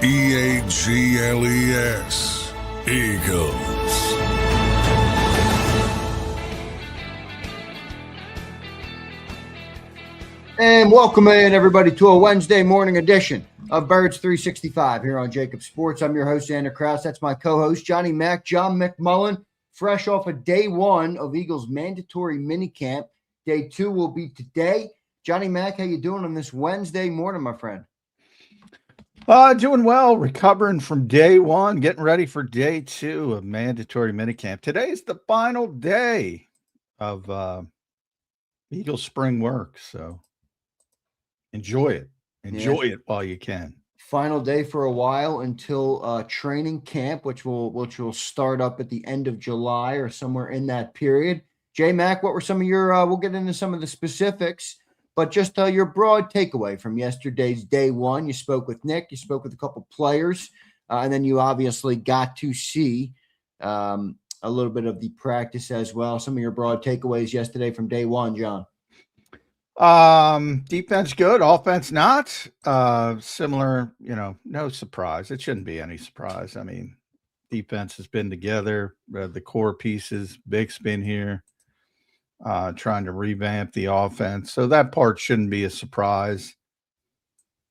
Eagles. Eagles. And welcome in, everybody, to a Wednesday morning edition of Birds 365 here on JAKIB Sports. I'm your host, Zander Krause. That's my co-host, Johnny Mack, John McMullen, fresh off of day one of Eagles mandatory minicamp. Day two will be today. Johnny Mack, how you doing on this Wednesday morning, my friend? Doing well, recovering from day one, getting ready for day two of mandatory minicamp. Today is the final day of Eagles spring work, so enjoy it. Enjoy it while you can. Final day for a while until training camp, which will start up at the end of July or somewhere in that period. J Mac, what were some of your? We'll get into some of the specifics, but just your broad takeaway from yesterday's day one. You spoke with Nick, you spoke with a couple players, and then you obviously got to see a little bit of the practice as well. Some of your broad takeaways yesterday from day one, John. Defense good, offense not. Similar, no surprise. It shouldn't be any surprise. I mean, defense has been together. The core pieces, Big's been here, trying to revamp the offense. So that part shouldn't be a surprise.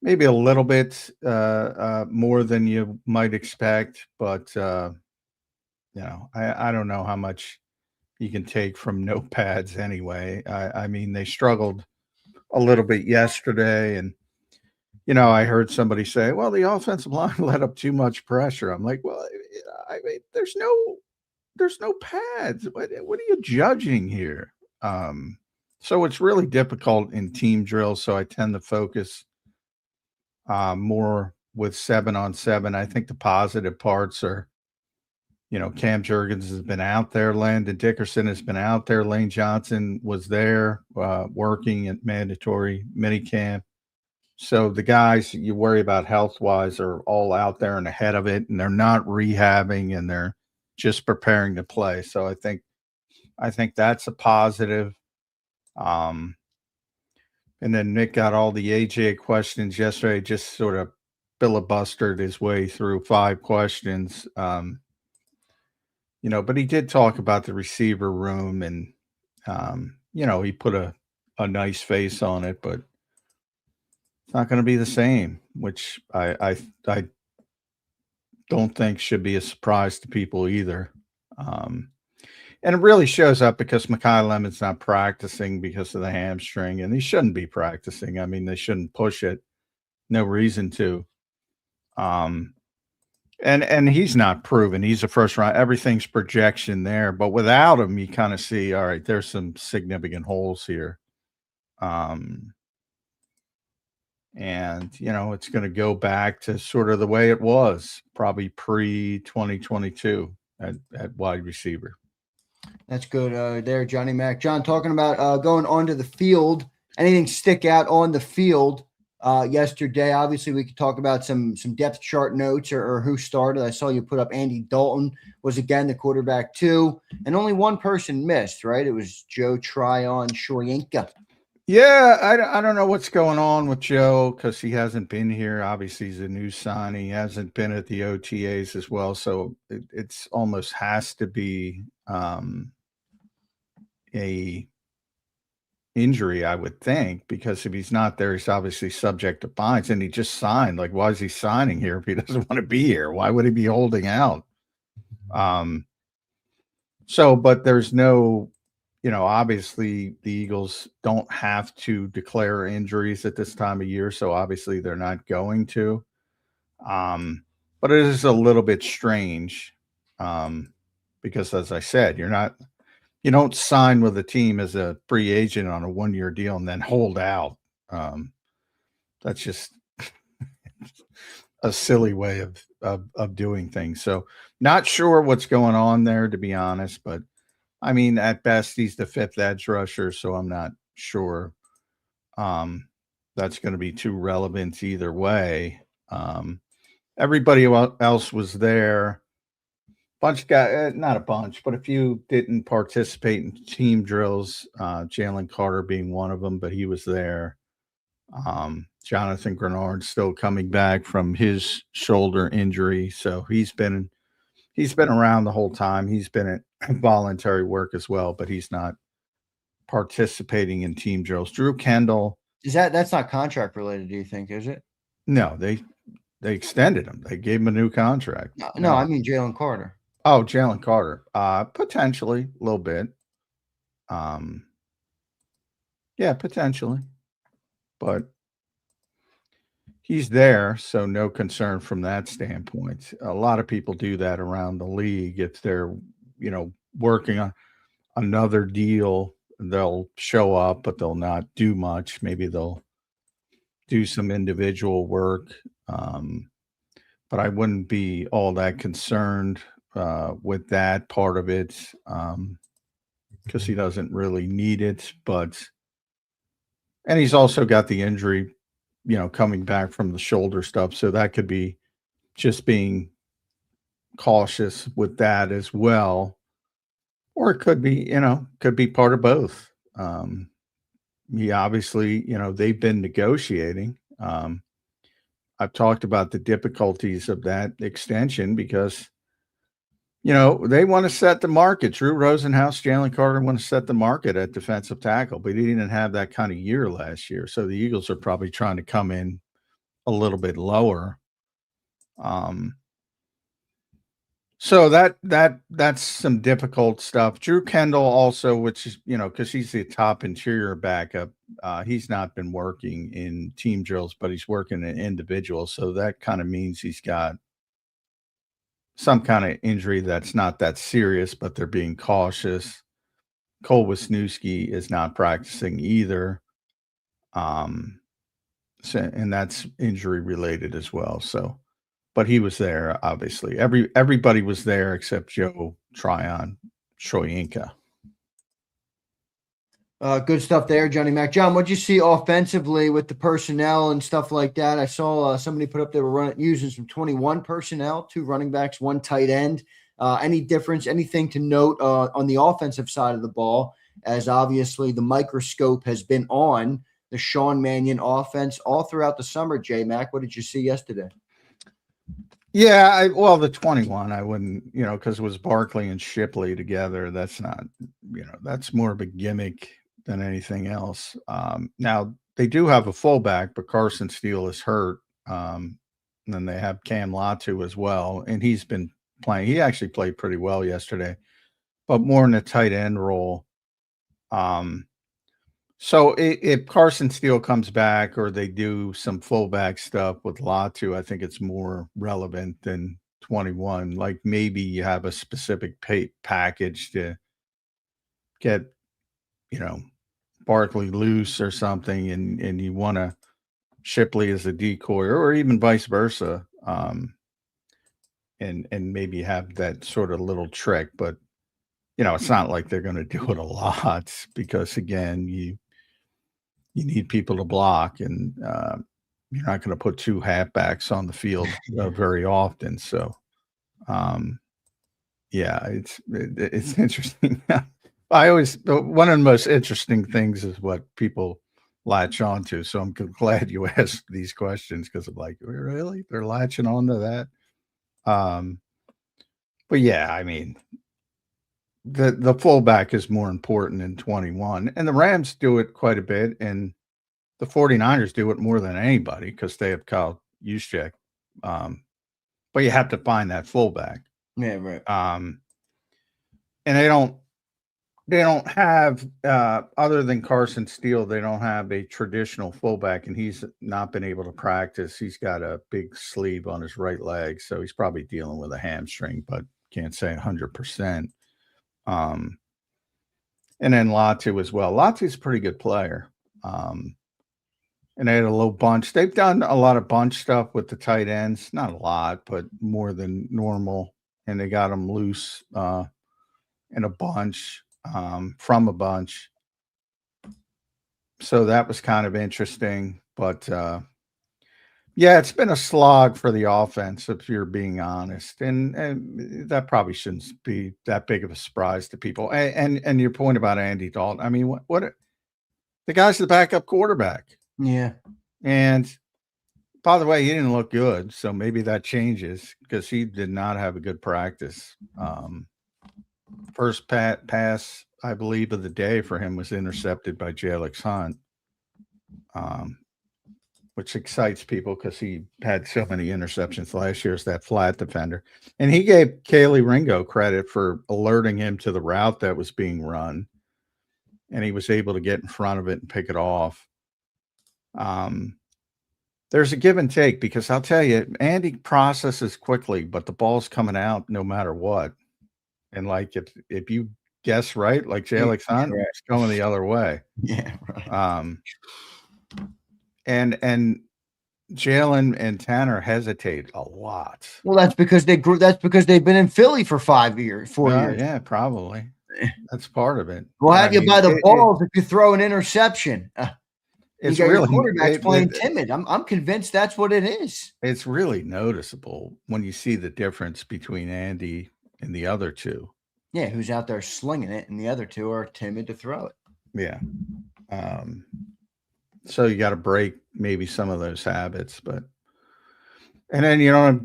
Maybe a little bit more than you might expect, but I don't know how much you can take from notepads anyway. I mean, they struggled a little bit yesterday, and I heard somebody say, well, the offensive line let up too much pressure. I'm like, well, I mean, there's no pads. What are you judging here? So it's really difficult in team drills, so I tend to focus more with 7-on-7. I think the positive parts are, Cam Jurgens has been out there. Landon Dickerson has been out there. Lane Johnson was there working at mandatory minicamp. So the guys you worry about health-wise are all out there and ahead of it, and they're not rehabbing, and they're just preparing to play. So I think that's a positive. And then Nick got all the AJ questions yesterday, just sort of filibustered his way through 5 questions. But he did talk about the receiver room, and, he put a nice face on it, but it's not going to be the same, which I don't think should be a surprise to people either. And it really shows up because Mekhi Lemon's not practicing because of the hamstring, and he shouldn't be practicing. I mean, they shouldn't push it. No reason to. And he's not proven. He's a first round. Everything's projection there. But without him, you kind of see, all right, there's some significant holes here. And, it's going to go back to sort of the way it was, probably pre-2022 at wide receiver. That's good there, Johnny Mac. John, talking about going onto the field, anything stick out on the field yesterday? Obviously, we could talk about some depth chart notes or who started. I saw you put up Andy Dalton was again the quarterback too, and only one person missed, right? It was Joe Tryon Shoyinka. Yeah, I don't know what's going on with Joe because he hasn't been here. Obviously, he's a new signing. He hasn't been at the OTAs as well, so it's almost has to be a injury, I would think, because if he's not there, he's obviously subject to fines, and he just signed. Like, why is he signing here if he doesn't want to be here? Why would he be holding out? But there's no, obviously the Eagles don't have to declare injuries at this time of year, so obviously they're not going to. But it is a little bit strange because, as I said, you don't sign with a team as a free agent on a 1-year deal and then hold out. That's just a silly way of doing things. So not sure what's going on there, to be honest, but I mean, at best, he's the 5th edge rusher, so I'm not sure that's going to be too relevant either way. Everybody else was there. Bunch of guys, not a bunch, but a few didn't participate in team drills. Jalen Carter being one of them, but he was there. Jonathan Grenard's still coming back from his shoulder injury, so he's been around the whole time. He's been at voluntary work as well, but he's not participating in team drills. Drew Kendall, that's not contract related, do you think, is it? No, they extended him. They gave him a new contract. No, I mean Jalen Carter. Oh, Jalen Carter. Potentially a little bit. Yeah, potentially. But he's there, so no concern from that standpoint. A lot of people do that around the league. If they're, working on another deal, they'll show up, but they'll not do much. Maybe they'll do some individual work. But I wouldn't be all that concerned with that part of it because he doesn't really need it. And he's also got the injury, coming back from the shoulder stuff. So that could be just being cautious with that as well. Or it could be, could be part of both. He obviously, they've been negotiating. I've talked about the difficulties of that extension because, they want to set the market. Drew Rosenhaus, Jalen Carter want to set the market at defensive tackle, but he didn't have that kind of year last year. So the Eagles are probably trying to come in a little bit lower. So that's some difficult stuff. Drew Kendall also, which is, because he's the top interior backup, he's not been working in team drills, but he's working in individuals. So that kind of means he's got some kind of injury that's not that serious, but they're being cautious. Cole Wisniewski is not practicing either. And that's injury related as well. So, but he was there, obviously. Everybody was there except Joe Tryon Shoyinka. Good stuff there, Johnny Mac. John, what'd you see offensively with the personnel and stuff like that? I saw somebody put up they were using some 21 personnel, 2 running backs, 1 tight end. Any difference, anything to note on the offensive side of the ball, as obviously the microscope has been on the Sean Mannion offense all throughout the summer, J-Mac. What did you see yesterday? Yeah, the 21, I wouldn't, because it was Barkley and Shipley together. That's not, that's more of a gimmick than anything else. Now, they do have a fullback, but Carson Steele is hurt. And then they have Cam Latu as well, and he's been playing. He actually played pretty well yesterday, but more in a tight end role. So if Carson Steele comes back or they do some fullback stuff with Latu, I think it's more relevant than 21. Like maybe you have a specific package to get, Barkley loose or something, and you want to Shipley as a decoy or even vice versa. And maybe have that sort of little trick, but it's not like they're going to do it a lot because again, you need people to block, and you're not going to put 2 halfbacks on the field very often. So, yeah, it's interesting. One of the most interesting things is what people latch onto. So I'm glad you asked these questions because I'm like, really? They're latching onto that? But yeah, I mean, the fullback is more important in 21, and the Rams do it quite a bit, and the 49ers do it more than anybody because they have Kyle Juszczyk. But you have to find that fullback. Yeah, right. And they don't have other than Carson Steele, they don't have a traditional fullback, and he's not been able to practice. He's got a big sleeve on his right leg, so he's probably dealing with a hamstring, but can't say 100%. And then Latu as well. Latu's a pretty good player. And they had a little bunch. They've done a lot of bunch stuff with the tight ends. Not a lot, but more than normal. And they got them loose in a bunch, from a bunch. So that was kind of interesting. But, yeah, it's been a slog for the offense, if you're being honest. And that probably shouldn't be that big of a surprise to people. And your point about Andy Dalton, I mean, what the guy's the backup quarterback. Yeah. And by the way, he didn't look good, so maybe that changes because he did not have a good practice. First pass, I believe, of the day for him was intercepted by Jalen Hunt, which excites people because he had so many interceptions last year as that flat defender. And he gave Kaylee Ringo credit for alerting him to the route that was being run, and he was able to get in front of it and pick it off. There's a give and take because I'll tell you, Andy processes quickly, but the ball's coming out no matter what. And like if you guess right, like Jalen Hunt, it's going the other way. Yeah, right. And Jalen and Tanner hesitate a lot. Well, that's because they grew. That's because they've been in Philly for 5 years, 4 years. Yeah, probably. That's part of it. We'll have you by the balls if you throw an interception. It's really quarterback's playing timid. I'm convinced that's what it is. It's really noticeable when you see the difference between Andy and the other two. Yeah, who's out there slinging it, and the other two are timid to throw it. Yeah. So you got to break maybe some of those habits, and then you know,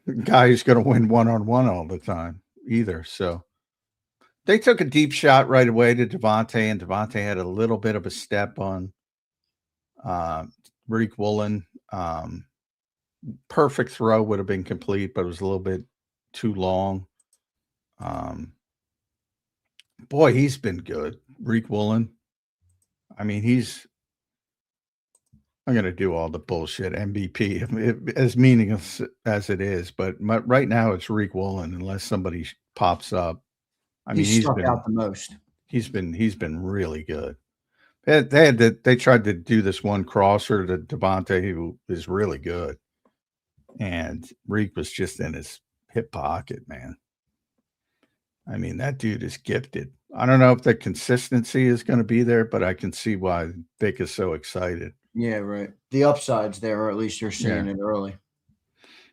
a guy who's going to win one-on-one all the time either. So they took a deep shot right away to Devontae, and Devontae had a little bit of a step on Rick Woolen. Perfect throw would have been complete, but it was a little bit too long. Boy, he's been good. Rick Woolen. I mean, I'm going to do all the bullshit MVP, as meaningless as it is, but right now it's Rick Woolen unless somebody pops up. I mean, he's been out the most. He's been really good. They tried to do this one crosser to Devontae, who is really good, and Reek was just in his hip pocket, man. I mean, that dude is gifted. I don't know if the consistency is going to be there, but I can see why Vic is so excited. Yeah, right. The upside's there, or at least you're seeing it early.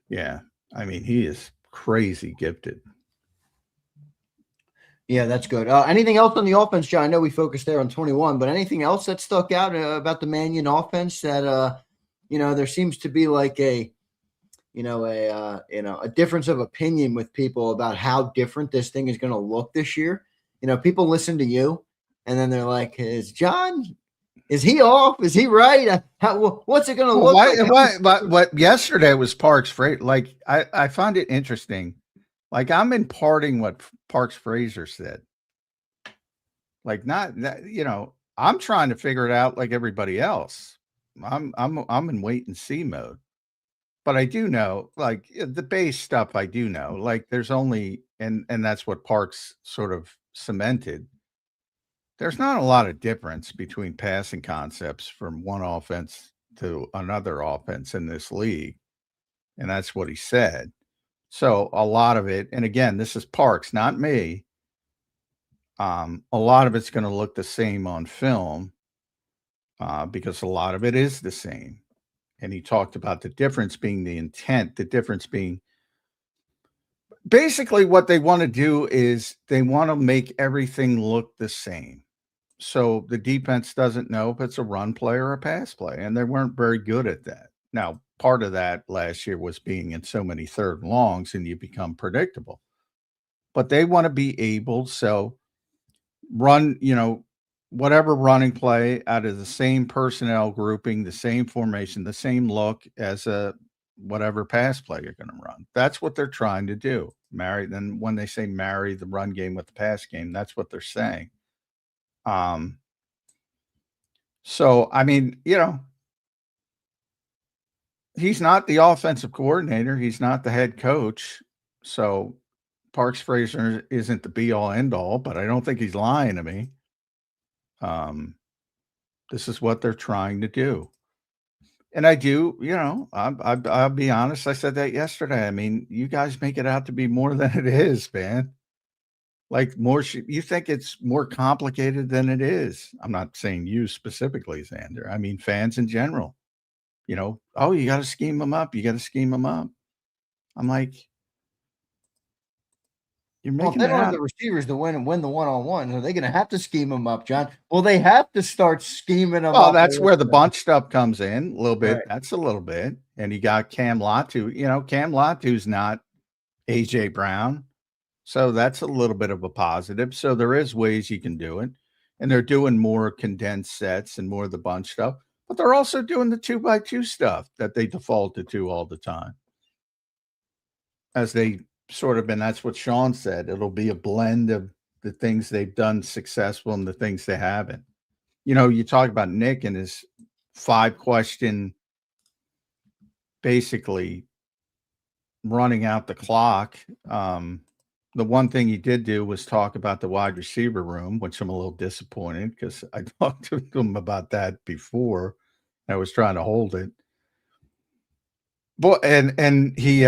Yeah, I mean, he is crazy gifted. Yeah, that's good. Anything else on the offense, John? I know we focused there on 21, but anything else that stuck out about the Mannion offense that, there seems to be like a difference of opinion with people about how different this thing is going to look this year. People listen to you and then they're like, is he off? Is he right? What's it going to look like? What yesterday was Parks Frazier. Like, I find it interesting. Like, I'm imparting what Parks Frazier said. Like, I'm trying to figure it out like everybody else. I'm in wait and see mode. But I do know, like, the base stuff I do know. Like, there's only and that's what Parks sort of cemented. There's not a lot of difference between passing concepts from one offense to another offense in this league. And that's what he said. So a lot of it, and again, this is Parks, not me. A lot of it's going to look the same on film because a lot of it is the same. And he talked about the difference being the intent, the difference being basically what they want to do is they want to make everything look the same. So the defense doesn't know if it's a run play or a pass play, and they weren't very good at that. Now, part of that last year was being in so many third and longs and you become predictable. But they want to be able to run, whatever running play out of the same personnel grouping, the same formation, the same look as a whatever pass play you're going to run. That's what they're trying to do. Then when they say marry the run game with the pass game, that's what they're saying. So, I mean, he's not the offensive coordinator. He's not the head coach. So Parks Frazier isn't the be all end all, but I don't think he's lying to me. This is what they're trying to do. And I do, I'll be honest. I said that yesterday. I mean, you guys make it out to be more than it is, man. Like you think it's more complicated than it is. I'm not saying you specifically, Zander. I mean, fans in general. You got to scheme them up. You got to scheme them up. I'm like, You're Well, if making they it don't have out. the receivers to win the one-on-one, are they going to have to scheme them up, John? Well, they have to start scheming them Well, up. that's where the bunch stuff comes in a little bit. Right. That's a little bit. And you got Cam Latu. Cam Latu's not AJ Brown. So that's a little bit of a positive. So there is ways you can do it. And they're doing more condensed sets and more of the bunch stuff. But they're also doing the 2x2 stuff that they defaulted to all the time. As they sort of, and that's what Sean said, it'll be a blend of the things they've done successful and the things they haven't. You talk about Nick and his 5-question, basically running out the clock. The one thing he did do was talk about the wide receiver room, which I'm a little disappointed because I talked to him about that before. I was trying to hold it. But and he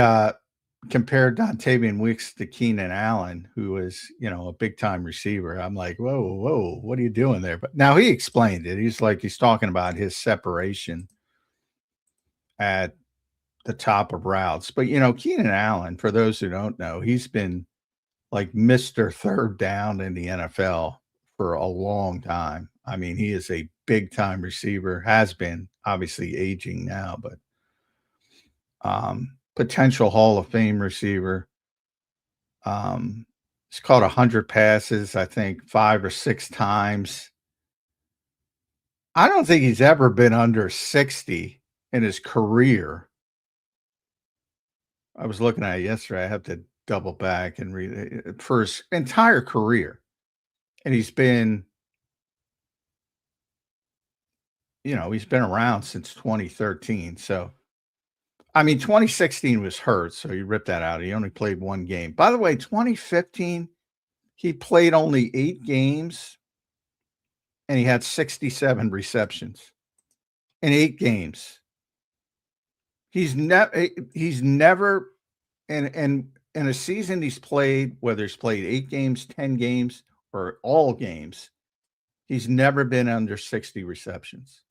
compared Dontavian Wicks to Keenan Allen, who is, a big time receiver. I'm like, whoa, what are you doing there? But now he explained it. He's talking about his separation at the top of routes. But Keenan Allen, for those who don't know, he's been like Mr. Third Down in the NFL for a long time. I mean, he is a big time receiver, has been, obviously aging now, but potential Hall of Fame receiver. He's caught 100 passes, I think 5 or 6 times. I don't think he's ever been under 60 in his career. I was looking at it yesterday. I have to double back and read it for his entire career. And he's been, he's been around since 2013. So, 2016 was hurt, so he ripped that out. He only played 1 game. By the way, 2015, he played only 8 games, and he had 67 receptions in 8 games. He's never in a season he's played, whether he's played 8 games, 10 games, or all games, he's never been under 60 receptions.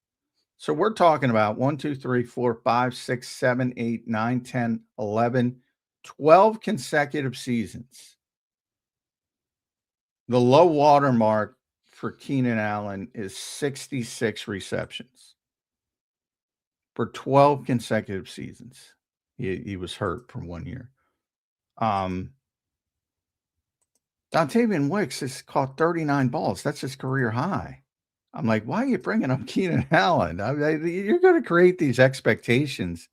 So we're talking about 1, 2, 3, 4, 5, 6, 7, 8, 9, 10, 11, 12 consecutive seasons. The low water mark for Keenan Allen is 66 receptions for 12 consecutive seasons. He was hurt for 1 year. Dontavian Wicks has caught 39 balls. That's his career high. I'm like, why are you bringing up Keenan Allen? You're going to create these expectations.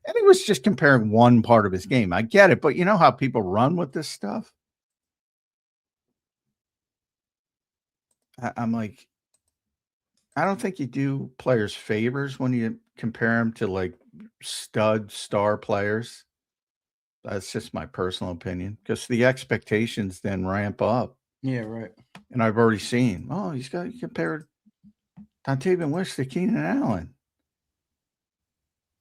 And he was just comparing one part of his game. I get it, but you know how people run with this stuff? I'm like, I don't think you do players favors when you compare them to like stud star players. That's just my personal opinion because the expectations then ramp up. Yeah, right. And I've already seen, he's got compared Dontavian Wicks to Keenan Allen.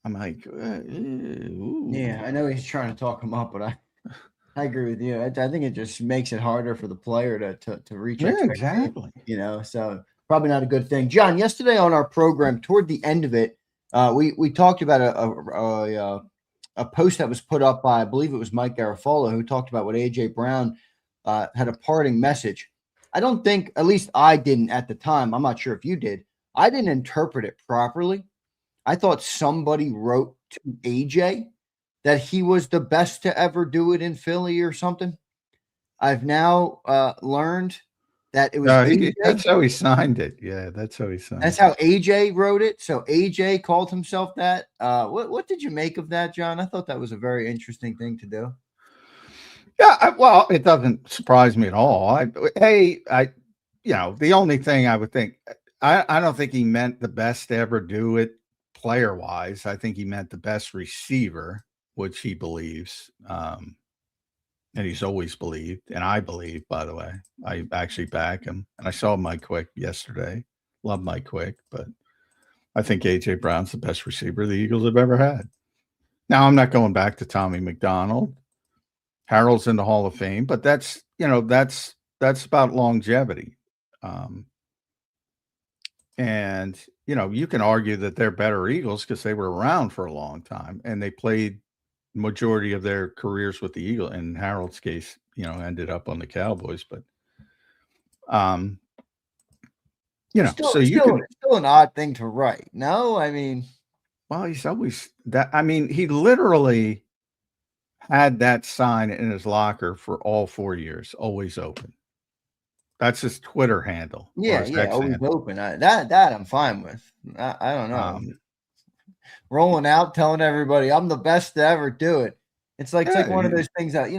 I'm like, yeah, I know he's trying to talk him up, but I agree with you. I think it just makes it harder for the player to reach. Yeah, exactly. So probably not a good thing. John, yesterday on our program, toward the end of it, we talked about a post that was put up by, I believe it was Mike Garofalo, who talked about what AJ Brown had a parting message. I don't think, at least I didn't at the time. I'm not sure if you did. I didn't interpret it properly. I thought somebody wrote to AJ that he was the best to ever do it in Philly or something. I've now learned that it was AJ. That's how he signed it. Yeah, that's how he signed it. That's how AJ wrote it. So AJ called himself that. What did you make of that, John? I thought that was a very interesting thing to do. Yeah, well, it doesn't surprise me at all. The only thing I would think, I don't think he meant the best to ever do it player-wise. I think he meant the best receiver, which he believes, and he's always believed, and I believe, by the way. I actually back him, and I saw Mike Quick yesterday. Love Mike Quick, but I think A.J. Brown's the best receiver the Eagles have ever had. Now, I'm not going back to Tommy McDonald. Harold's in the Hall of Fame, but that's about longevity. And, you can argue that they're better Eagles because they were around for a long time and they played majority of their careers with the Eagles. In Harold's case, ended up on the Cowboys. But, still an odd thing to write. No, I mean, well, he's always that. I mean, he literally had that sign in his locker for all 4 years, always open. That's his Twitter handle. Yeah, always handle. Open. That I'm fine with. I don't know. Rolling out, telling everybody I'm the best to ever do it. It's like one of those things that,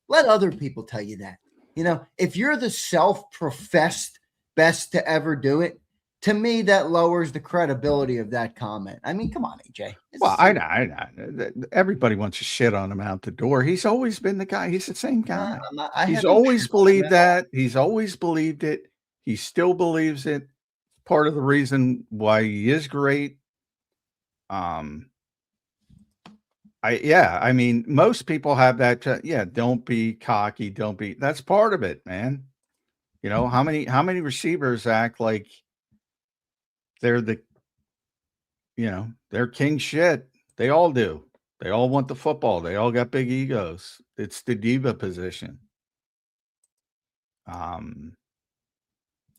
let other people tell you that. If you're the self-professed best to ever do it, to me, that lowers the credibility of that comment. I mean, come on, AJ. Well, I know. Everybody wants to shit on him out the door. He's always been the guy. He's the same guy. He's always believed that. He's always believed it. He still believes it. Part of the reason why he is great. I mean, most people have that. Don't be cocky. That's part of it, man. How many receivers act like they're they're king shit. They all do. They all want the football. They all got big egos. It's the diva position. Anyway,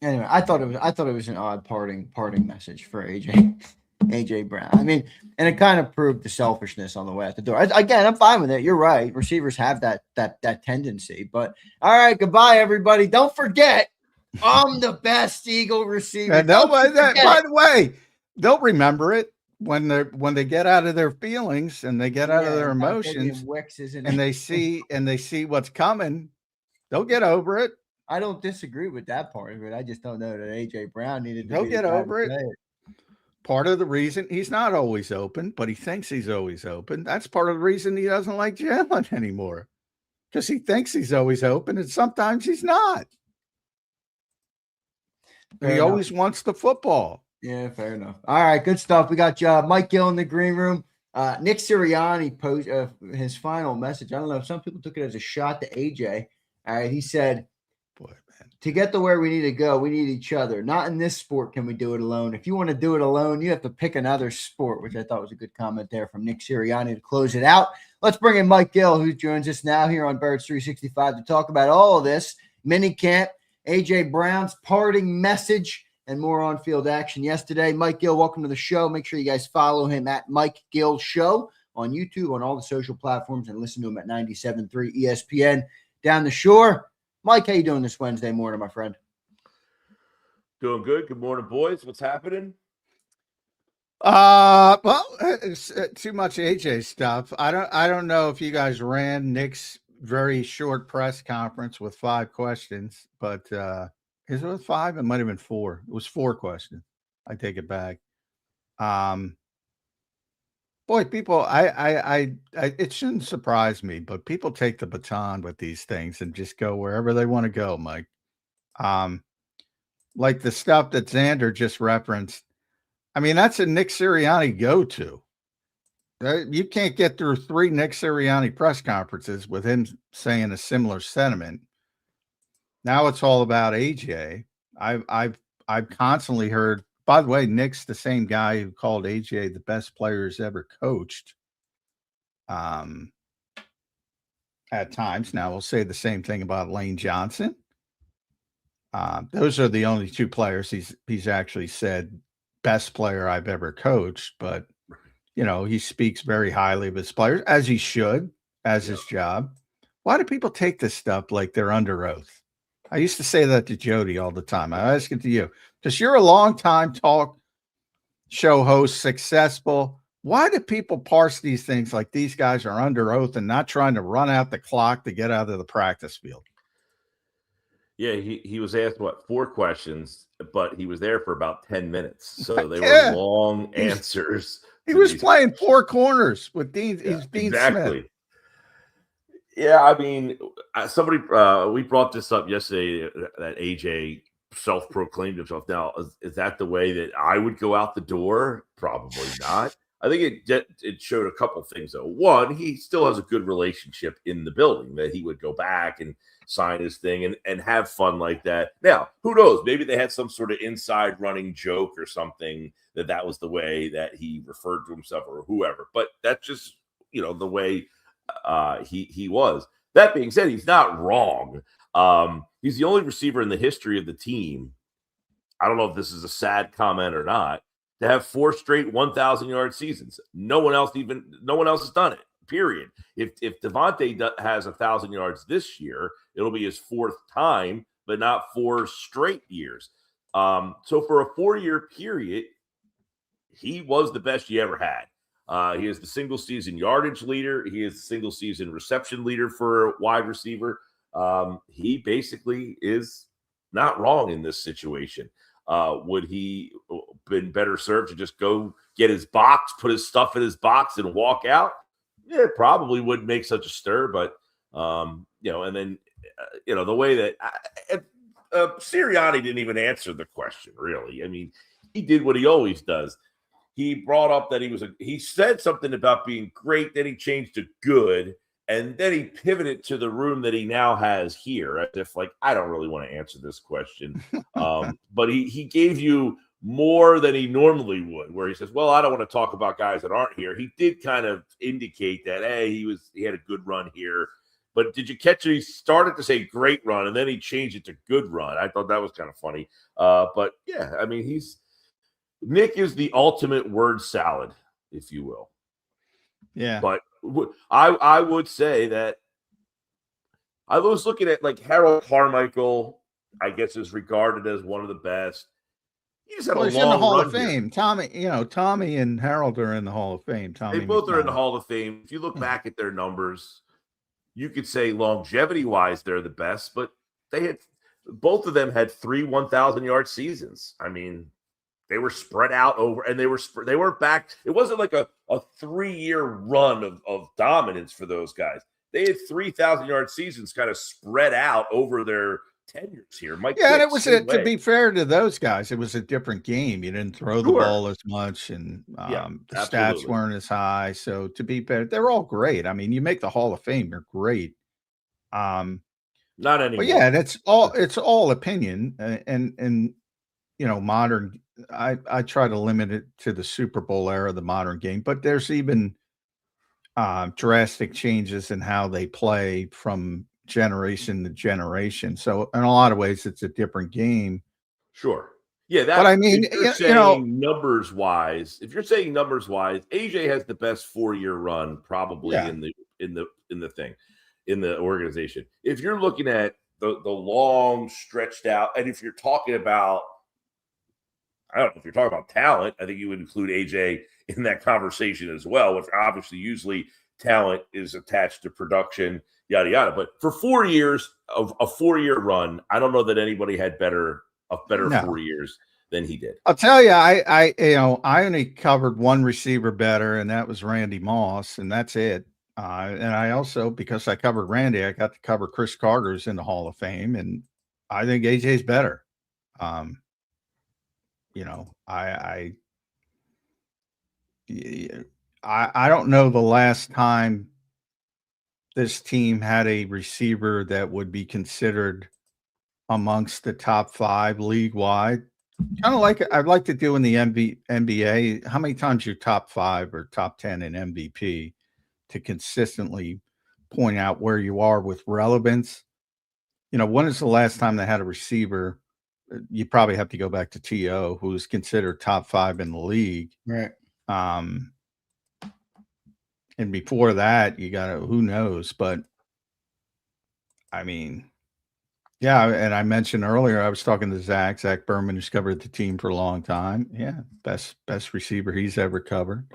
I thought it was an odd parting message for AJ Brown. I mean, and it kind of proved the selfishness on the way out the door. Again, I'm fine with it. You're right. Receivers have that tendency. But all right, goodbye, everybody. Don't forget, I'm the best Eagle receiver. By the way, they'll remember it when they get out of their feelings and they get out of their emotions and they see what's coming. They'll get over it. I don't disagree with that part of it. I just don't know that AJ Brown needed to. They'll get over it. Part of the reason he's not always open, but he thinks he's always open. That's part of the reason he doesn't like Jalen anymore, because he thinks he's always open and sometimes he's not. He always wants the football. Yeah, fair enough. All right, good stuff. We got Mike Gill in the green room. Nick Sirianni posed his final message. I don't know if some people took it as a shot to AJ. All right, he said, to get to where we need to go, we need each other. Not in this sport can we do it alone. If you want to do it alone, you have to pick another sport, which I thought was a good comment there from Nick Sirianni to close it out. Let's bring in Mike Gill, who joins us now here on Birds 365 to talk about all of this. Minicamp, AJ Brown's parting message, and more on-field action yesterday. Mike Gill, welcome to the show. Make sure you guys follow him at Mike Gill Show on YouTube, on all the social platforms, and listen to him at 97.3 ESPN down the shore. Mike, how you doing this Wednesday morning, my friend? Doing good. Good morning, boys. What's happening? Well, it's too much AJ stuff. I don't know if you guys ran Nick's very short press conference with 5 questions, but is it with 5? It might have been 4. It was 4 questions. I take it back. Boy, people, I it shouldn't surprise me, but people take the baton with these things and just go wherever they want to go, Mike. Like the stuff that Zander just referenced. I mean, that's a Nick Sirianni go-to. You can't get through 3 Nick Sirianni press conferences with him saying a similar sentiment. Now it's all about AJ. I've constantly heard. By the way, Nick's the same guy who called AJ the best player he's ever coached. At times. Now we'll say the same thing about Lane Johnson. Those are the only 2 players he's actually said best player I've ever coached, but he speaks very highly of his players, as he should, as his job. Why do people take this stuff like they're under oath? I used to say that to Jody all the time. I ask it to you, because you're a long-time talk show host, successful. Why do people parse these things like these guys are under oath and not trying to run out the clock to get out of the practice field? Yeah, he was asked, 4 questions, but he was there for about 10 minutes. So they were long answers. He was playing 4 corners with Dean. He's Dean exactly. Smith. Yeah, I mean, somebody we brought this up yesterday that AJ self-proclaimed himself. Now, is that the way that I would go out the door? Probably not. I think it showed a couple things, though. One, he still has a good relationship in the building, that he would go back and sign his thing and have fun like that. Now, who knows? Maybe they had some sort of inside running joke or something that was the way that he referred to himself or whoever. But that's just, the way he was. That being said, he's not wrong. He's the only receiver in the history of the team. I don't know if this is a sad comment or not, to have 4 straight 1,000-yard seasons. No one else has done it. Period. If Devontae has 1,000 yards this year, it'll be his 4th time, but not 4 straight years. So for a 4-year period, he was the best you ever had. He is the single season yardage leader. He is the single season reception leader for a wide receiver. He basically is not wrong in this situation. Would he been better served to just go get his box, put his stuff in his box, and walk out? Yeah, it probably wouldn't make such a stir. But and then the way that Sirianni didn't even answer the question. Really, I mean, he did what he always does. He brought up that he said something about being great, then he changed to good, and then he pivoted to the room that he now has here, as if like, I don't really want to answer this question. But he gave you more than he normally would, where he says, well, I don't want to talk about guys that aren't here. He did kind of indicate that, hey, he had a good run here. But did you catch it? He started to say great run, and then he changed it to good run. I thought that was kind of funny. But yeah, I mean, Nick is the ultimate word salad, if you will. Yeah. But I would say that I was looking at like Harold Carmichael, I guess, is regarded as one of the best. He just had he's long in the Hall run of Fame. Here. Tommy and Harold are in the Hall of Fame. They both are in the Hall of Fame. If you look back at their numbers, you could say longevity-wise they're the best, but both of them had 3 1,000-yard seasons. I mean, they were spread out over, and they were back. It wasn't like a 3-year run of dominance for those guys. They had 3,000-yard seasons kind of spread out over their tenures here. And it was to be fair to those guys, it was a different game. You didn't throw the ball as much, and the stats weren't as high. So to be fair, they're all great. I mean, you make the Hall of Fame, you're great. Not anymore. But yeah, it's all opinion, and modern. I try to limit it to the Super Bowl era of the modern game, but there's even drastic changes in how they play from generation to generation. So in a lot of ways, it's a different game. Sure. Yeah. But I mean, if you're saying numbers wise, AJ has the best 4-year run probably in the organization. If you're looking at the long stretched out, and if you're talking about, I don't know, if you're talking about talent, I think you would include AJ in that conversation as well, which obviously usually talent is attached to production, yada, yada. But for 4 years of a 4-year run, I don't know that anybody had better 4 years than he did. I'll tell you, I only covered one receiver better, and that was Randy Moss, and that's it. And I also, because I covered Randy, I got to cover Chris Carter's in the Hall of Fame, and I think AJ's better. I don't know the last time this team had a receiver that would be considered amongst the top 5 league wide. Kind of like I'd like to do in the NBA. How many times you're top 5 or top 10 in MVP to consistently point out where you are with relevance? When is the last time they had a receiver? You probably have to go back to T.O., who's considered top 5 in the league. Right. And before that, you got to, who knows? But I mean, yeah. And I mentioned earlier, I was talking to Zach Berman, who's covered the team for a long time. Yeah. Best receiver he's ever covered.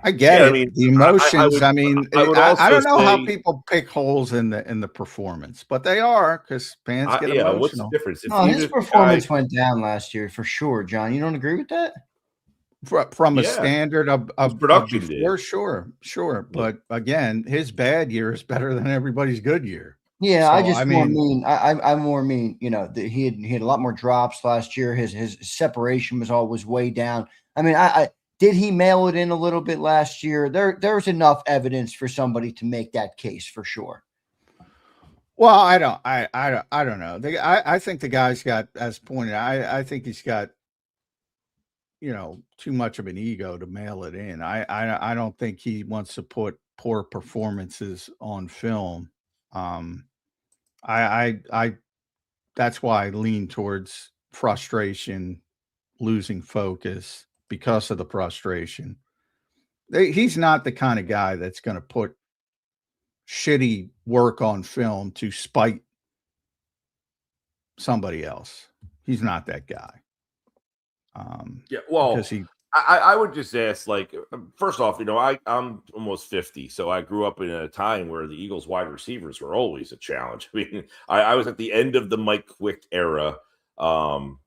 I get it. I mean, the emotions. I don't know how people pick holes in the performance, but they are, because fans get emotional. What's the difference? His performance went down last year for sure, John. You don't agree with that? From a standard of production, before, sure. But again, his bad year is better than everybody's good year. Yeah, so, I'm more mean. He had a lot more drops last year. His separation was always way down. I mean, did he mail it in a little bit last year? There's enough evidence for somebody to make that case for sure. Well, I don't know. I think the guy's got, as pointed, I think he's got too much of an ego to mail it in. I don't think he wants to put poor performances on film. I that's why I lean towards frustration, losing focus because of the frustration. He's not the kind of guy that's going to put shitty work on film to spite somebody else. He's not that guy. Well, because I would just ask, like, first off, I'm almost 50, so I grew up in a time where the Eagles wide receivers were always a challenge. I mean, I was at the end of the Mike Quick era, and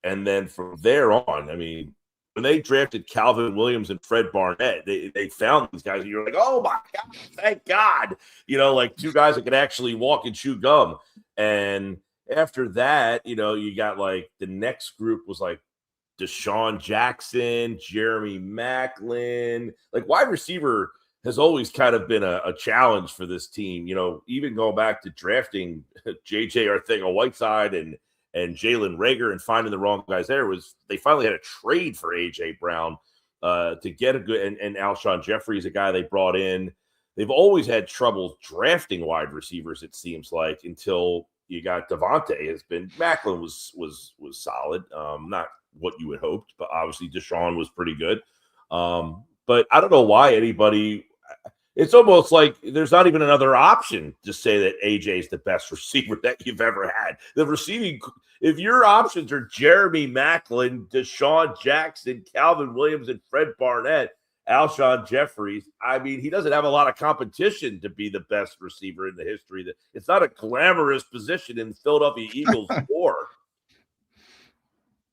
then from there on, I mean, when they drafted Calvin Williams and Fred Barnett, they found these guys, and you're like, oh my God, thank God, like two guys that could actually walk and chew gum. And after that, you got like the next group was like Deshaun Jackson, Jeremy Maclin. Like wide receiver has always kind of been a challenge for this team. Even going back to drafting JJ Arcega-Whiteside and Jalen Reagor and finding the wrong guys they finally had a trade for AJ Brown to get a good and Alshon Jeffrey is a guy they brought in. They've always had trouble drafting wide receivers, it seems like, until you got Devontae. Maclin was solid. Not what you had hoped, but obviously Deshaun was pretty good. But I don't know why anybody. It's almost like there's not even another option to say that AJ is the best receiver that you've ever had. The receiving, if your options are Jeremy Maclin, Deshaun Jackson, Calvin Williams, and Fred Barnett, Alshon Jeffries, I mean, he doesn't have a lot of competition to be the best receiver in the history. It's not a glamorous position in Philadelphia Eagles war.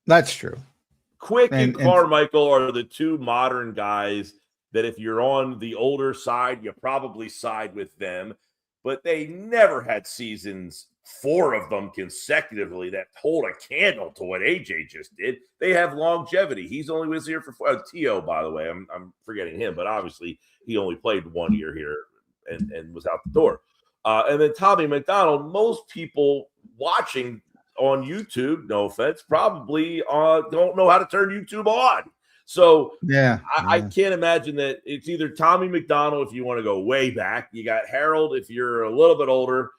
That's true. Quick and Carmichael are the two modern guys that if you're on the older side, you probably side with them. But they never had seasons, 4 of them consecutively, that hold a candle to what AJ just did. They have longevity. He's only was here for T.O., by the way. I'm forgetting him, but obviously he only played 1 year here and was out the door. And then Tommy McDonald, most people watching on YouTube, no offense, probably don't know how to turn YouTube on. So I can't imagine that it's either Tommy McDonald if you want to go way back. You got Harold if you're a little bit older,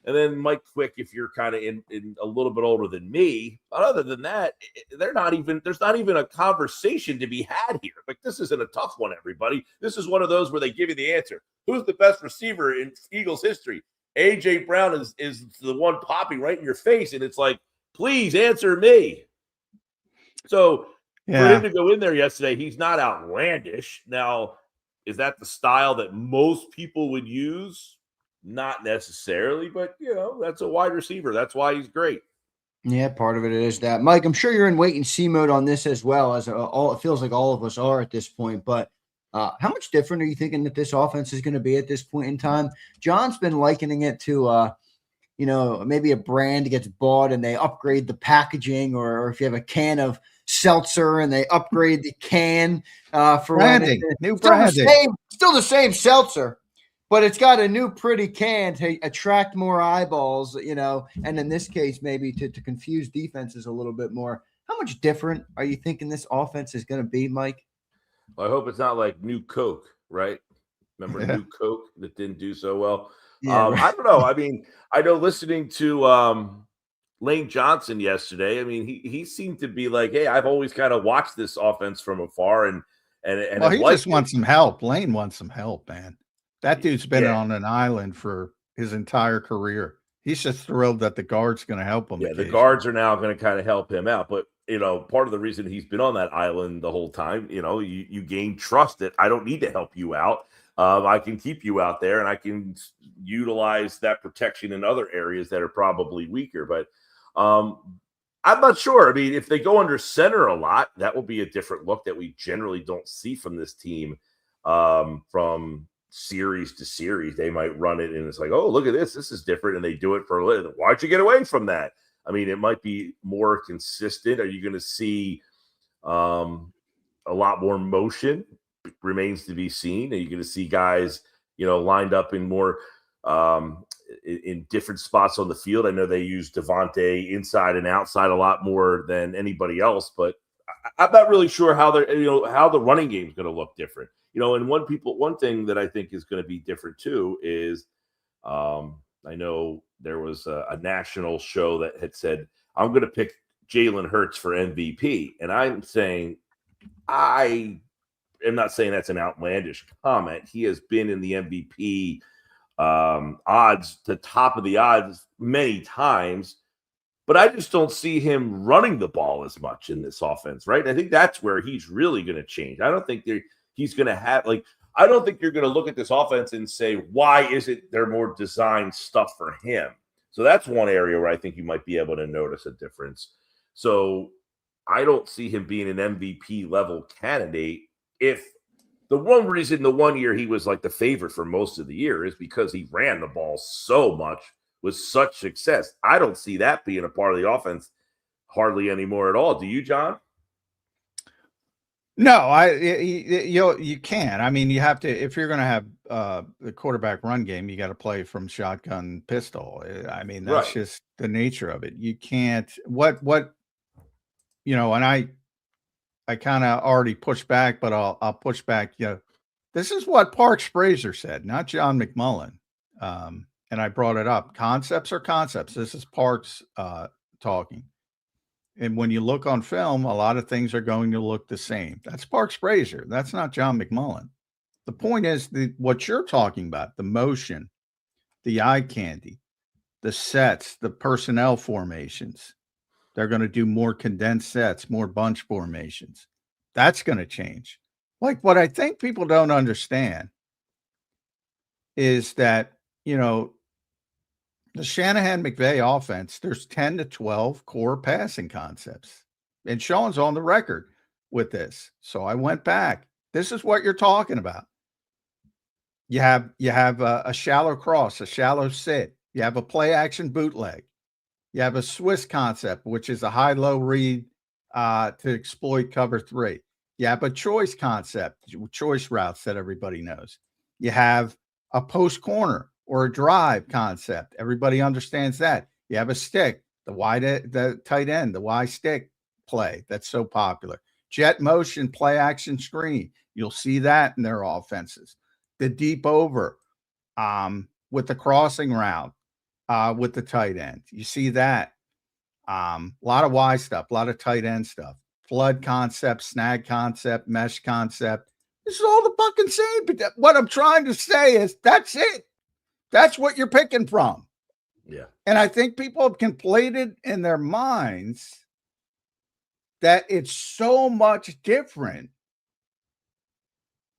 and then Mike Quick if you're kind of in a little bit older than me. But other than that, there's not even a conversation to be had here. Like, this isn't a tough one, everybody. This is one of those where they give you the answer. Who's the best receiver in Eagles history? AJ Brown is the one popping right in your face, and it's like, please answer me. So for him to go in there yesterday, he's not outlandish. Now, is that the style that most people would use? Not necessarily, but, that's a wide receiver. That's why he's great. Yeah, part of it is that. Mike, I'm sure you're in wait-and-see mode on this as well, as it feels like all of us are at this point. But how much different are you thinking that this offense is going to be at this point in time? John's been likening it to maybe a brand gets bought and they upgrade the packaging, or if you have a can of seltzer and they upgrade the can for branding, new branding. Still the same seltzer, but it's got a new pretty can to attract more eyeballs, and in this case, maybe to confuse defenses a little bit more. How much different are you thinking this offense is going to be, Mike? Well, I hope it's not like New Coke, right? Remember New Coke that didn't do so well? Yeah, right. I don't know. I mean, I know listening to Lane Johnson yesterday, I mean, he seemed to be like, hey, I've always kind of watched this offense from afar. And he just wants some help. Lane wants some help, man. That dude's been on an island for his entire career. He's just thrilled that the guard's going to help him. Yeah, the guards are now going to kind of help him out. But, part of the reason he's been on that island the whole time, you gain trust that I don't need to help you out. I can keep you out there and I can utilize that protection in other areas that are probably weaker. But I'm not sure. I mean, if they go under center a lot, that will be a different look that we generally don't see from this team from series to series. They might run it and it's like, oh, look at this. This is different. And they do it for a little. Why'd you get away from that? I mean, it might be more consistent. Are you going to see a lot more motion? Remains to be seen. Are you going to see guys, lined up in more in different spots on the field? I know they use Devontae inside and outside a lot more than anybody else, but I'm not really sure how how the running game is going to look different. And one thing that I think is going to be different too is, I know there was a national show that had said, I'm going to pick Jalen Hurts for MVP. And I'm saying, I am not saying that's an outlandish comment. He has been in the MVP odds, the top of the odds many times, but I just don't see him running the ball as much in this offense, right? I think that's where he's really going to change. I don't think he's going to have, I don't think you're going to look at this offense and say, why isn't there more design stuff for him? So that's one area where I think you might be able to notice a difference. So I don't see him being an MVP level candidate. If the one reason the 1 year he was like the favorite for most of the year is because he ran the ball so much with such success. I don't see that being a part of the offense hardly anymore at all. Do you, John? No, you can. I mean, you have to, if you're going to have the quarterback run game, you got to play from shotgun pistol. I mean, that's just the nature of it. You can't, and I kind of already pushed back, but I'll push back. This is what Parks Frazier said, not John McMullen. And I brought it up. Concepts are concepts. This is Parks talking. And when you look on film, a lot of things are going to look the same. That's Parks Frazier. That's not John McMullen. The point is what you're talking about, the motion, the eye candy, the sets, the personnel formations. They're going to do more condensed sets, more bunch formations. That's going to change. Like what I think people don't understand is that, the Shanahan-McVay offense, there's 10 to 12 core passing concepts. And Sean's on the record with this. So I went back. This is what you're talking about. You have a shallow cross, a shallow sit. You have a play action bootleg. You have a Swiss concept, which is a high-low read to exploit cover 3. You have a choice concept, choice routes that everybody knows. You have a post corner or a drive concept. Everybody understands that. You have a stick, the tight end, the Y stick play that's so popular. Jet motion, play action screen. You'll see that in their offenses. The deep over with the crossing route with the tight end. You see that. A lot of Y stuff, a lot of tight end stuff. Flood concept, snag concept, mesh concept. This is all the fucking same. But what I'm trying to say is that's it. That's what you're picking from. Yeah. And I think people have conflated in their minds that it's so much different.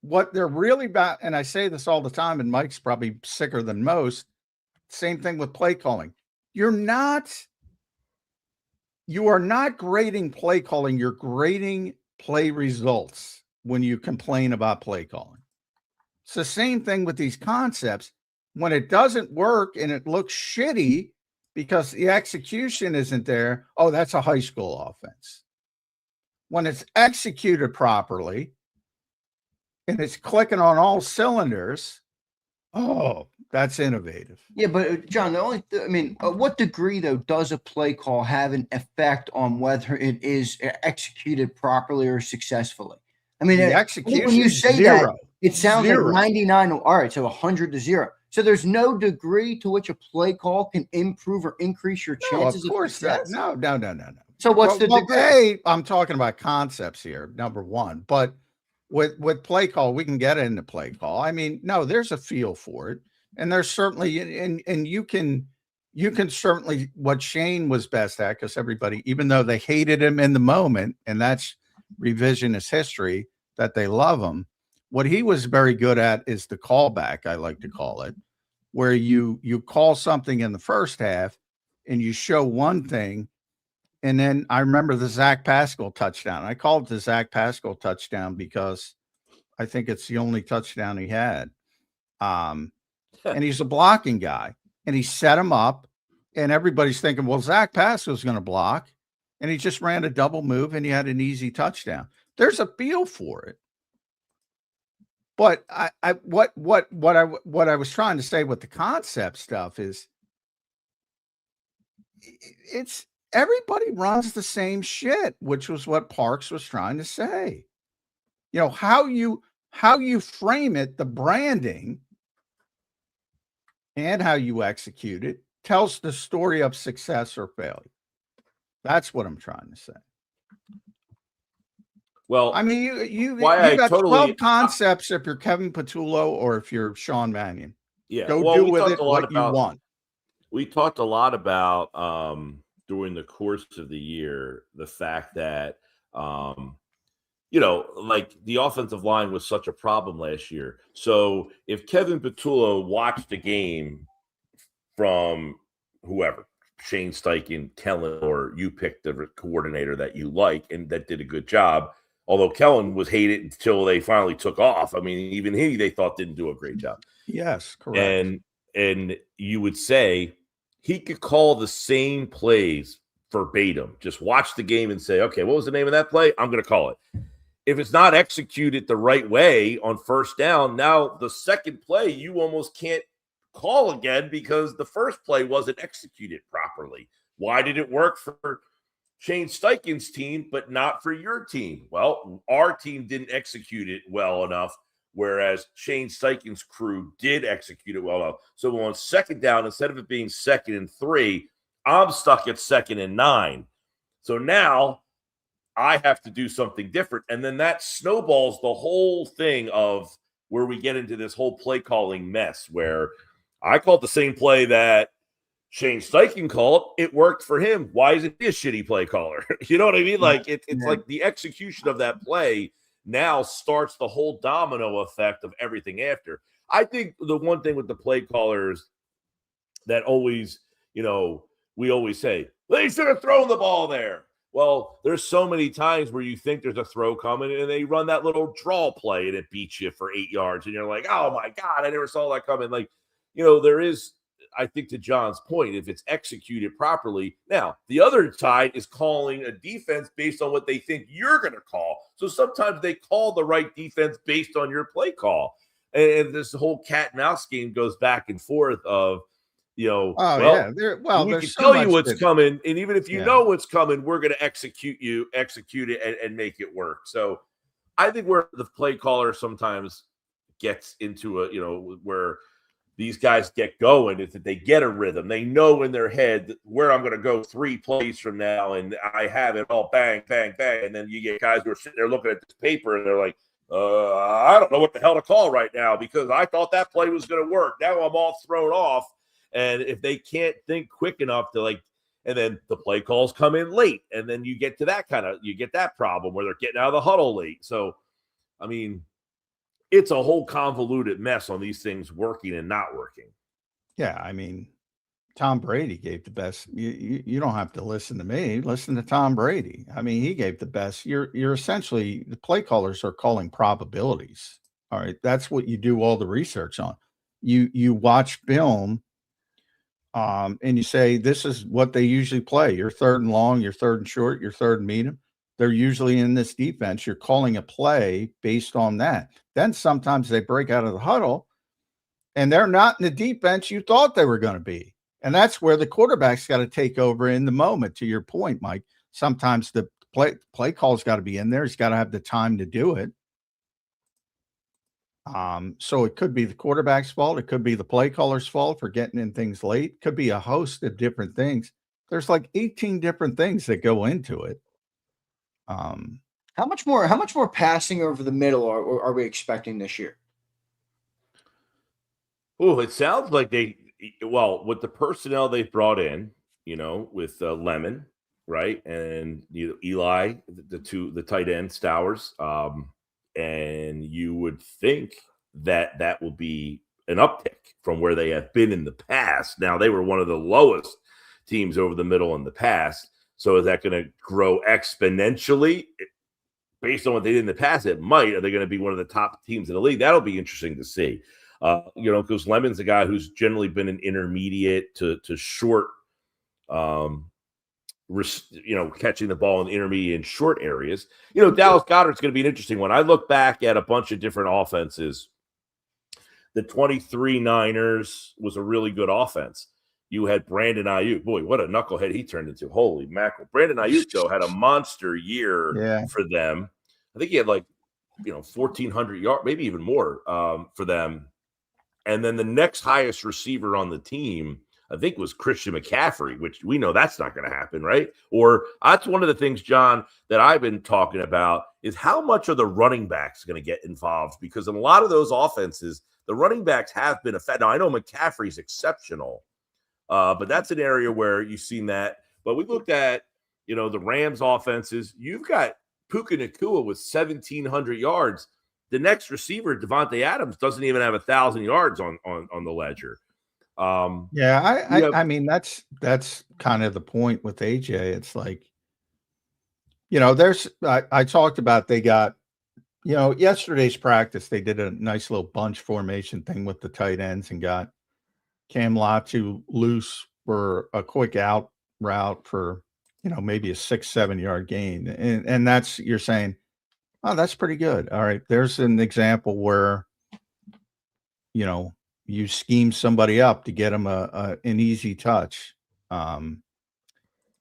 What they're really about, and I say this all the time, and Mike's probably sicker than most, same thing with play calling. You are not grading play calling, you're grading play results when you complain about play calling. It's the same thing with these concepts. When it doesn't work and it looks shitty because the execution isn't there, oh, that's a high school offense. When it's executed properly and it's clicking on all cylinders, oh, that's innovative. Yeah, but John, what degree though does a play call have an effect on whether it is executed properly or successfully? I mean, the execution, when you say zero. That, it sounds Zero. like 99. All right, so 100 to 0. So there's no degree to which a play call can improve or increase your chances of course, success. No. So what's the degree? I'm talking about concepts here, number one. But with play call, we can get into play call. I mean, no, there's a feel for it. And there's certainly, and you can certainly, what Shane was best at, because everybody, even though they hated him in the moment, and that's revisionist history, that they love him. What he was very good at is the callback, I like to call it, where you call something in the first half and you show one thing. And then I remember the Zach Pascal touchdown. I called it the Zach Pascal touchdown because I think it's the only touchdown he had. And he's a blocking guy. And he set him up. And everybody's thinking, well, Zach Pascal's going to block. And he just ran a double move and he had an easy touchdown. There's a feel for it. But what I was trying to say with the concept stuff is everybody runs the same shit, which was what Parks was trying to say. You know, how you frame it, the branding and how you execute it tells the story of success or failure. That's what I'm trying to say. Well, I mean, you why got totally 12 concepts if you're Kevin Patullo or if you're Sean Mannion. Yeah. Go well, do we with talked it a lot what you about want. we talked a lot about during the course of the year the fact that like the offensive line was such a problem last year. So if Kevin Patullo watched a game from whoever, Shane Steichen, Kellen, or you picked the coordinator that you like and that did a good job, although Kellen was hated until they finally took off. I mean, even they thought didn't do a great job. Yes, correct. And you would say he could call the same plays verbatim. Just watch the game and say, okay, what was the name of that play? I'm going to call it. If it's not executed the right way on first down, now the second play you almost can't call again because the first play wasn't executed properly. Why did it work for Shane Steichen's team, but not for your team? Well, our team didn't execute it well enough, whereas Shane Steichen's crew did execute it well enough. So on second down, instead of it being 2nd and 3, I'm stuck at 2nd and 9. So now I have to do something different. And then that snowballs the whole thing of where we get into this whole play calling mess where I called the same play that Shane Steichen called. It worked for him. Why isn't he a shitty play caller? You know what I mean? Like it's like the execution of that play now starts the whole domino effect of everything after. I think the one thing with the play callers that always, we always say, they should have thrown the ball there. Well, there's so many times where you think there's a throw coming and they run that little draw play and it beats you for 8 yards. And you're like, oh my God, I never saw that coming. Like, there is, I think to John's point, if it's executed properly. Now, the other side is calling a defense based on what they think you're going to call. So sometimes they call the right defense based on your play call. And this whole cat and mouse game goes back and forth of, we can tell you what's coming. And even if you know what's coming, we're going to execute it and make it work. So I think where the play caller sometimes gets into where these guys get going is that they get a rhythm. They know in their head where I'm going to go 3 plays from now, and I have it all bang, bang, bang. And then you get guys who are sitting there looking at this paper, and they're like, I don't know what the hell to call right now because I thought that play was going to work. Now I'm all thrown off. And if they can't think quick enough to and then the play calls come in late, and then you get to that problem where they're getting out of the huddle late. So, I mean, it's a whole convoluted mess on these things working and not working. Yeah, I mean, Tom Brady gave the best. You don't have to listen to me. Listen to Tom Brady. I mean, he gave the best. You're essentially, the play callers are calling probabilities. All right, that's what you do all the research on. You watch film, and you say this is what they usually play. Your 3rd and long, your 3rd and short, your 3rd and medium. They're usually in this defense. You're calling a play based on that. Then sometimes they break out of the huddle and they're not in the defense you thought they were going to be. And that's where the quarterback's got to take over in the moment, to your point, Mike. Sometimes the play call's got to be in there. He's got to have the time to do it. So it could be the quarterback's fault. It could be the play caller's fault for getting in things late. It could be a host of different things. There's like 18 different things that go into it. How much more passing over the middle are we expecting this year? Oh, it sounds like with the personnel they've brought in, with Lemon, right, and Eli, the tight end Stowers, and you would think that will be an uptick from where they have been in the past. Now, they were one of the lowest teams over the middle in the past. So is that going to grow exponentially based on what they did in the past? It might. Are they going to be one of the top teams in the league? That'll be interesting to see. Because Lemon's a guy who's generally been an intermediate to short, catching the ball in the intermediate and short areas. Dallas Goedert's going to be an interesting one. I look back at a bunch of different offenses. The 23 Niners was a really good offense. you had Brandon Ayuk. Boy, what a knucklehead he turned into. Holy mackerel. Brandon Ayuk, though, had a monster year for them. I think he had 1,400 yards, maybe even more for them. And then the next highest receiver on the team, I think, was Christian McCaffrey, which we know that's not going to happen, right? Or that's one of the things, John, that I've been talking about is how much are the running backs going to get involved? Because in a lot of those offenses, the running backs have been affected. Now, I know McCaffrey's exceptional, but that's an area where you've seen that. But we looked at, the Rams offenses. You've got Puka Nacua with 1,700 yards. The next receiver, Devontae Adams, doesn't even have 1,000 yards on the ledger. I mean, that's kind of the point with AJ. It's like, I talked about, they got, yesterday's practice, they did a nice little bunch formation thing with the tight ends and got Cam Latu loose for a quick out route for, maybe a 6-7 yard gain. And that's, you're saying, oh, that's pretty good. All right. There's an example where, you scheme somebody up to get them an easy touch. And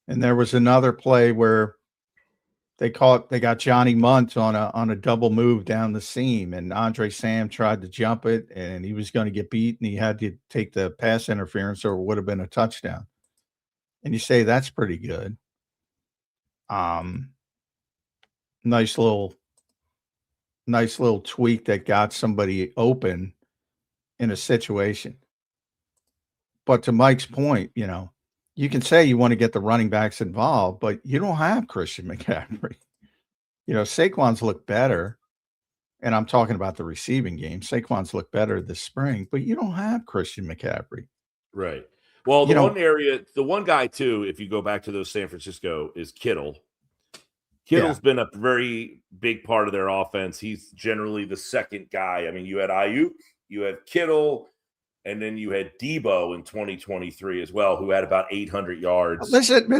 there was another play where they got Johnny Munt on a double move down the seam, and Andre Sam tried to jump it, and he was going to get beat, and he had to take the pass interference, or it would have been a touchdown. And you say that's pretty good. Nice little tweak that got somebody open in a situation. But to Mike's point, you can say you want to get the running backs involved, but you don't have Christian McCaffrey. Saquon's look better, and I'm talking about the receiving game. Saquon's look better this spring, but you don't have Christian McCaffrey. Right. Well, the one guy too, if you go back to those San Francisco, is Kittle. Kittle's been a very big part of their offense. He's generally the second guy. I mean, you had Ayuk, you had Kittle, and then you had Debo in 2023 as well, who had about 800 yards. Listen,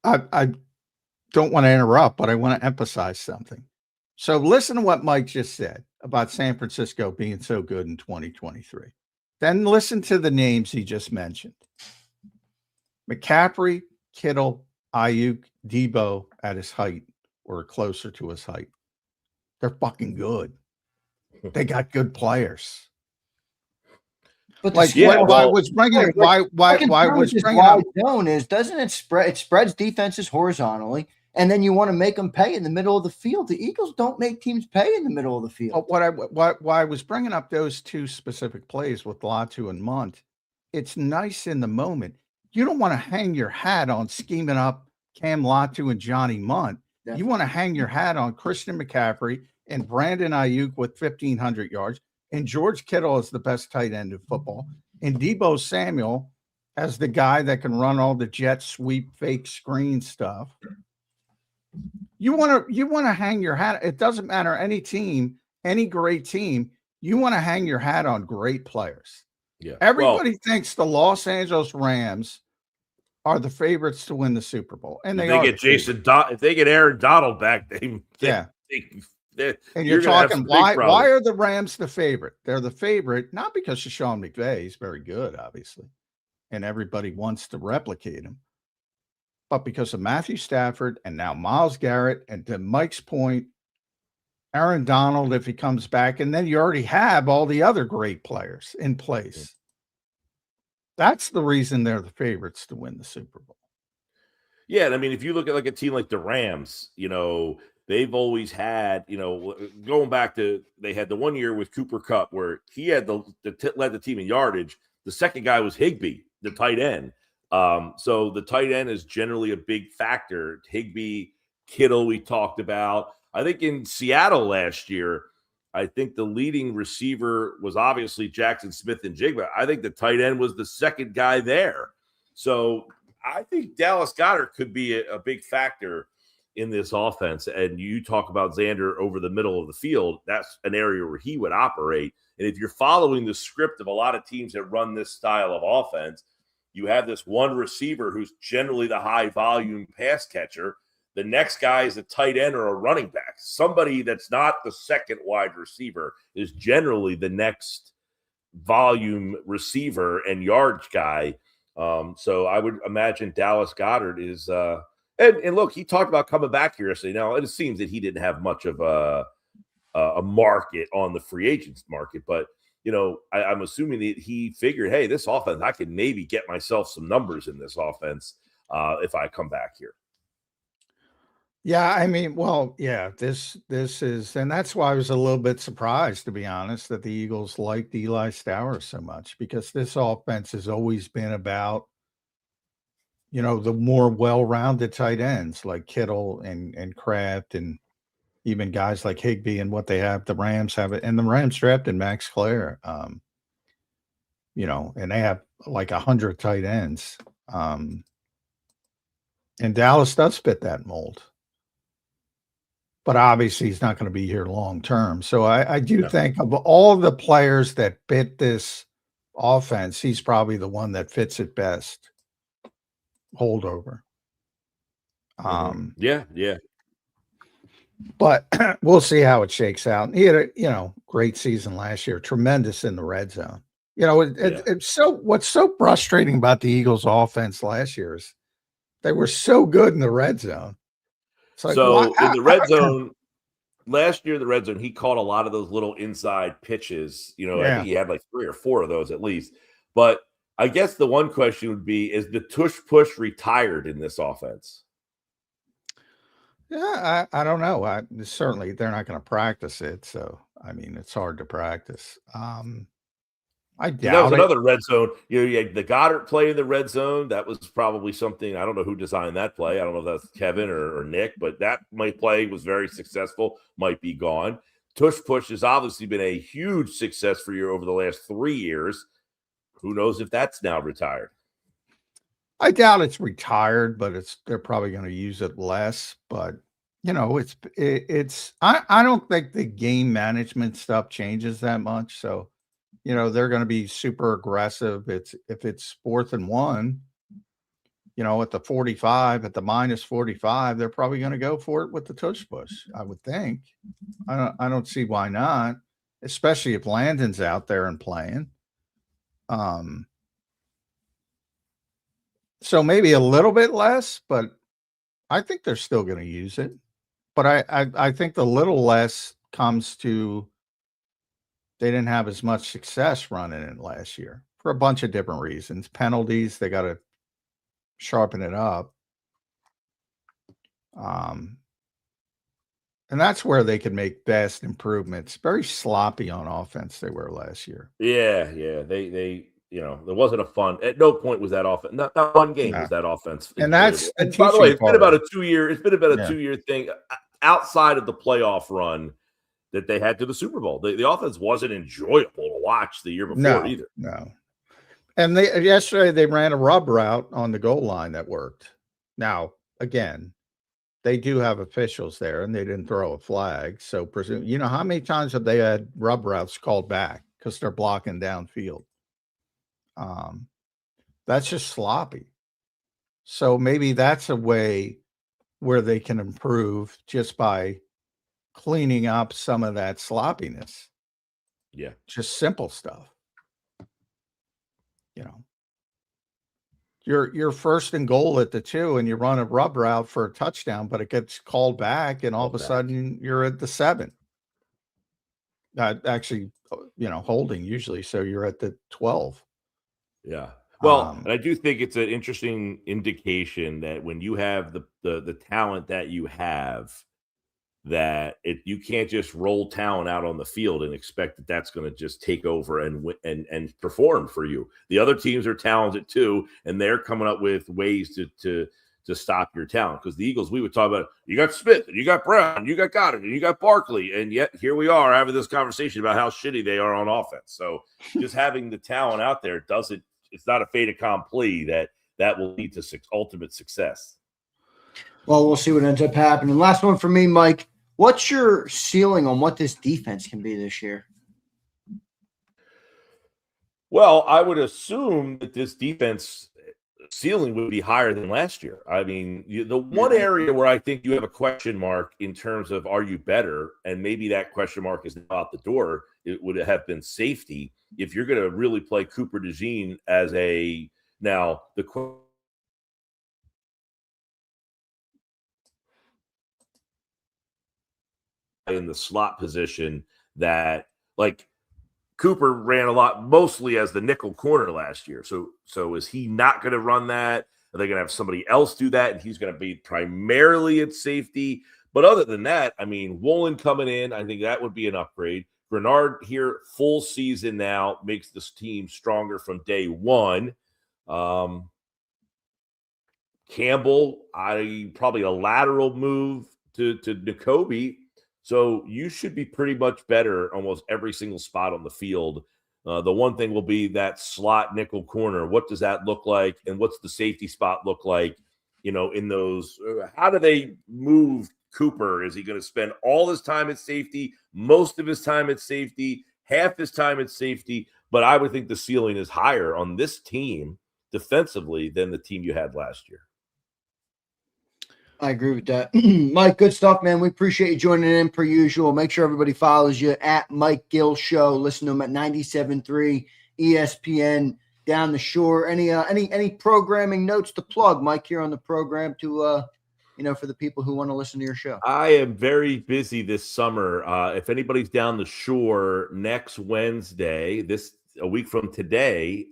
I don't want to interrupt, but I want to emphasize something. So listen to what Mike just said about San Francisco being so good in 2023. Then listen to the names he just mentioned. McCaffrey, Kittle, Ayuk, Debo at his height or closer to his height. They're fucking good. They got good players. But why was bringing up zone is, doesn't it spread? It spreads defenses horizontally, and then you want to make them pay in the middle of the field. The Eagles don't make teams pay in the middle of the field. Why I was bringing up those two specific plays with Latu and Munt, it's nice in the moment. You don't want to hang your hat on scheming up Cam Latu and Johnny Munt. Definitely. You want to hang your hat on Christian McCaffrey and Brandon Ayuk with 1,500 yards, and George Kittle is the best tight end in football, and Debo Samuel as the guy that can run all the jet sweep, fake screen stuff. You want to hang your hat. It doesn't matter any team, any great team. You want to hang your hat on great players. Yeah. Everybody thinks the Los Angeles Rams are the favorites to win the Super Bowl, and they get if they get Aaron Donald back, and you're talking why are the Rams the favorite? They're the favorite not because of Sean McVay, is very good, obviously, and everybody wants to replicate him, but because of Matthew Stafford and now Myles Garrett, and to Mike's point, Aaron Donald if he comes back, and then you already have all the other great players in place. That's the reason they're the favorites to win the Super Bowl. Yeah, and I mean, if you look at a team like the Rams, they've always had, going back to, they had the 1 year with Cooper Kupp where he had led the team in yardage. The second guy was Higbee, the tight end. So the tight end is generally a big factor. Higbee, Kittle, we talked about. I think in Seattle last year, I think the leading receiver was obviously Jackson Smith and Jigba. I think the tight end was the second guy there. So I think Dallas Goedert could be a big factor in this offense. And you talk about Zander over the middle of the field. That's an area where he would operate. And if you're following the script of a lot of teams that run this style of offense, you have this one receiver who's generally the high volume pass catcher. The next guy is a tight end or a running back. Somebody that's not the second wide receiver is generally the next volume receiver and yardage guy. So I would imagine Dallas Goedert is and look, he talked about coming back here yesterday. Now it seems that he didn't have much of a market on the free agents market, but I'm assuming that he figured, hey, this offense, I can maybe get myself some numbers in this offense if I come back here. Yeah, I mean, well, yeah, this is, and that's why I was a little bit surprised, to be honest, that the Eagles liked Eli Stowers so much, because this offense has always been about, the more well-rounded tight ends like Kittle and Kraft, and even guys like Higbee, and what they have. The Rams have it, and the Rams drafted Max Clare, and they have like 100 tight ends. And Dallas does fit that mold. But obviously he's not going to be here long term. So I do think of all the players that fit this offense, he's probably the one that fits it best. Holdover. Yeah. But we'll see how it shakes out. He had a great season last year, tremendous in the red zone. It's so, what's so frustrating about the Eagles offense last year is they were so good in the red zone. Like, so in the red zone, last year, the red zone, he caught a lot of those little inside pitches. I think he had like 3 or 4 of those at least. But I guess the one question would be, is the tush push retired in this offense? Yeah, I don't know. Certainly they're not going to practice it. So, I mean, it's hard to practice. I doubt that was another red zone. You had the Goddard play in the red zone. That was probably something. I don't know who designed that play. I don't know if that's Kevin or Nick, but that play was very successful. Might be gone. Tush push has obviously been a huge success for you over the last 3 years. Who knows if that's now retired? I doubt it's retired, but they're probably going to use it less. But it's. I don't think the game management stuff changes that much. So. They're going to be super aggressive. If it's 4th and 1, at the 45, at the -45, they're probably going to go for it with the tush push, I would think. I don't see why not, especially if Landon's out there and playing. So maybe a little bit less, but I think they're still going to use it. But I think the little less comes to, they didn't have as much success running it last year for a bunch of different reasons. Penalties, they got to sharpen it up. And that's where they can make best improvements. Very sloppy on offense they were last year. Yeah. They there wasn't a fun. At no point was that offense. Not one game was that offense. And that's by the way, it's been about a 2-year. It's been about a 2-year thing outside of the playoff run that they had to the Super Bowl. The offense wasn't enjoyable to watch the year before either. No. And yesterday they ran a rub route on the goal line that worked. Now, again, they do have officials there, and they didn't throw a flag. So, how many times have they had rub routes called back because they're blocking downfield? That's just sloppy. So maybe that's a way where they can improve just by cleaning up some of that sloppiness. Yeah. Just simple stuff. You're 1st and goal at the 2, and you run a rub route for a touchdown, but it gets called back, and all of a sudden you're at the 7. Actually, holding usually, so you're at the 12. Yeah. Well, and I do think it's an interesting indication that when you have the talent that you have, that you can't just roll talent out on the field and expect that that's going to just take over and perform for you. The other teams are talented too, and they're coming up with ways to stop your talent. Because the Eagles, we would talk about, you got Smith, and you got Brown, you got Goddard, and you got Barkley, and yet here we are having this conversation about how shitty they are on offense. So just having the talent out there it's not a fait accompli that will lead to ultimate success. Well, we'll see what ends up happening. Last one for me, Mike. What's your ceiling on what this defense can be this year? Well, I would assume that this defense ceiling would be higher than last year. I mean, the one area where I think you have a question mark in terms of are you better, and maybe that question mark is out the door, it would have been safety. If you're going to really play Cooper DeJean as a Now, in the slot position that, like, Cooper ran a lot, mostly as the nickel corner last year. So is he not going to run that? Are they going to have somebody else do that? And he's going to be primarily at safety. But other than that, I mean, Woolen coming in, I think that would be an upgrade. Grenard here, full season now, makes this team stronger from day one. Campbell, probably a lateral move to Nakobe. So you should be pretty much better almost every single spot on the field. The one thing will be that slot nickel corner. What does that look like? And what's the safety spot look like? In those, how do they move Cooper? Is he going to spend all his time at safety, most of his time at safety, half his time at safety? But I would think the ceiling is higher on this team defensively than the team you had last year. I agree with that. Mike, good stuff, man. We appreciate you joining in per usual. Make sure everybody follows you at Mike Gill Show. Listen to him at 97.3 ESPN down the shore. Any programming notes to plug, Mike, here on the program to for the people who want to listen to your show? I am very busy this summer. If anybody's down the shore next Wednesday, a week from today,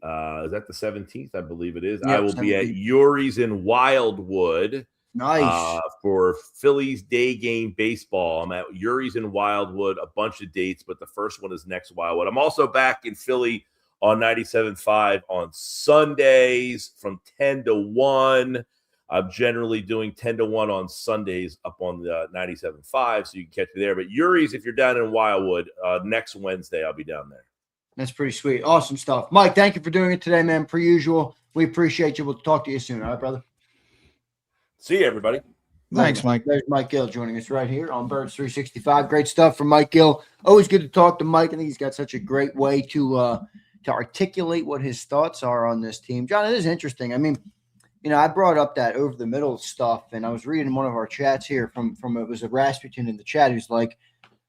is that the 17th? I believe it is. Yep, I will 17th. Be at Yuri's in Wildwood. Nice. For Phillies day game baseball. I'm at Yuri's in Wildwood, a bunch of dates, but the first one is next Wildwood. I'm also back in Philly on 97.5 on Sundays from 10 to 1. I'm generally doing 10 to 1 on Sundays up on the 97.5, so you can catch me there. But Yuri's, if you're down in Wildwood, next Wednesday, I'll be down there. That's pretty sweet. Awesome stuff. Mike, thank you for doing it today, man. Per usual, we appreciate you. We'll talk to you soon. All right, brother? See you, everybody. Thanks, Mike. There's Mike Gill joining us right here on Birds 365. Great stuff from Mike Gill. Always good to talk to Mike. I think he's got such a great way to articulate what his thoughts are on this team. John, it is interesting. I mean, I brought up that over the middle stuff, and I was reading one of our chats here from it was a Rasputin in the chat who's like,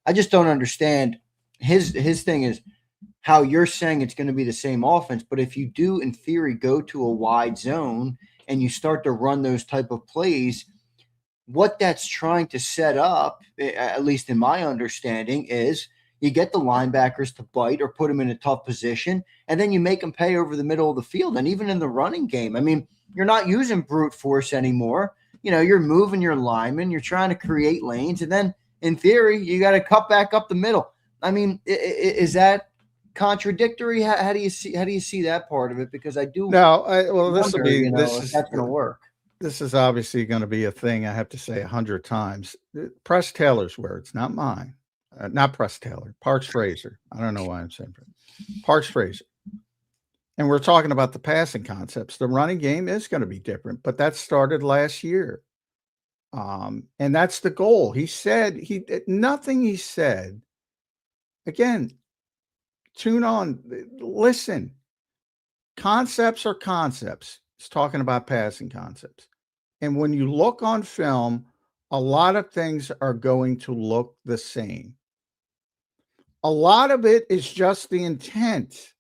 I just don't understand. His thing is how you're saying it's going to be the same offense, but if you do, in theory, go to a wide zone and you start to run those type of plays, what that's trying to set up, at least in my understanding, is you get the linebackers to bite or put them in a tough position, and then you make them pay over the middle of the field. And even in the running game, I mean, you're not using brute force anymore. You're moving your linemen, you're trying to create lanes, and then in theory, you got to cut back up the middle. I mean, is that contradictory? How do you see that part of it? Because I do. No, this will be that's going to work. This is obviously going to be a thing I have to say 100 times. Press Taylor's words, not mine. Not Press Taylor. Parks Fraser. I don't know why I'm saying Parks Fraser. And we're talking about the passing concepts. The running game is going to be different, but that started last year. And that's the goal. He said nothing he said. Again, tune on, listen. Concepts are concepts. It's talking about passing concepts. And when you look on film, a lot of things are going to look the same. A lot of it is just the intent.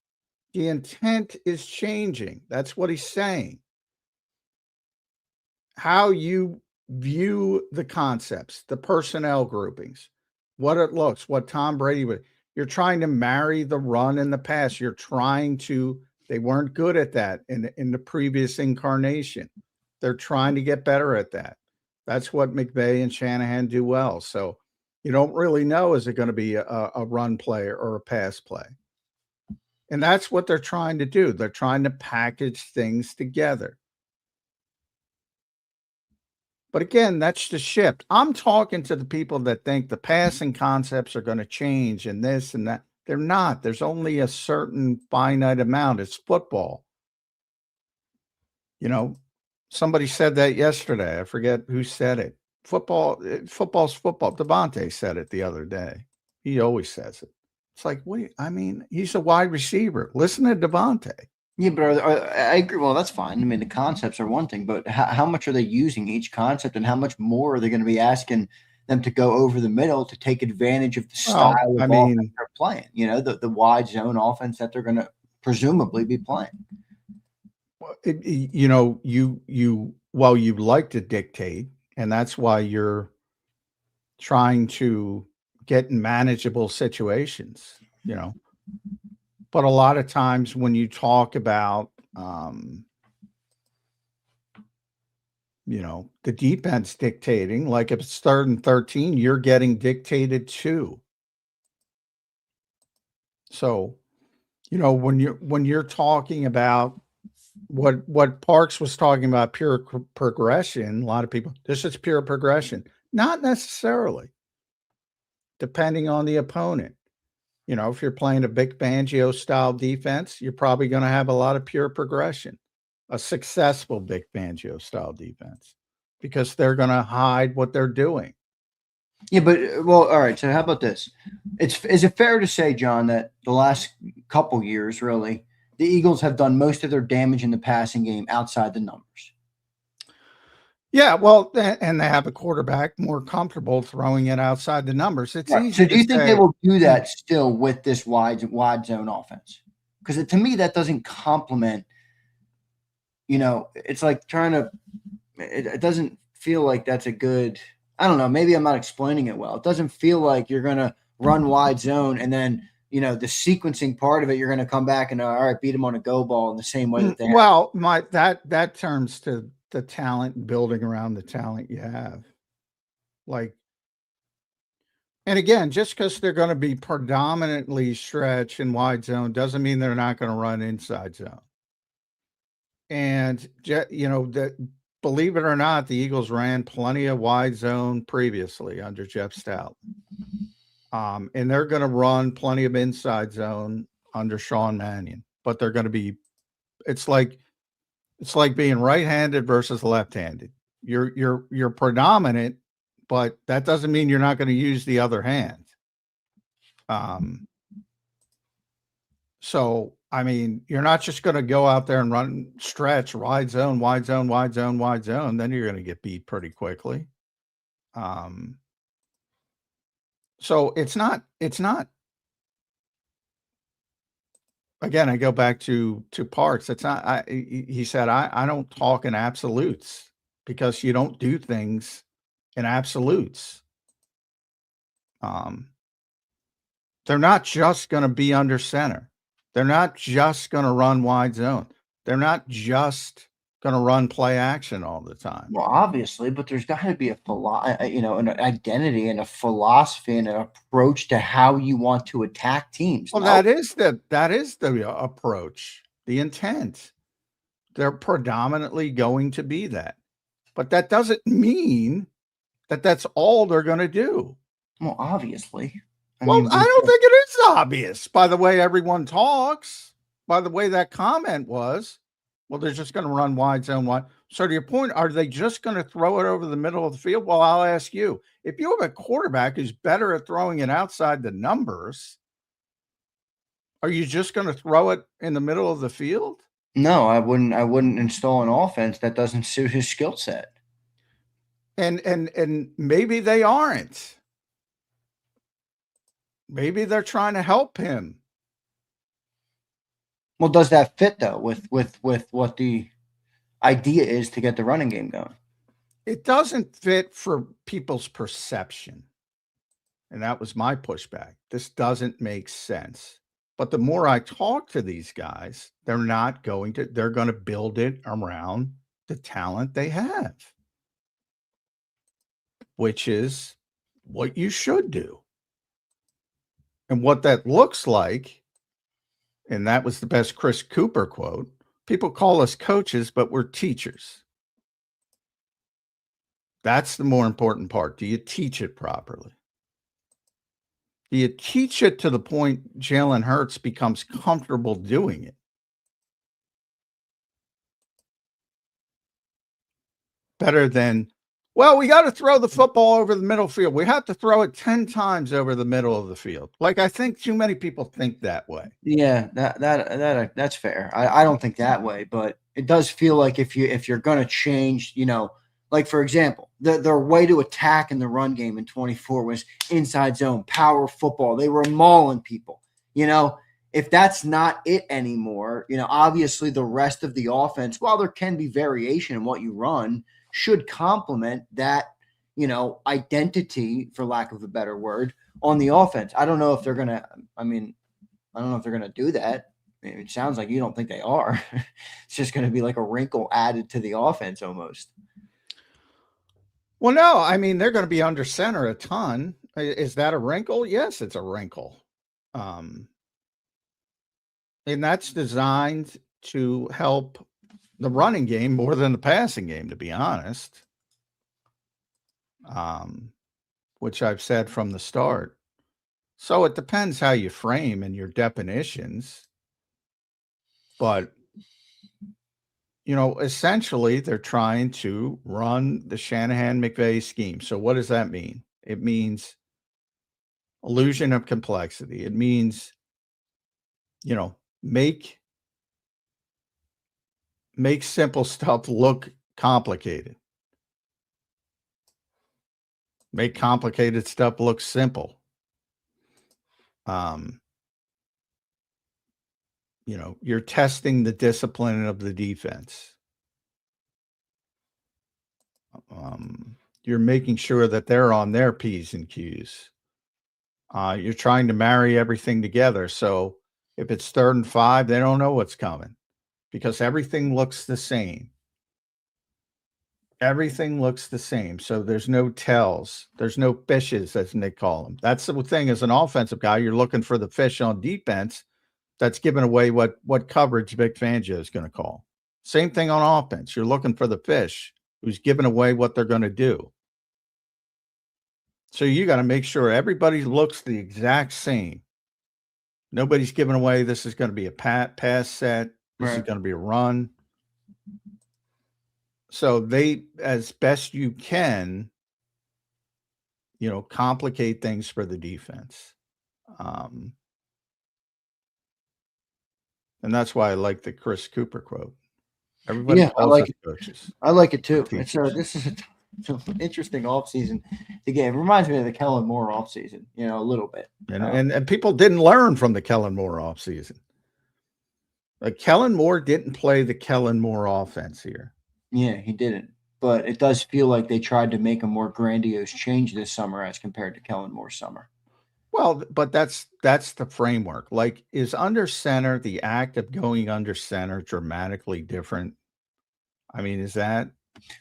The intent is changing. That's what he's saying. How you view the concepts, the personnel groupings, what it looks, what Tom Brady would. You're trying to marry the run and the pass. They weren't good at that in the previous incarnation. They're trying to get better at that. That's what McVay and Shanahan do well. So you don't really know, is it going to be a run play or a pass play? And that's what they're trying to do. They're trying to package things together. But again, that's the shift. I'm talking to the people that think the passing concepts are going to change and this and that. They're not. There's only a certain finite amount. It's football. Somebody said that yesterday. I forget who said it. Football's football. Devontae said it the other day. He always says it. It's like, he's a wide receiver. Listen to Devontae. Yeah, but I agree. Well, that's fine. I mean, the concepts are one thing, but how much are they using each concept, and how much more are they going to be asking them to go over the middle to take advantage of the style of offense they're playing? The wide zone offense that they're going to presumably be playing. Well, you like to dictate, and that's why you're trying to get in manageable situations, but a lot of times when you talk about, the defense dictating, like if it's 3rd and 13, you're getting dictated too. So, when you're talking about what Parks was talking about, pure progression, a lot of people, this is pure progression. Not necessarily, depending on the opponent. If you're playing a Vic Fangio style defense, you're probably going to have a lot of pure progression, a successful Vic Fangio style defense, because they're going to hide what they're doing. Yeah, but all right. So how about this? Is it fair to say, John, that the last couple years, really, the Eagles have done most of their damage in the passing game outside the numbers? Yeah, well, and they have a quarterback more comfortable throwing it outside the numbers. It's easy. So do you think they will do that still with this wide zone offense? Because to me, that doesn't complement. It's like trying to. It doesn't feel like that's a good. I don't know. Maybe I'm not explaining it well. It doesn't feel like you're going to run wide zone and then the sequencing part of it, you're going to come back and all right, beat them on a go ball in the same way that they have. Well, that turns to the talent, building around the talent you have. And again, just because they're going to be predominantly stretch and wide zone doesn't mean they're not going to run inside zone. And believe it or not, the Eagles ran plenty of wide zone previously under Jeff Stout. And they're going to run plenty of inside zone under Sean Mannion, but they're going to be, it's like being right-handed versus left-handed. You're predominant, but that doesn't mean you're not going to use the other hand. So, I mean, you're not just going to go out there and run stretch, wide zone, wide zone, wide zone, wide zone. Then you're going to get beat pretty quickly. So it's not, again, I go back to Parks. It's not, he said, I don't talk in absolutes because you don't do things in absolutes. They're not just going to be under center. They're not just going to run wide zone. They're not just going to run play action all the time. Well, obviously, but there's got to be an identity and a philosophy and an approach to how you want to attack teams. Well, that is the approach, the intent. They're predominantly going to be that, but that doesn't mean that that's all they're going to do. Well, obviously. I don't think it is obvious by the way everyone talks, by the way that comment was. Well, they're just going to run wide zone wide. So to your point, are they just going to throw it over the middle of the field? Well, I'll ask you, if you have a quarterback who's better at throwing it outside the numbers, are you just going to throw it in the middle of the field? No, I wouldn't install an offense that doesn't suit his skill set. And maybe they aren't. Maybe they're trying to help him. Well, does that fit though with what the idea is to get the running game going? It doesn't fit for people's perception. And that was my pushback. This doesn't make sense. But the more I talk to these guys, they're going to build it around the talent they have, which is what you should do. And what that looks like, and that was the best Chris Cooper quote, people call us coaches, but we're teachers. That's the more important part. Do you teach it properly? Do you teach it to the point Jalen Hurts becomes comfortable doing it? Better than, well, we got to throw the football over the middle field. We have to throw it 10 times over the middle of the field. Like, I think too many people think that way. Yeah, that's fair. I don't think that way, but it does feel like if you're going to change, like for example, their way to attack in the run game in 24 was inside zone, power football. They were mauling people. if that's not it anymore, obviously the rest of the offense, while there can be variation in what you run, should complement that, identity, for lack of a better word, on the offense. I don't know if they're going to, I don't know if they're going to do that. It sounds like you don't think they are. It's just going to be like a wrinkle added to the offense almost. Well, no, I mean, they're going to be under center a ton. Is that a wrinkle? Yes, it's a wrinkle. And that's designed to help the running game more than the passing game, to be honest. Which I've said from the start. So it depends how you frame and your definitions. But, essentially they're trying to run the Shanahan-McVay scheme. So what does that mean? It means illusion of complexity. It means, make simple stuff look complicated. Make complicated stuff look simple. You're testing the discipline of the defense. You're making sure that they're on their P's and Q's. You're trying to marry everything together. So if it's 3rd and 5, they don't know what's coming because everything looks the same. Everything looks the same. So there's no tells. There's no fishes, as Nick call them. That's the thing. As an offensive guy, you're looking for the fish on defense that's giving away what coverage Vic Fangio is going to call. Same thing on offense. You're looking for the fish who's giving away what they're going to do. So you got to make sure everybody looks the exact same. Nobody's giving away this is going to be a pass set. This is going to be a run. So they, as best you can, complicate things for the defense. And that's why I like the Chris Cooper quote. Everybody I like it. Coaches. I like it too. This is an interesting offseason to get. It reminds me of the Kellen Moore offseason, a little bit. And people didn't learn from the Kellen Moore offseason. Kellen Moore didn't play the Kellen Moore offense here. Yeah, he didn't. But it does feel like they tried to make a more grandiose change this summer as compared to Kellen Moore's summer. Well, but that's the framework. Like, is under center, the act of going under center, dramatically different? I mean, is that?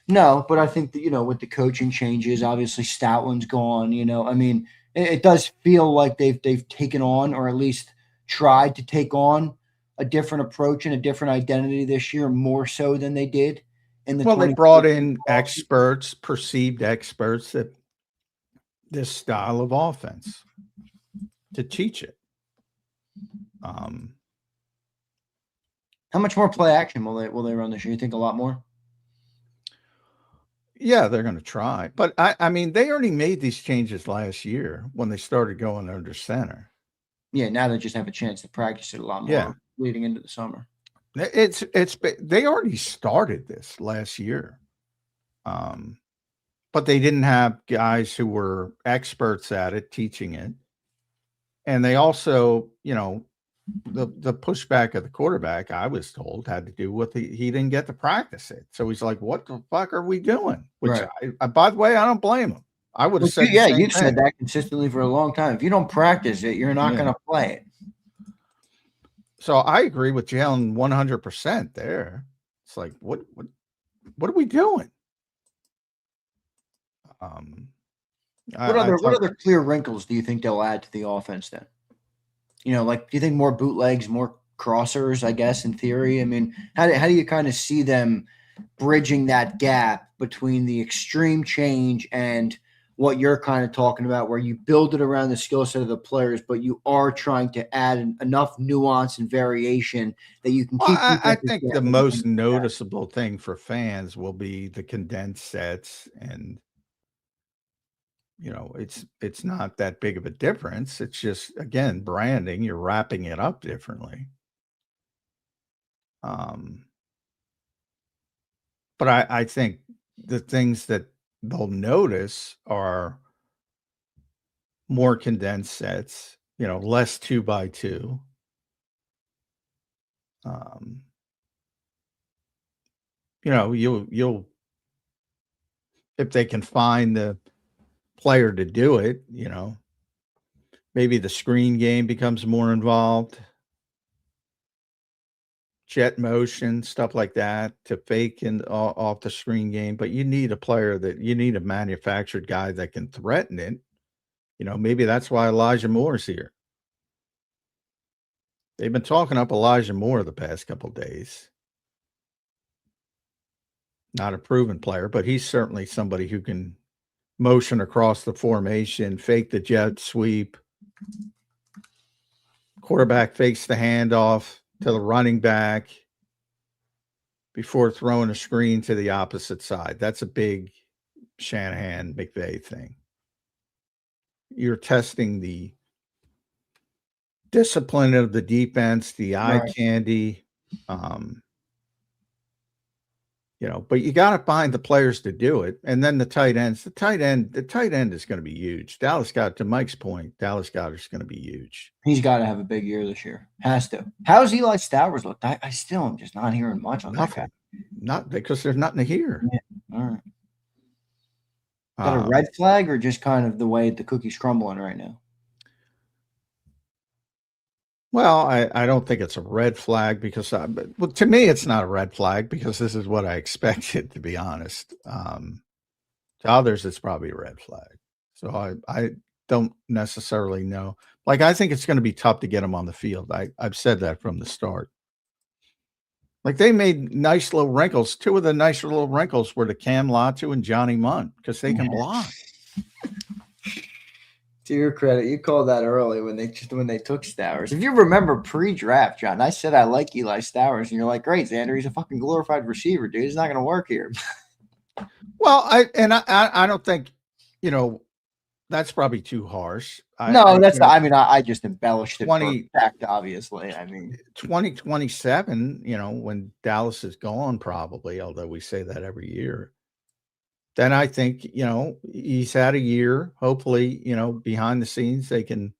No, but I think that, with the coaching changes, obviously Stoutland's gone, I mean, it does feel like they've taken on, or at least tried to take on, a different approach and a different identity this year, more so than they did in the. Well, they brought in experts, perceived experts, that this style of offense to teach it. How much more play action will they run this year? You think a lot more? Yeah, they're going to try. But I mean, they already made these changes last year when they started going under center. Yeah, now they just have a chance to practice it a lot more leading into the summer. They already started this last year. But they didn't have guys who were experts at it teaching it. And they also, the pushback of the quarterback, I was told, had to do with he didn't get to practice it. So he's like, what the fuck are we doing? Which, by the way, I don't blame him. I would have said you've said that consistently for a long time. If you don't practice it, you're not going to play it. So I agree with Jalen 100% there. It's like, what are we doing? What other clear wrinkles do you think they'll add to the offense then? Do you think more bootlegs, more crossers, I guess, in theory? I mean, how do you kind of see them bridging that gap between the extreme change and what you're kind of talking about, where you build it around the skill set of the players, but you are trying to add enough nuance and variation that you can keep. I think the most noticeable thing for fans will be the condensed sets, and it's not that big of a difference. It's just, again, branding. You're wrapping it up differently. But I think the things that they'll notice are more condensed sets, less 2x2, You'll if they can find the player to do it, maybe the screen game becomes more involved. Jet motion, stuff like that to fake off the screen game. But you need a manufactured guy that can threaten it. Maybe that's why Elijah Moore's here. They've been talking up Elijah Moore the past couple of days. Not a proven player, but he's certainly somebody who can motion across the formation, fake the jet sweep. Quarterback fakes the handoff to the running back before throwing a screen to the opposite side. That's a big Shanahan McVay thing. You're testing the discipline of the defense, the eye candy, but you got to find the players to do it. And then the tight ends, the tight end is going to be huge. To Mike's point, Dallas Goedert is going to be huge. He's got to have a big year this year. Has to. How's Eli Stowers looked? I still am just not hearing much on that guy. Not because there's nothing to hear. Yeah. All right. Is that a red flag or just kind of the way the cookie's crumbling right now? Well, I don't think it's a red flag because to me, it's not a red flag because this is what I expected, to be honest. To others, it's probably a red flag. So I don't necessarily know. Like, I think it's going to be tough to get him on the field. I've said that from the start. Like, they made nice little wrinkles. Two of the nice little wrinkles were the Cam Latu and Johnny Munn because they can block. To your credit, you called that early when they took Stowers. If you remember pre-draft, John, I said I like Eli Stowers, and you're like, "Great, Zander, he's a fucking glorified receiver, dude. He's not going to work here." Well, I don't think that's probably too harsh. I just embellished it for fact, obviously. 2027, when Dallas is gone, probably, although we say that every year. Then I think, he's had a year. Hopefully, behind the scenes, they can.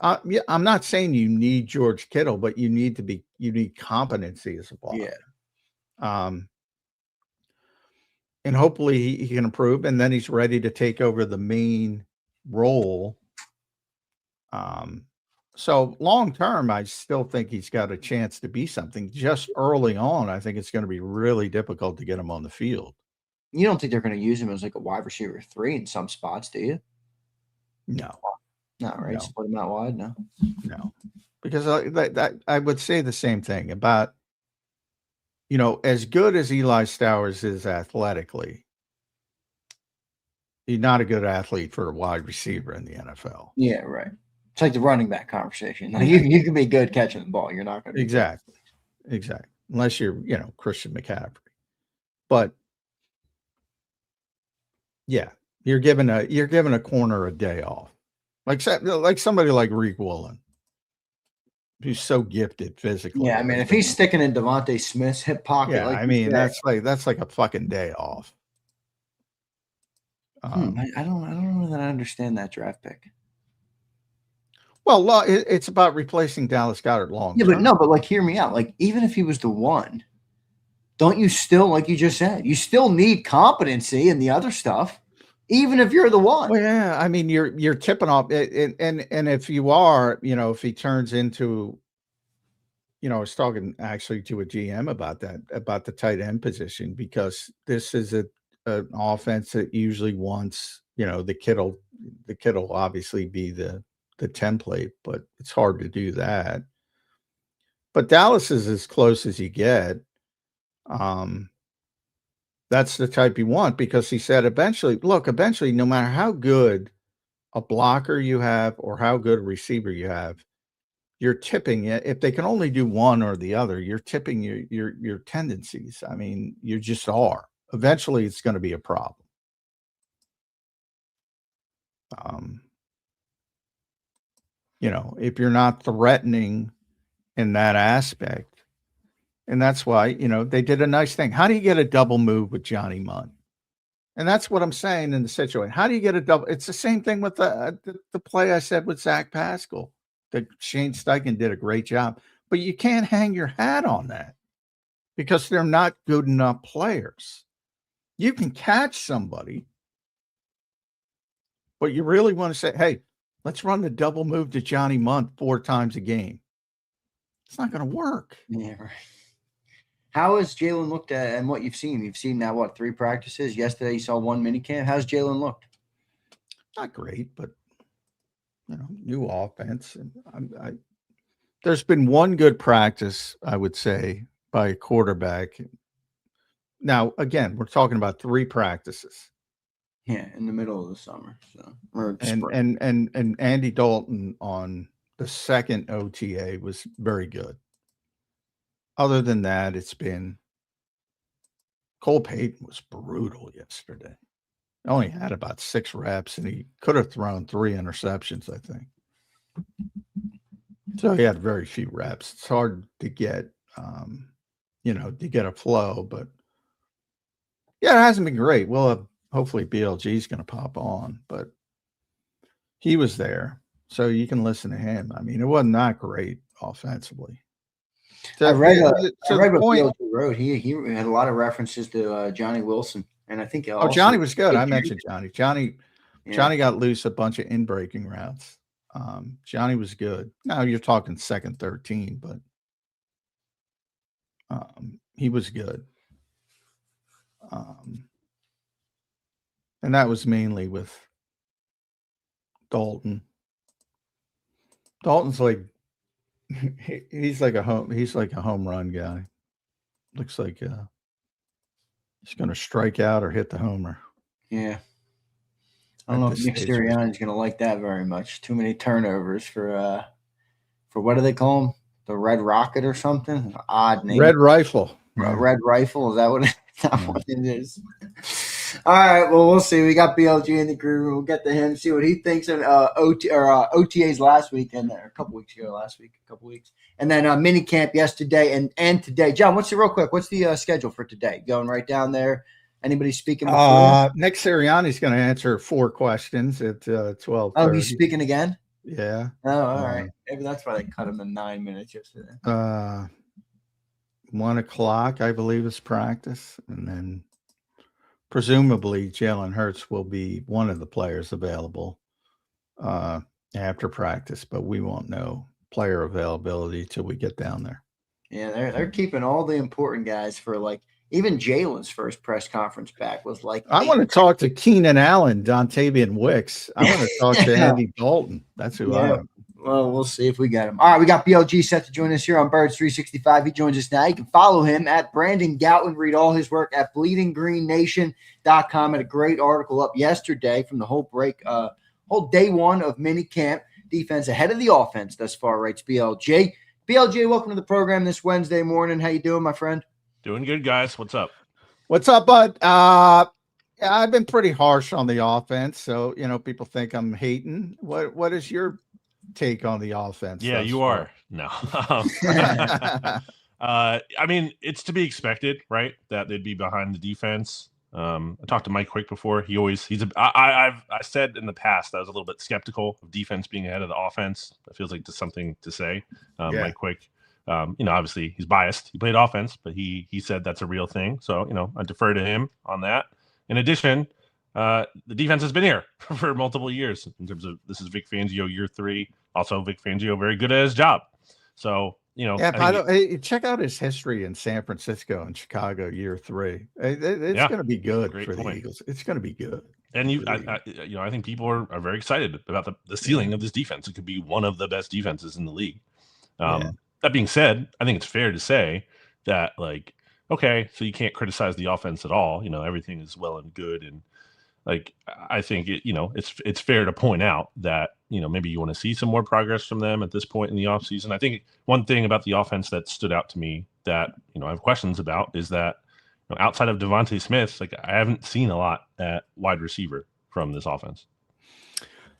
I'm not saying you need George Kittle, but you need competency as a player. Yeah. And hopefully he can improve, and then he's ready to take over the main role. So long term, I still think he's got a chance to be something. Just early on, I think it's going to be really difficult to get him on the field. You don't think they're going to use him as like a wide receiver 3 in some spots, do you? No. Not right. No. Split him out wide, no. No, because I would say the same thing about, as good as Eli Stowers is athletically, he's not a good athlete for a wide receiver in the NFL. Yeah, right. It's like the running back conversation. Like you can be good catching the ball. You're not going to exactly. Unless you're, Christian McCaffrey. But yeah, you're giving a corner a day off, like somebody like Reek Woolen, who's so gifted physically. Yeah, if he's sticking in Devontae Smith's hip pocket, that's like a fucking day off. I don't know that I understand that draft pick. Well, it's about replacing Dallas Goedert long term. But hear me out. Like, even if he was the one, don't you still, like you just said, you still need competency in the other stuff, even if you're the one? Well, yeah, you're tipping off, and if you are, if he turns into, I was talking actually to a GM about the tight end position, because this is an offense that usually wants, the Kittle obviously be the template, but it's hard to do that. But Dallas is as close as you get. That's the type you want, because he said eventually, no matter how good a blocker you have or how good a receiver you have, you're tipping it. If they can only do one or the other, you're tipping your tendencies. You just are. Eventually it's going to be a problem. If you're not threatening in that aspect. And that's why, they did a nice thing. How do you get a double move with Johnny Munn? And that's what I'm saying in the situation. How do you get a double? It's the same thing with the play I said with Zach Pascal. That Shane Steichen did a great job. but you can't hang your hat on that because they're not good enough players. You can catch somebody, but you really want to say, hey, let's run the double move to Johnny Munt 4 times a game. It's not going to work. Yeah, right. How has Jalen looked at and what you've seen? You've seen now, 3 practices? Yesterday you saw 1 minicamp. How's Jalen looked? Not great, but, new offense. And there's been one good practice, I would say, by a quarterback. Now, again, we're talking about 3 practices. Yeah, in the middle of the summer. So and Andy Dalton on the second OTA was very good. Other than that, it's been Cole Payton was brutal yesterday. Only had about 6 reps, and he could have thrown 3 interceptions, I think. So he had very few reps. It's hard to get, to get a flow, but yeah, it hasn't been great. Well, hopefully BLG is going to pop on, but he was there, so you can listen to him. I mean, it wasn't that great offensively. So I read what point, BLG wrote. He had a lot of references to Johnny Wilson, and I think Johnny was good. I mentioned Johnny. Johnny got loose a bunch of in-breaking routes. Johnny was good. Now you're talking second, 13, but he was good. And that was mainly with Dalton. Dalton's like he's like a home run guy. Looks like he's going to strike out or hit the homer. Yeah. I don't know if Nick Sirianni is going to like that very much. Too many turnovers for what do they call him? The Red Rocket or something? Odd name. Red Rifle. Red Rifle. Is that what it is? All right. Well, we'll see. We got BLG in the crew. We'll get to him, see what he thinks of OTAs last week and a couple weeks ago. And then mini camp yesterday and today. John, what's the schedule for today? Going right down there. Anybody speaking? Nick Sirianni's going to answer 4 questions at 12:30. Oh, he's speaking again? Yeah. Oh, all right. Maybe that's why they cut him to 9 minutes yesterday. 1:00, I believe, is practice, and then presumably Jalen Hurts will be one of the players available after practice, but we won't know player availability till we get down there. Yeah, they're keeping all the important guys for even Jalen's first press conference back was I want to talk to Keenan Allen, Dontavian Wicks. I want to talk to Andy Dalton. That's who I am. Well, we'll see if we get him. All right, we got BLG set to join us here on Birds 365. He joins us now. You can follow him at Brandon Goutland. Read all his work at bleedinggreennation.com. Had a great article up yesterday from the whole day 1 of mini camp. Defense ahead of the offense thus far, writes BLG. BLG, welcome to the program this Wednesday morning. How you doing, my friend? Doing good, guys. What's up? What's up, bud? I've been pretty harsh on the offense, so people think I'm hating. What is your take on the offense? Yeah, you are. No. I mean, it's to be expected, right? That they'd be behind the defense. I talked to Mike Quick before. I said in the past I was a little bit skeptical of defense being ahead of the offense. That feels like just something to say. Mike Quick. Obviously he's biased. He played offense, but he said that's a real thing. So, I defer to him on that. In addition, the defense has been here for multiple years in terms of this is Vic Fangio year 3. Also, Vic Fangio very good at his job. So, check out his history in San Francisco and Chicago year 3. It's going to be good for the Eagles. It's going to be good. And I think people are very excited about the ceiling of this defense. It could be one of the best defenses in the league. That being said, I think it's fair to say that, okay, so you can't criticize the offense at all. Everything is well and good. And I think it's fair to point out that, maybe you want to see some more progress from them at this point in the offseason. I think one thing about the offense that stood out to me that, I have questions about is that, outside of Devontae Smith, I haven't seen a lot at wide receiver from this offense.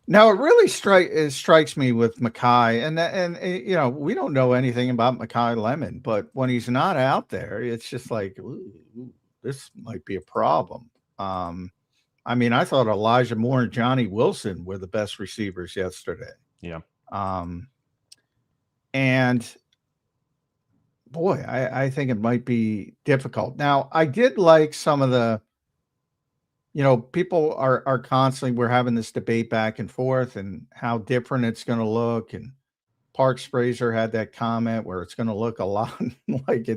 Now, it really strikes me with Mekhi, and we don't know anything about Mekhi Lemon, but when he's not out there, it's just ooh, this might be a problem. I mean, I thought Elijah Moore and Johnny Wilson were the best receivers yesterday. Yeah. And boy, I think it might be difficult. Now, I did like some of the, people are constantly, we're having this debate back and forth and how different it's going to look. And Parks Fraser had that comment where it's going to look a lot like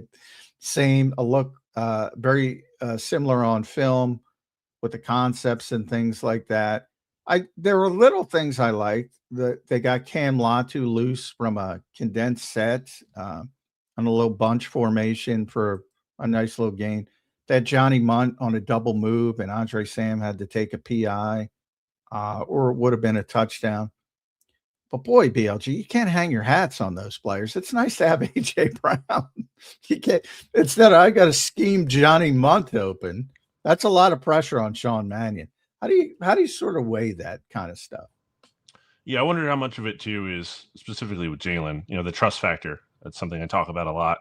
very similar on film with the concepts and things like that. There were little things I liked. They got Cam Latu loose from a condensed set on a little bunch formation for a nice little gain. That Johnny Munt on a double move and Andre Sam had to take a PI or it would have been a touchdown. But boy, BLG, you can't hang your hats on those players. It's nice to have AJ Brown. You can't. Instead, I got to scheme Johnny Munt open. That's a lot of pressure on Sean Mannion. How do you sort of weigh that kind of stuff? Yeah, I wonder how much of it too is specifically with Jalen. The trust factor. That's something I talk about a lot.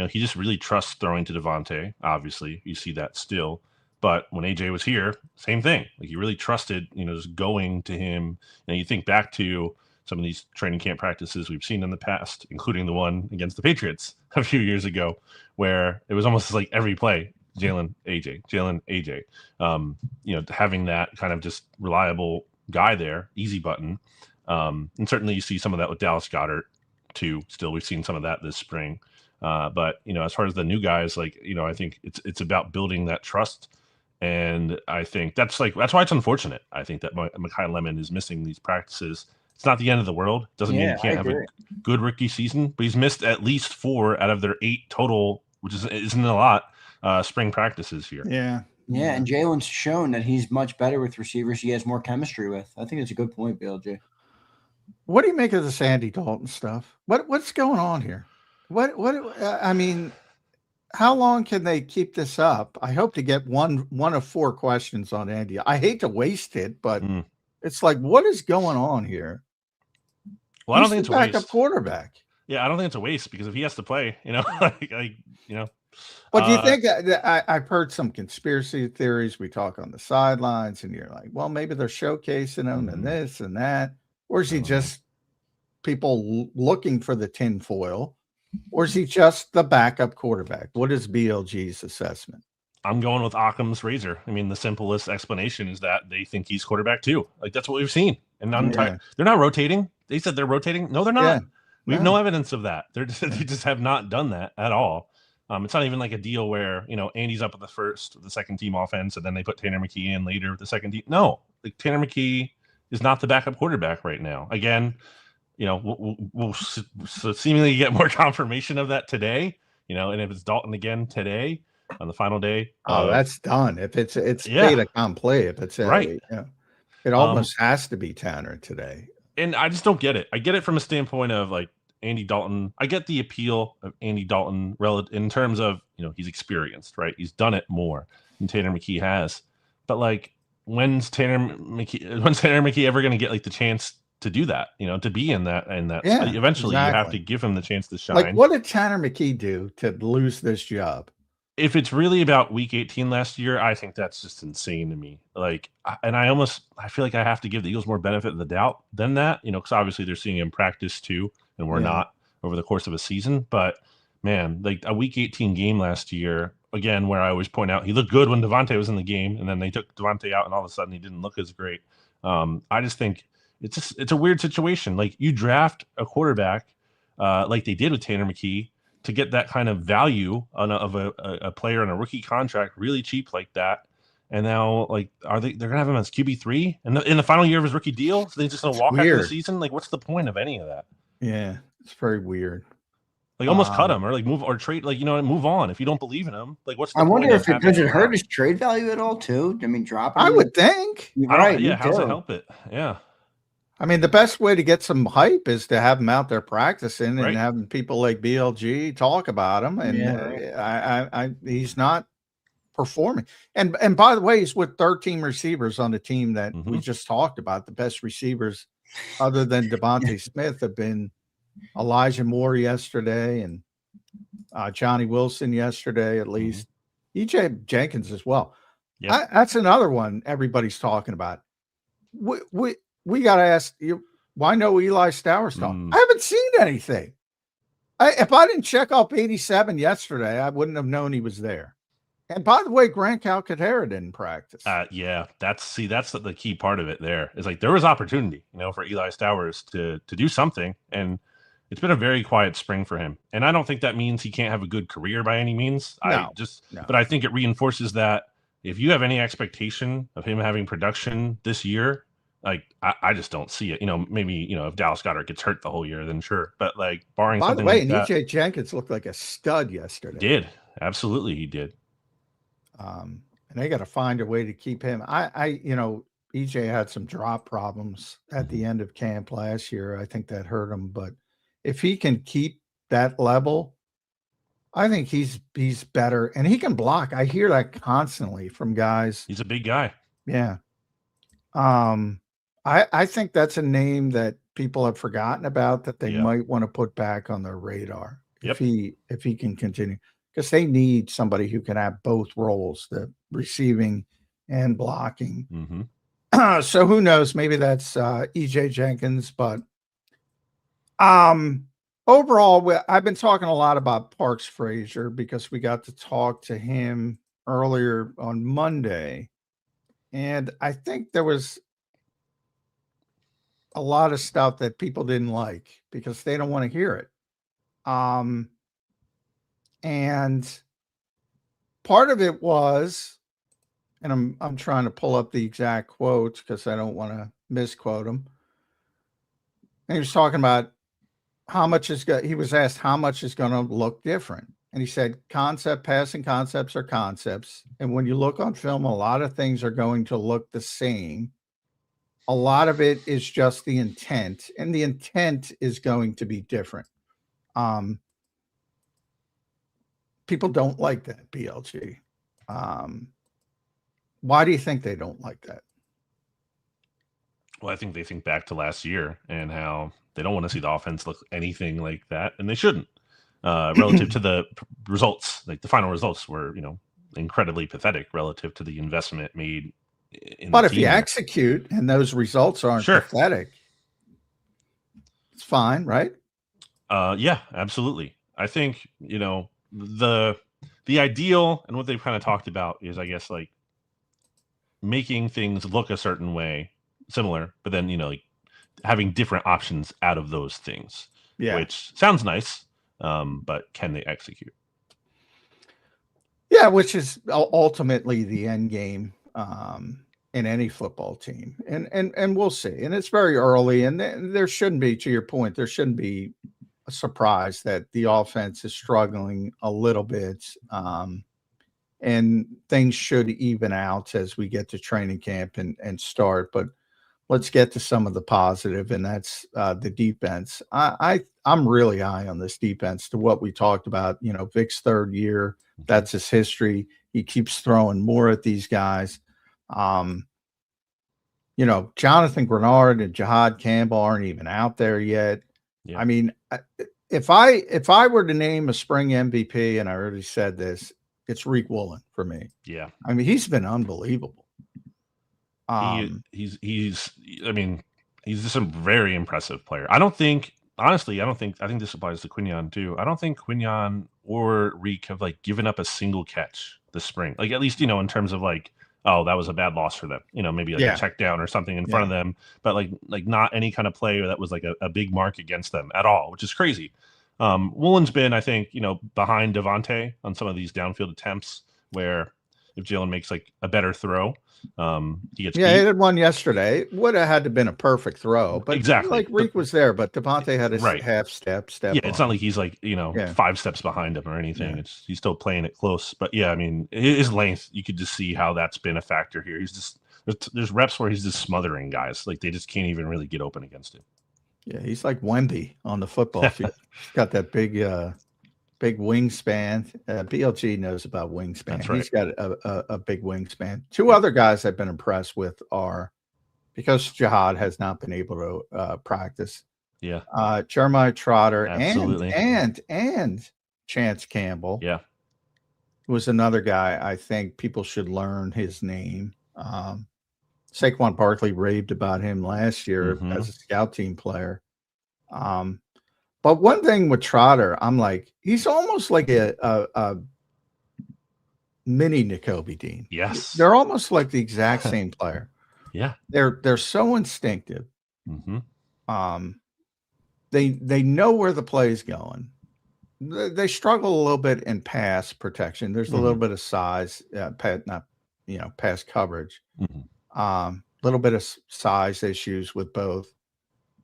He just really trusts throwing to Devontae. Obviously, you see that still. But when AJ was here, same thing. Like he really trusted, just going to him. You think back to some of these training camp practices we've seen in the past, including the one against the Patriots a few years ago, where it was almost like every play, Jalen, AJ. Having that kind of just reliable guy there, easy button. And certainly you see some of that with Dallas Goedert too. Still, we've seen some of that this spring. But as far as the new guys, I think it's about building that trust. And I think that's why it's unfortunate. I think that Mekhi Lemon is missing these practices. It's not the end of the world. Doesn't mean he can't have a good rookie season, but he's missed at least 4 out of their 8 total, which isn't a lot, spring practices here. Yeah, and Jalen's shown that he's much better with receivers he has more chemistry with. I think it's a good point, BLJ. What do you make of this Andy Dalton stuff? What's going on here? How long can they keep this up? I hope to get one of 4 questions on Andy. I hate to waste it, but it's like, what is going on here? Well, I don't think it's a waste. Backup quarterback. Yeah, I don't think it's a waste because if he has to play, But do you think that I've heard some conspiracy theories? We talk on the sidelines, and you're like, well, maybe they're showcasing him and this and that, or is he just people looking for the tinfoil? Or is he just the backup quarterback? What is BLG's assessment? I'm going with Occam's razor. The simplest explanation is that they think he's quarterback too. Like that's what we've seen. And they're not rotating. They said they're rotating. No, they're not. Yeah. We have no evidence of that. They just have not done that at all. It's not even like a deal where, Andy's up at the second team offense, and then they put Tanner McKee in later with the second team. No, like Tanner McKee is not the backup quarterback right now. Again, we'll seemingly get more confirmation of that today, and if it's Dalton again today on the final day. That's done. If it's fait accompli, if it's right. It almost has to be Tanner today. And I just don't get it. I get it from a standpoint of like Andy Dalton. I get the appeal of Andy Dalton in terms of, he's experienced, right? He's done it more than Tanner McKee has. But like, when's Tanner McKee ever going to get like the chance to do that, to be in that eventually you have to give him the chance to shine. Like what did Tanner McKee do to lose this job? If it's really about week 18 last year, I think that's just insane to me. Like, and I feel like I have to give the Eagles more benefit of the doubt than that, because obviously they're seeing him practice too, and we're not over the course of a season. But man, like a week 18 game last year, again, where I always point out he looked good when Devontae was in the game, and then they took Devontae out, and all of a sudden he didn't look as great. I just think it's a weird situation. Like you draft a quarterback like they did with Tanner McKee to get that kind of value of a player on a rookie contract really cheap like that. And now like they're gonna have him as QB3 in the final year of his rookie deal? So they're just gonna walk after the season? Like what's the point of any of that? Yeah, it's very weird. Like almost cut him or like move or trade, like move on. If you don't believe in him, like what's the point? I wonder if does it hurt his trade value at all too? Dropping I would think. Right. Yeah, how does it help it? Yeah. The best way to get some hype is to have him out there practicing and having people like BLG talk about him. And he's not performing. And by the way, he's with 13 receivers on the team that we just talked about. The best receivers other than Devontae Smith have been Elijah Moore yesterday and Johnny Wilson yesterday, at least. EJ Jenkins as well. Yeah. That's another one everybody's talking about. We got to ask you, why no Eli Stowers talk? I haven't seen anything. If I didn't check up 87 yesterday, I wouldn't have known he was there. And by the way, Grant Calcaterra didn't practice. Yeah, that's the key part of it. There is like there was opportunity, for Eli Stowers to do something, and it's been a very quiet spring for him. And I don't think that means he can't have a good career by any means. No. But I think it reinforces that if you have any expectation of him having production this year, like I just don't see it. Maybe if Dallas Goedert gets hurt the whole year, then sure. But like barring by the something way, like that, EJ Jenkins looked like a stud yesterday. Did absolutely he did. And they got to find a way to keep him. EJ had some drop problems at the end of camp last year. I think that hurt him. But if he can keep that level, I think he's better, and he can block. I hear that constantly from guys. He's a big guy. Yeah. I think that's a name that people have forgotten about that they might want to put back on their radar if he can continue. Because they need somebody who can have both roles, the receiving and blocking. Mm-hmm. So who knows? Maybe that's EJ Jenkins. But overall, I've been talking a lot about Parks Frazier because we got to talk to him earlier on Monday. And I think there was a lot of stuff that people didn't like because they don't want to hear it. And part of it was, and I'm trying to pull up the exact quotes because I don't want to misquote him. And he was talking about he was asked how much is going to look different. And he said, passing concepts are concepts. And when you look on film, a lot of things are going to look the same. A lot of it is just the intent, and the intent is going to be different. People don't like that, BLG. Why do you think they don't like that? Well, I think they think back to last year and how they don't want to see the offense look anything like that, and they shouldn't. Relative to the results, like the final results were, incredibly pathetic relative to the investment made. But if you execute and those results aren't pathetic, it's fine, right? Yeah, absolutely. I think, the ideal and what they've kind of talked about is, I guess, like making things look a certain way, similar, but then, like having different options out of those things, which sounds nice. But can they execute? Yeah, which is ultimately the end game in any football team, and we'll see. And it's very early, and there shouldn't be, to your point, there shouldn't be a surprise that the offense is struggling a little bit, and things should even out as we get to training camp and start. But let's get to some of the positive, and that's the defense. I'm really high on this defense to what we talked about. Vic's third year, that's his history. He keeps throwing more at these guys. Jonathan Grenard and Jihad Campbell aren't even out there yet. Yeah. I mean, if I were to name a spring MVP, and I already said this, it's Reek Woolen for me. Yeah. I mean, he's been unbelievable. He's just a very impressive player. I think this applies to Quinion too. I don't think Quinion or Reek have like given up a single catch this spring. Like at least, in terms of like, oh, that was a bad loss for them. Maybe like a check down or something in front of them, but like not any kind of play that was like a big mark against them at all, which is crazy. Woolen's been, I think, behind Devontae on some of these downfield attempts where if Jalen makes like a better throw, he gets he did one yesterday. It would have had to been a perfect throw, but exactly, like Reek was there, but Devontae had his half step. Yeah, it's not like he's like 5 steps behind him or anything. Yeah. He's still playing it close, but yeah, I mean his length, you could just see how that's been a factor here. He's just there's reps where he's just smothering guys, like they just can't even really get open against him. Yeah, he's like Wemby on the football field. He's got that big wingspan. BLG knows about wingspan. That's right. He's got a big wingspan. Two other guys I've been impressed with are, because Jihad has not been able to practice. Yeah. Jeremiah Trotter absolutely. and Chance Campbell. Yeah. Was another guy I think people should learn his name. Saquon Barkley raved about him last year as a scout team player. But But one thing with Trotter, I'm like, he's almost like a mini N'Kobe Dean. Yes. They're almost like the exact same player. Yeah. They're so instinctive. Mm-hmm. They know where the play is going. They struggle a little bit in pass protection. There's a little bit of size, pass coverage. Mm-hmm. Little bit of size issues with both.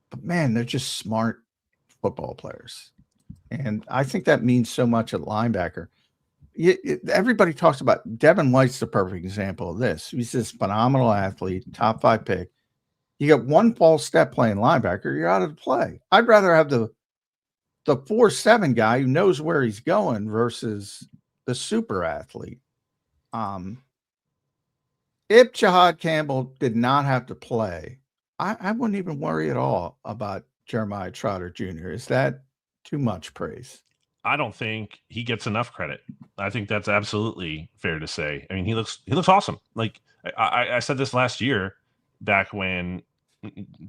But man, they're just smart football players. And I think that means so much at linebacker. Everybody talks about Devin White's the perfect example of this. He's this phenomenal athlete, top 5 pick. You get one false step playing linebacker, you're out of the play. I'd rather have the 4-7 guy who knows where he's going versus the super athlete. If Jahad Campbell did not have to play, I wouldn't even worry at all about Jeremiah Trotter Jr. Is that too much praise? I don't think he gets enough credit. I think that's absolutely fair to say. I mean, he looks awesome. Like I said this last year, back when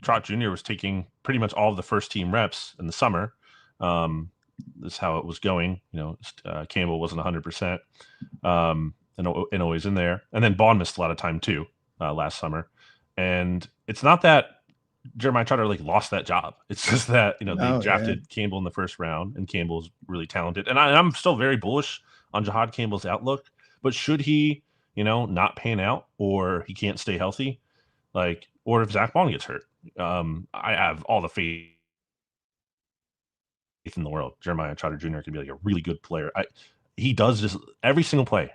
Trot Jr. was taking pretty much all of the first team reps in the summer. This is how it was going. Campbell wasn't 100%, and always in there. And then Bond missed a lot of time too last summer. And it's not that Jeremiah Trotter lost that job. It's just that they drafted Campbell in the first round, and Campbell's really talented. And I'm still very bullish on Jahad Campbell's outlook. But should he, not pan out, or he can't stay healthy, or if Zach Bond gets hurt, I have all the faith in the world. Jeremiah Trotter Jr. can be a really good player. He does just every single play.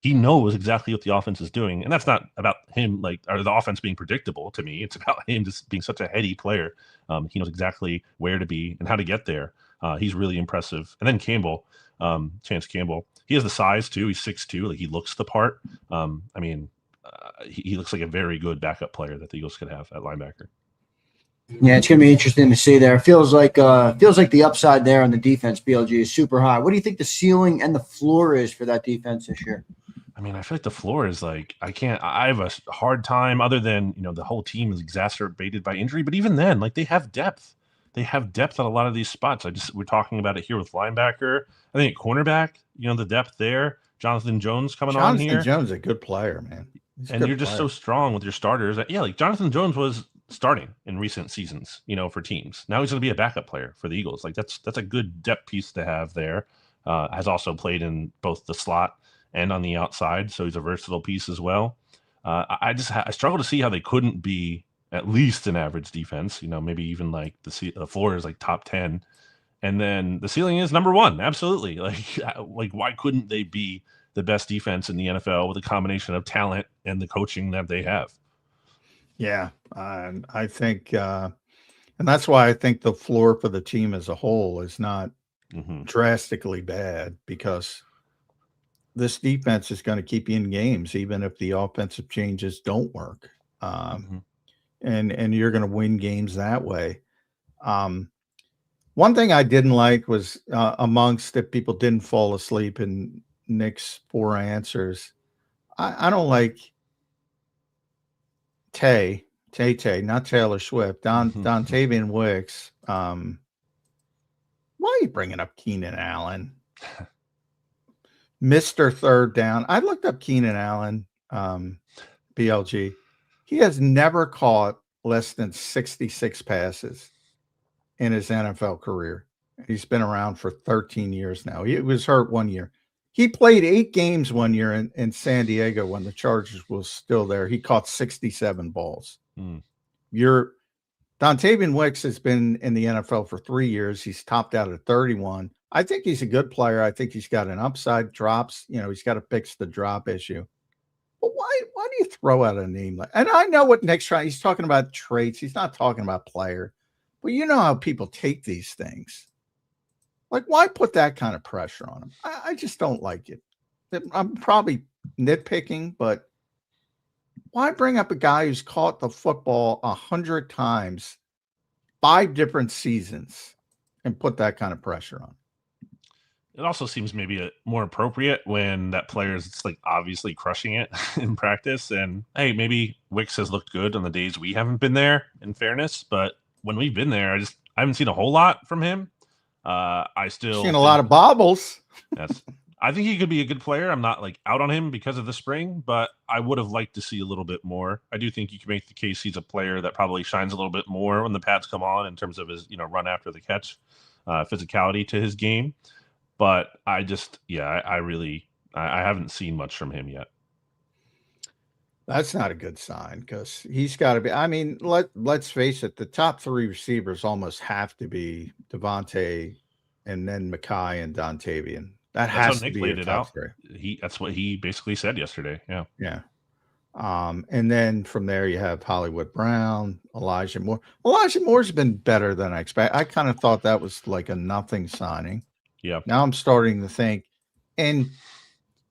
He knows exactly what the offense is doing, and that's not about him or the offense being predictable to me. It's about him just being such a heady player. He knows exactly where to be and how to get there. He's really impressive. And then Campbell, Chance Campbell, he has the size too. He's 6'2". He looks the part. He looks like a very good backup player that the Eagles could have at linebacker. Yeah, it's going to be interesting to see there. Feels like the upside there on the defense, BLG, is super high. What do you think the ceiling and the floor is for that defense this year? I mean, I feel like the floor is I have a hard time, other than, the whole team is exacerbated by injury. But even then, they have depth. They have depth at a lot of these spots. We're talking about it here with linebacker. I think at cornerback, the depth there. Jonathan Jones coming on here. Jonathan Jones is a good player, man. And you're just so strong with your starters. Jonathan Jones was starting in recent seasons, for teams. Now he's going to be a backup player for the Eagles. That's a good depth piece to have there. Has also played in both the slot and on the outside, so he's a versatile piece as well. I struggle to see how they couldn't be at least an average defense. Maybe even the floor is top 10, and then the ceiling is number 1. Absolutely, why couldn't they be the best defense in the NFL with a combination of talent and the coaching that they have? Yeah, I think, and that's why I think the floor for the team as a whole is not drastically bad, because this defense is going to keep you in games, even if the offensive changes don't work. And you're going to win games that way. One thing I didn't like was amongst if people didn't fall asleep in Nick's 4 answers, I don't like Tay, not Taylor Swift, Dontavian Wicks. Why are you bringing up Keenan Allen? Mr. Third Down. I looked up Keenan Allen, BLG. He has never caught less than 66 passes in his NFL career. He's been around for 13 years now. He was hurt one year. He played 8 games one year in San Diego when the Chargers was still there. He caught 67 balls. Dontavian Wicks has been in the NFL for 3 years. He's topped out at 31. I think he's a good player. I think he's got an upside. Drops, he's got to fix the drop issue. But why do you throw out a name like? And I know what Nick's trying. He's talking about traits. He's not talking about player. But you know how people take these things. Why put that kind of pressure on him? I just don't like it. I'm probably nitpicking, but why bring up a guy who's caught the football 100 times, 5 different seasons, and put that kind of pressure on? It also seems maybe more appropriate when that player is obviously crushing it in practice. And hey, maybe Wicks has looked good on the days we haven't been there, in fairness. But when we've been there, I haven't seen a whole lot from him. I still seen a lot of bobbles. Yes. I think he could be a good player. I'm not like out on him because of the spring, but I would have liked to see a little bit more. I do think you can make the case he's a player that probably shines a little bit more when the pads come on in terms of his, run after the catch, physicality to his game. But I just, I haven't seen much from him yet. That's not a good sign because he's got to be. I mean, let's face it, the top 3 receivers almost have to be Devontae and then Mekhi and Dontavian. That's has to be your top 3. That's what he basically said yesterday. Yeah. Yeah. And then from there you have Hollywood Brown, Elijah Moore. Elijah Moore's been better than I expect. I kind of thought that was like a nothing signing. Yeah. Now I'm starting to think, and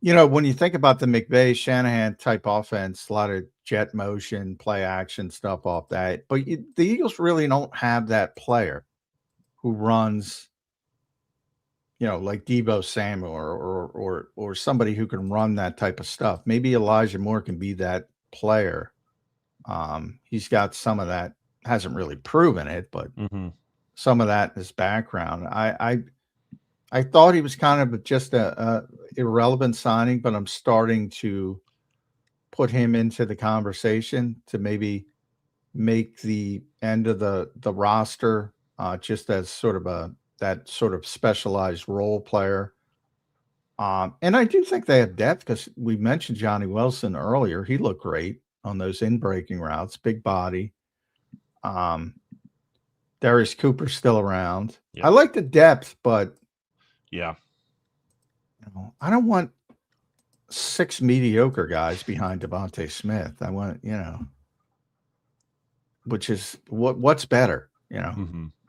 when you think about the McVay Shanahan type offense, a lot of jet motion, play action stuff off that, but the Eagles really don't have that player who runs, like Deebo Samuel or somebody who can run that type of stuff. Maybe Elijah Moore can be that player. He's got some of that, hasn't really proven it, but some of that in his background. I thought he was kind of just a irrelevant signing, but I'm starting to put him into the conversation to maybe make the end of the roster just as sort of that sort of specialized role player. And I do think they have depth because we mentioned Johnny Wilson earlier. He looked great on those in-breaking routes, big body. Darius Cooper's still around. Yeah. I like the depth, but yeah, I don't want 6 mediocre guys behind Devontae Smith. I want, which is what's better, in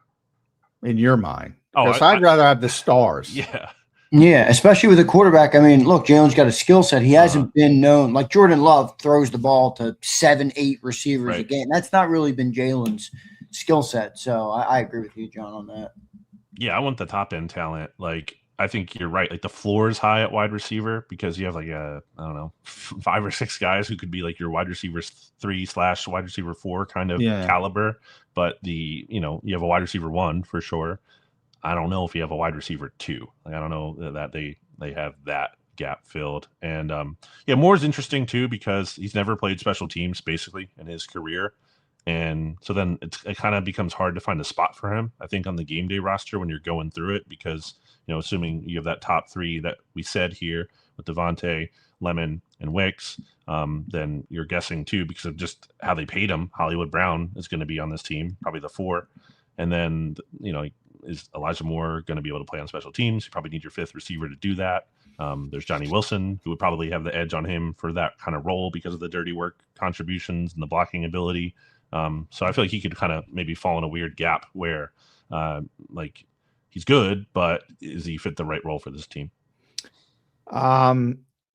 your mind. Because I'd rather have the stars. Yeah. Yeah, especially with a quarterback. I mean, look, Jalen's got a skill set. He hasn't been known. Like Jordan Love throws the ball to 7-8 receivers a game. That's not really been Jalen's skill set. So I agree with you, John, on that. Yeah, I want the top end talent. Like, I think you're right. Like, the floor is high at wide receiver because you have like I don't know, 5 or 6 guys who could be like your wide receiver 3/wide receiver 4 kind of caliber. But you have a wide receiver 1 for sure. I don't know if you have a wide receiver 2. Like, I don't know that they have that gap filled. And Moore's interesting too because he's never played special teams basically in his career. And so then it kind of becomes hard to find a spot for him, I think, on the game day roster when you're going through it because, assuming you have that top 3 that we said here with Devontae, Lemon, and Wicks, then you're guessing too because of just how they paid him. Hollywood Brown is going to be on this team, probably the 4. And then, is Elijah Moore going to be able to play on special teams? You probably need your 5th receiver to do that. There's Johnny Wilson, who would probably have the edge on him for that kind of role because of the dirty work contributions and the blocking ability. So I feel like he could kind of maybe fall in a weird gap where he's good, but is he fit the right role for this team?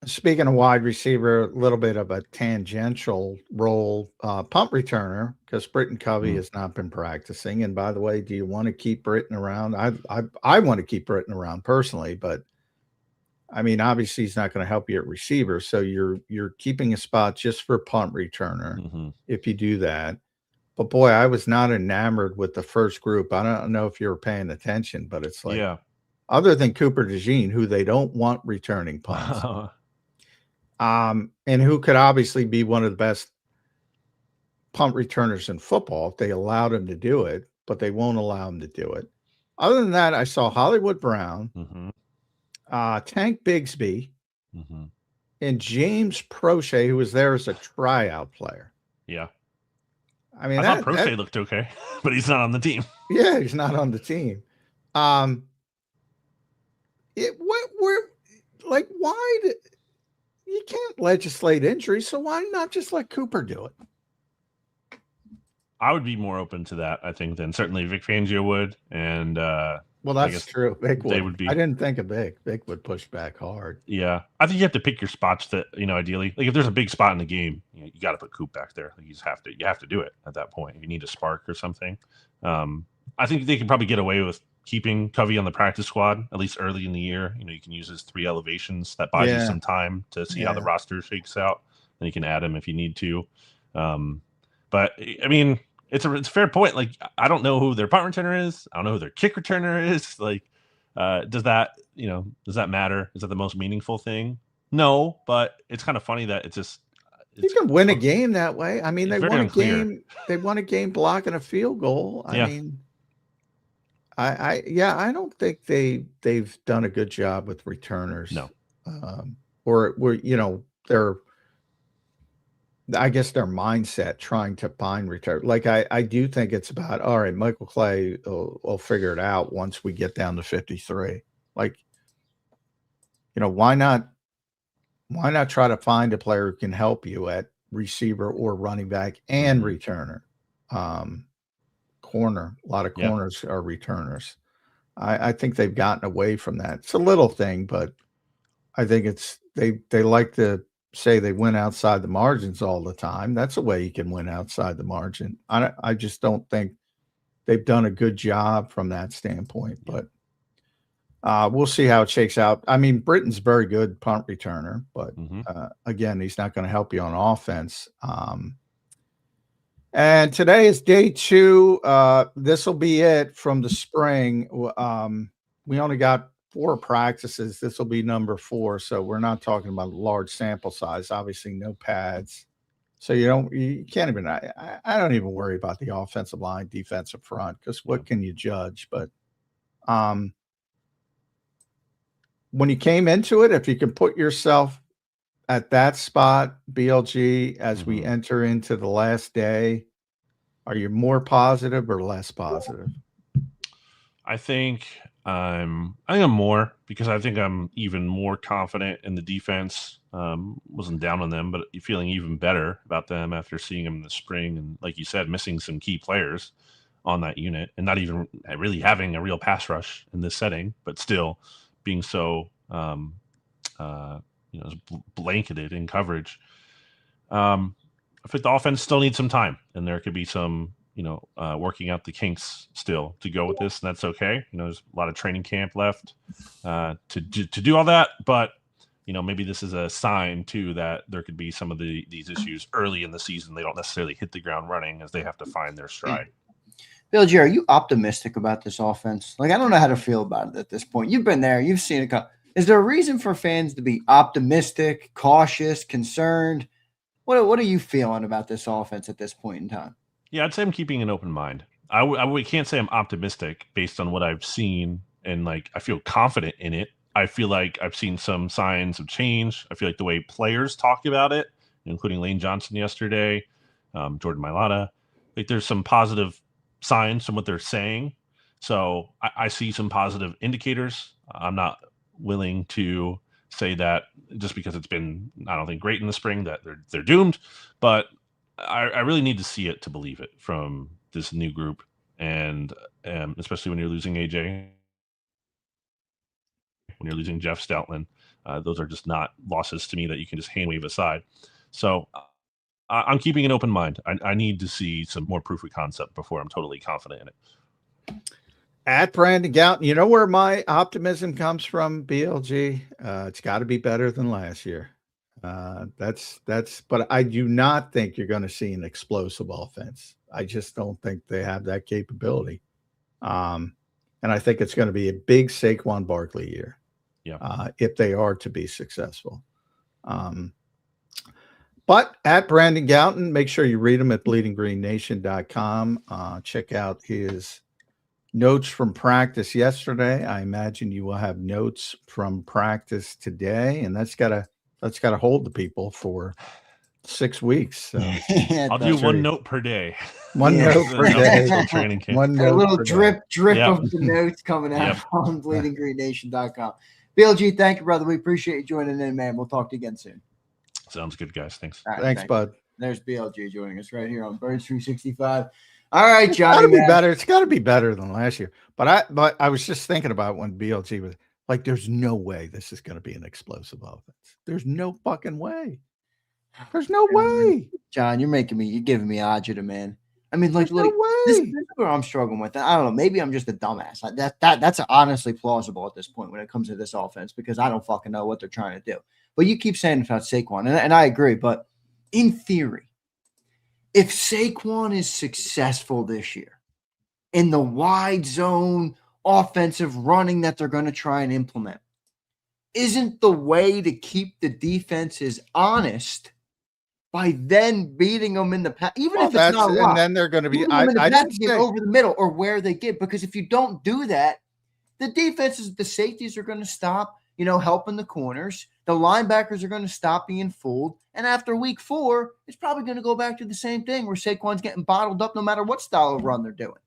Speaking of wide receiver, a little bit of a tangential role, punt returner, because Britton Covey has not been practicing. And by the way, do you want to keep Britton around? I want to keep Britton around personally, but I mean, obviously he's not going to help you at receiver. So you're keeping a spot just for punt returner if you do that. But boy, I was not enamored with the first group. I don't know if you were paying attention, but it's like, other than Cooper DeJean, who they don't want returning punts. And who could obviously be one of the best punt returners in football if they allowed him to do it, but they won't allow him to do it. Other than that, I saw Hollywood Brown, Tank Bigsby, and James Prochet, who was there as a tryout player. Yeah. I mean, I thought Prochet looked okay, but he's not on the team. Yeah, he's not on the team. Why did you can't legislate injury, so why not just let Cooper do it? I would be more open to that, I think, than certainly Vic Fangio would. And well, that's true. Vic they would be. I didn't think of Vic. Vic would push back hard. Yeah, I think you have to pick your spots that ideally, like if there's a big spot in the game, you got to put Coop back there. Like, you have to do it at that point. If you need a spark or something, I think they could probably get away with keeping Covey on the practice squad at least early in the year. You can use his 3 elevations. That buys you some time to see how the roster shakes out. Then you can add him if you need to. But I mean, it's a fair point. Like, I don't know who their punt returner is. I don't know who their kick returner is. Like, does that matter? Is that the most meaningful thing? No, but it's kind of funny that you can win a game that way. I mean, they won unclear. a game. They won a game blocking a field goal. I mean, I don't think they've done a good job with returners. No, or I guess their mindset trying to find return. Like I do think it's about, all right, Michael Clay will figure it out once we get down to 53. Like, why not try to find a player who can help you at receiver or running back and returner? Corner, a lot of corners are returners. I think they've gotten away from that. It's a little thing, but I think it's they like to say they win outside the margins all the time. That's a way you can win outside the margin. I just don't think they've done a good job from that standpoint, but we'll see how it shakes out. I mean, Britton's very good punt returner, but again, he's not going to help you on offense. And today is day 2. This will be it from the spring. We only got 4 practices. This will be number 4. So we're not talking about a large sample size, obviously no pads. So you can't even, I don't even worry about the offensive line, defensive front, because what can you judge? But when you came into it, if you can put yourself at that spot, BLG, as we enter into the last day, are you more positive or less positive? I think I'm more, because I think I'm even more confident in the defense. Wasn't down on them, but feeling even better about them after seeing them in the spring. And like you said, missing some key players on that unit and not even really having a real pass rush in this setting, but still being so blanketed in coverage. I think the offense still needs some time, and there could be some, working out the kinks still to go with this, and that's okay. There's a lot of training camp left to do all that, but maybe this is a sign too that there could be some of these issues early in the season. They don't necessarily hit the ground running as they have to find their stride. Bill G, are you optimistic about this offense? Like, I don't know how to feel about it at this point. You've been there, you've seen it. Is there a reason for fans to be optimistic, cautious, concerned? What are you feeling about this offense at this point in time? Yeah, I'd say I'm keeping an open mind. I can't say I'm optimistic based on what I've seen, and I feel confident in it. I feel like I've seen some signs of change. I feel like the way players talk about it, including Lane Johnson yesterday, Jordan Mailata, there's some positive signs from what they're saying. So I see some positive indicators. I'm not willing to say that just because it's been, I don't think, great in the spring that they're doomed, but I really need to see it to believe it from this new group, and especially when you're losing AJ, when you're losing Jeff Stoutland, those are just not losses to me that you can just hand wave aside. So I'm keeping an open mind. I need to see some more proof of concept before I'm totally confident in it. At Brandon Gouton, you know where my optimism comes from, BLG? It's got to be better than last year. But I do not think you're going to see an explosive offense. I just don't think they have that capability. And I think it's going to be a big Saquon Barkley year. Yeah. If they are to be successful. But at Brandon Gouton, make sure you read him at bleedinggreennation.com. Check out his notes from practice yesterday. I imagine you will have notes from practice today, and that's got to hold the people for 6 weeks. So I'll do one note per day. One note per day. Training camp. One note, a little drip of the notes coming out on bleedinggreennation.com. BLG, thank you, brother. We appreciate you joining in, man. We'll talk to you again soon. Sounds good, guys. Thanks. Right, thanks, bud. There's BLG joining us right here on Birds 365. All right, Johnny. It's got to be better. It's got to be better than last year. But I was just thinking about when BLG was like, there's no way this is going to be an explosive offense. There's no fucking way. There's no way. John, you're giving me agita, man. I mean, no way. This is where I'm struggling with. I don't know. Maybe I'm just a dumbass. That's honestly plausible at this point when it comes to this offense, because I don't fucking know what they're trying to do. But you keep saying about Saquon, and I agree. But in theory, if Saquon is successful this year in the wide zone offensive running that they're going to try and implement, isn't the way to keep the defenses honest by then beating them in the pass, even if it's not a lot, and then they're going to be. beating them in the I pass didn't game say over the middle or where they get, because if you don't do that, the defenses, the safeties are going to stop, helping the corners. The linebackers are going to stop being fooled. And after week 4, it's probably going to go back to the same thing where Saquon's getting bottled up no matter what style of run they're doing.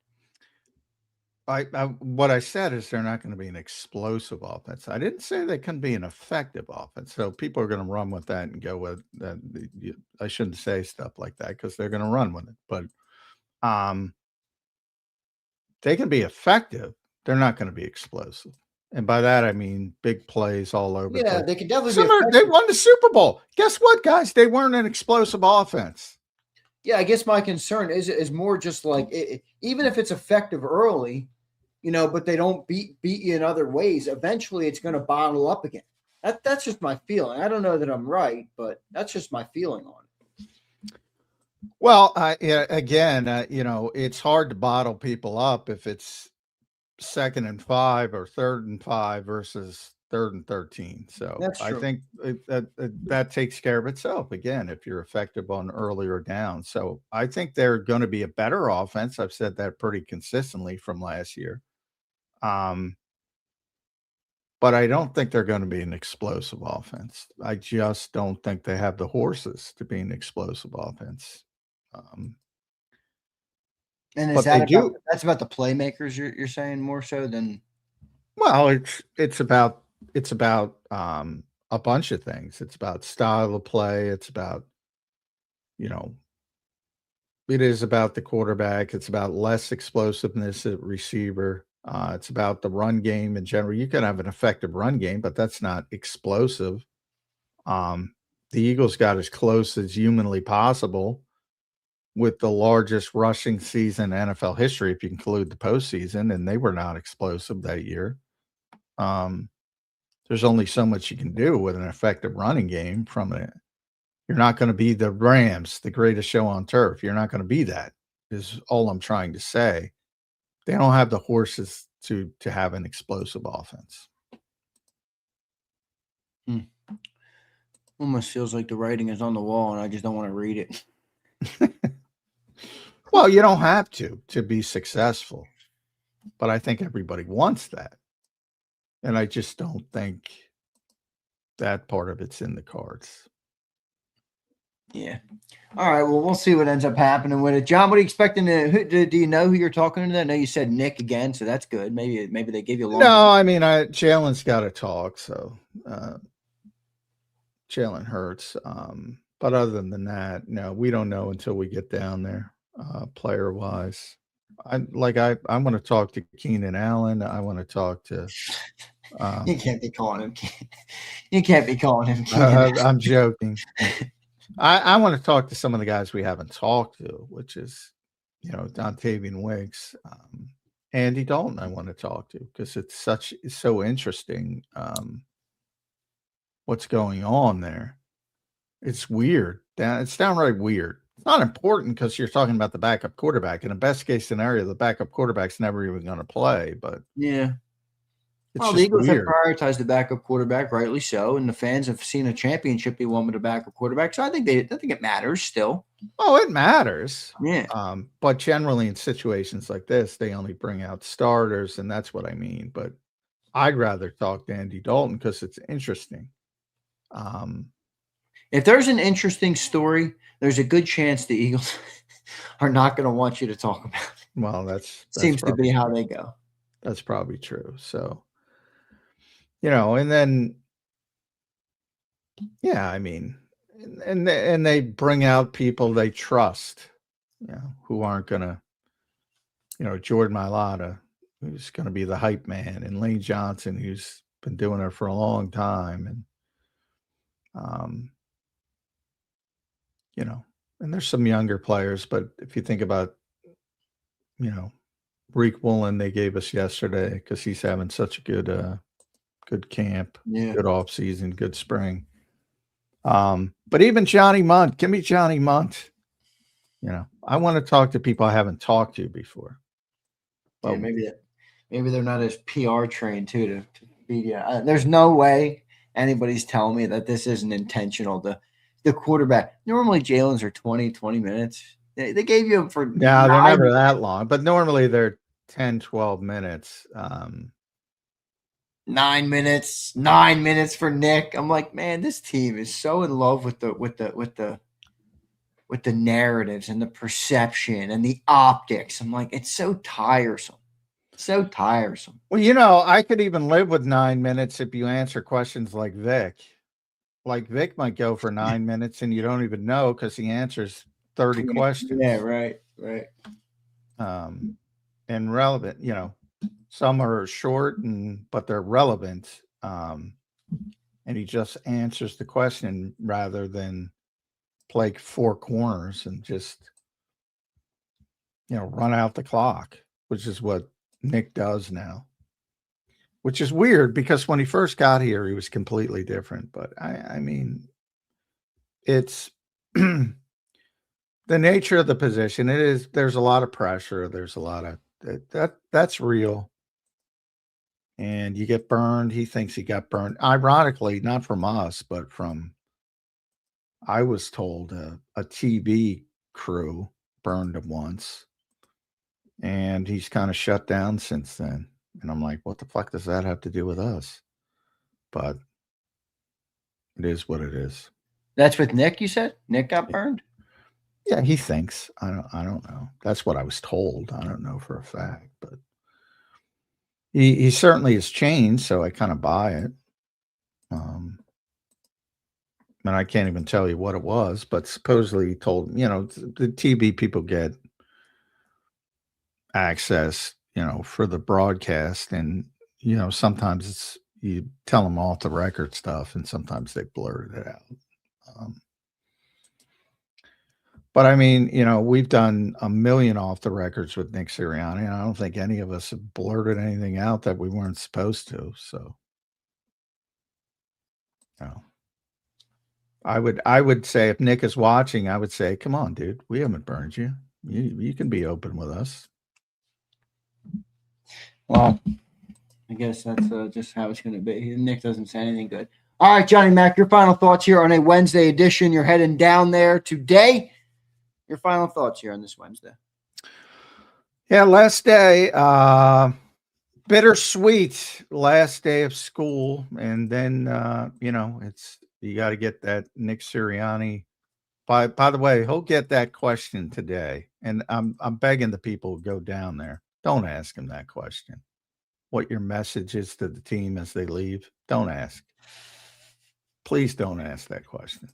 What I said is they're not going to be an explosive offense. I didn't say they can be an effective offense. So people are going to run with that and go with that. I shouldn't say stuff like that because they're going to run with it. But they can be effective. They're not going to be explosive. And by that, I mean big plays all over. Yeah, they could definitely They won the Super Bowl. Guess what, guys? They weren't an explosive offense. Yeah, I guess my concern is more just like even if it's effective early, but they don't beat you in other ways, eventually it's going to bottle up again. That's just my feeling. I don't know that I'm right, but that's just my feeling on it. Well, again, it's hard to bottle people up if it's 2nd and 5 or 3rd and 5 versus 3rd and 13. So I think that takes care of itself again if you're effective on earlier down. So I think they're going to be a better offense. I've said that pretty consistently from last year. But I don't think they're going to be an explosive offense. I just don't think they have the horses to be an explosive offense. And is that's about the playmakers you're saying more so than? Well, it's about a bunch of things. It's about style of play. It's about, it is about the quarterback. It's about less explosiveness at receiver. It's about the run game in general. You can have an effective run game, but that's not explosive. The Eagles got as close as humanly possible with the largest rushing season in NFL history, if you include the postseason, and they were not explosive that year. There's only so much you can do with an effective running game from it. You're not going to be the Rams, the greatest show on turf. You're not going to be that, is all I'm trying to say. They don't have the horses to have an explosive offense. Almost feels like the writing is on the wall and I just don't want to read it. Well, you don't have to be successful, but I think everybody wants that. And I just don't think that part of it's in the cards. Yeah. All right. Well, we'll see what ends up happening with it. John, what are you expecting do you know who you're talking to? I know you said Nick again, so that's good. Maybe they give you a long. No, I mean, Jalen's got to talk, so Jalen hurts. But other than that, no, we don't know until we get down there, player wise. I want to talk to Keenan Allen. I want to talk to. You can't be calling him. You can't be calling him. I'm joking. I want to talk to some of the guys we haven't talked to, which is, Dontavian Wicks, Andy Dalton. I want to talk to because it's so interesting. What's going on there? It's weird. It's downright weird. It's not important because you're talking about the backup quarterback. In a best case scenario, the backup quarterback's never even going to play. But yeah. Well, the Eagles have prioritized the backup quarterback, rightly so, and the fans have seen a championship be won with a backup quarterback. So I think it matters still. Oh, it matters. Yeah. But generally in situations like this, they only bring out starters, and that's what I mean. But I'd rather talk to Andy Dalton because it's interesting. If there's an interesting story, there's a good chance the Eagles are not going to want you to talk about it. Well, that seems to be how they go. That's probably true. So. And then, yeah, I mean, and they bring out people they trust, who aren't going to, Jordan Mailata, who's going to be the hype man, and Lane Johnson, who's been doing it for a long time. And, and there's some younger players, but if you think about, Reek Woolen, they gave us yesterday because he's having such a good camp, good off season, good spring. But even Johnny Munt, give me Johnny Munt. You know, I want to talk to people I haven't talked to before. Yeah, maybe they're not as PR trained too to be. There's no way anybody's telling me that this isn't intentional. The quarterback normally Jalen's are 20 minutes. They gave you them for they're never that long, but normally they're 10, 12 minutes. 9 minutes for Nick. I'm like, man, this team is so in love with the narratives and the perception and the optics. I'm like, it's so tiresome. So tiresome. Well, you know, I could even live with 9 minutes if you answer questions like Vic. Like Vic might go for 9 minutes and you don't even know because he answers 30 questions. Yeah, right. And relevant, you know, some are short but they're relevant. And he just answers the question rather than play four corners and just, you know, run out the clock, which is what Nick does now, which is weird because when he first got here, he was completely different. But I mean, it's the nature of the position. There's a lot of pressure. There's a lot of that's real. And you get burned. He thinks he got burned. Ironically, not from us, but from, I was told a TV crew burned him once. And he's kind of shut down since then. And I'm like, what the fuck does that have to do with us? But it is what it is. That's with Nick, you said? Nick got burned? Yeah, he thinks. I don't know. That's what I was told. I don't know for a fact, but he certainly has changed, so I kind of buy it. And I can't even tell you what it was, but supposedly he told, you know, the TV people get access, you know, for the broadcast, and you know, sometimes it's, you tell them off the record stuff and sometimes they blurted it out. But I mean, you know, we've done a million off the records with Nick Sirianni, and I don't think any of us have blurted anything out that we weren't supposed to. So, you know, I would say if Nick is watching, I would say, come on, dude, we haven't burned you. You can be open with us. Well, I guess that's just how it's going to be. Nick doesn't say anything good. All right, Johnny Mac, your final thoughts here on a Wednesday edition. You're heading down there today. Your final thoughts here on this Wednesday. Yeah, last day, bittersweet last day of school. And then, you know, you got to get that Nick Sirianni. By the way, he'll get that question today. And I'm begging the people to go down there. Don't ask him that question. What your message is to the team as they leave. Don't ask. Please don't ask that question,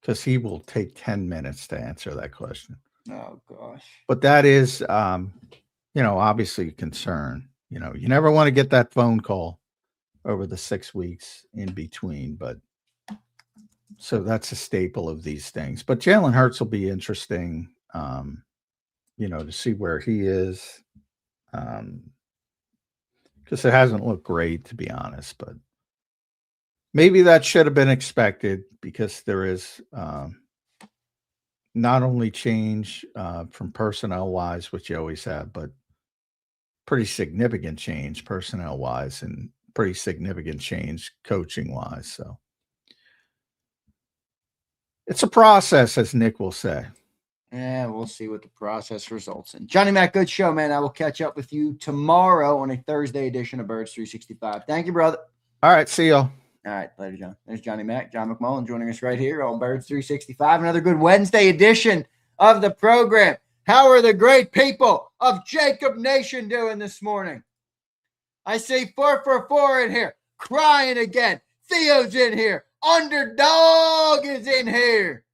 because he will take 10 minutes to answer that question. Oh, gosh. But that is, you know, obviously a concern. You know, you never want to get that phone call over the 6 weeks in between. But so that's a staple of these things. But Jalen Hurts will be interesting, you know, to see where he is. Because it hasn't looked great, to be honest, but maybe that should have been expected, because there is not only change from personnel wise, which you always have, but pretty significant change personnel wise and pretty significant change coaching wise. So it's a process, as Nick will say. Yeah, we'll see what the process results in. Johnny Mac, good show, man. I will catch up with you tomorrow on a Thursday edition of Birds 365. Thank you, brother. All right, see y'all. All right, later, John. There's Johnny Mac, John McMullen, joining us right here on Birds 365. Another good Wednesday edition of the program. How are the great people of JAKIB Nation doing this morning? I see 444 in here, crying again. Theo's in here. Underdog is in here.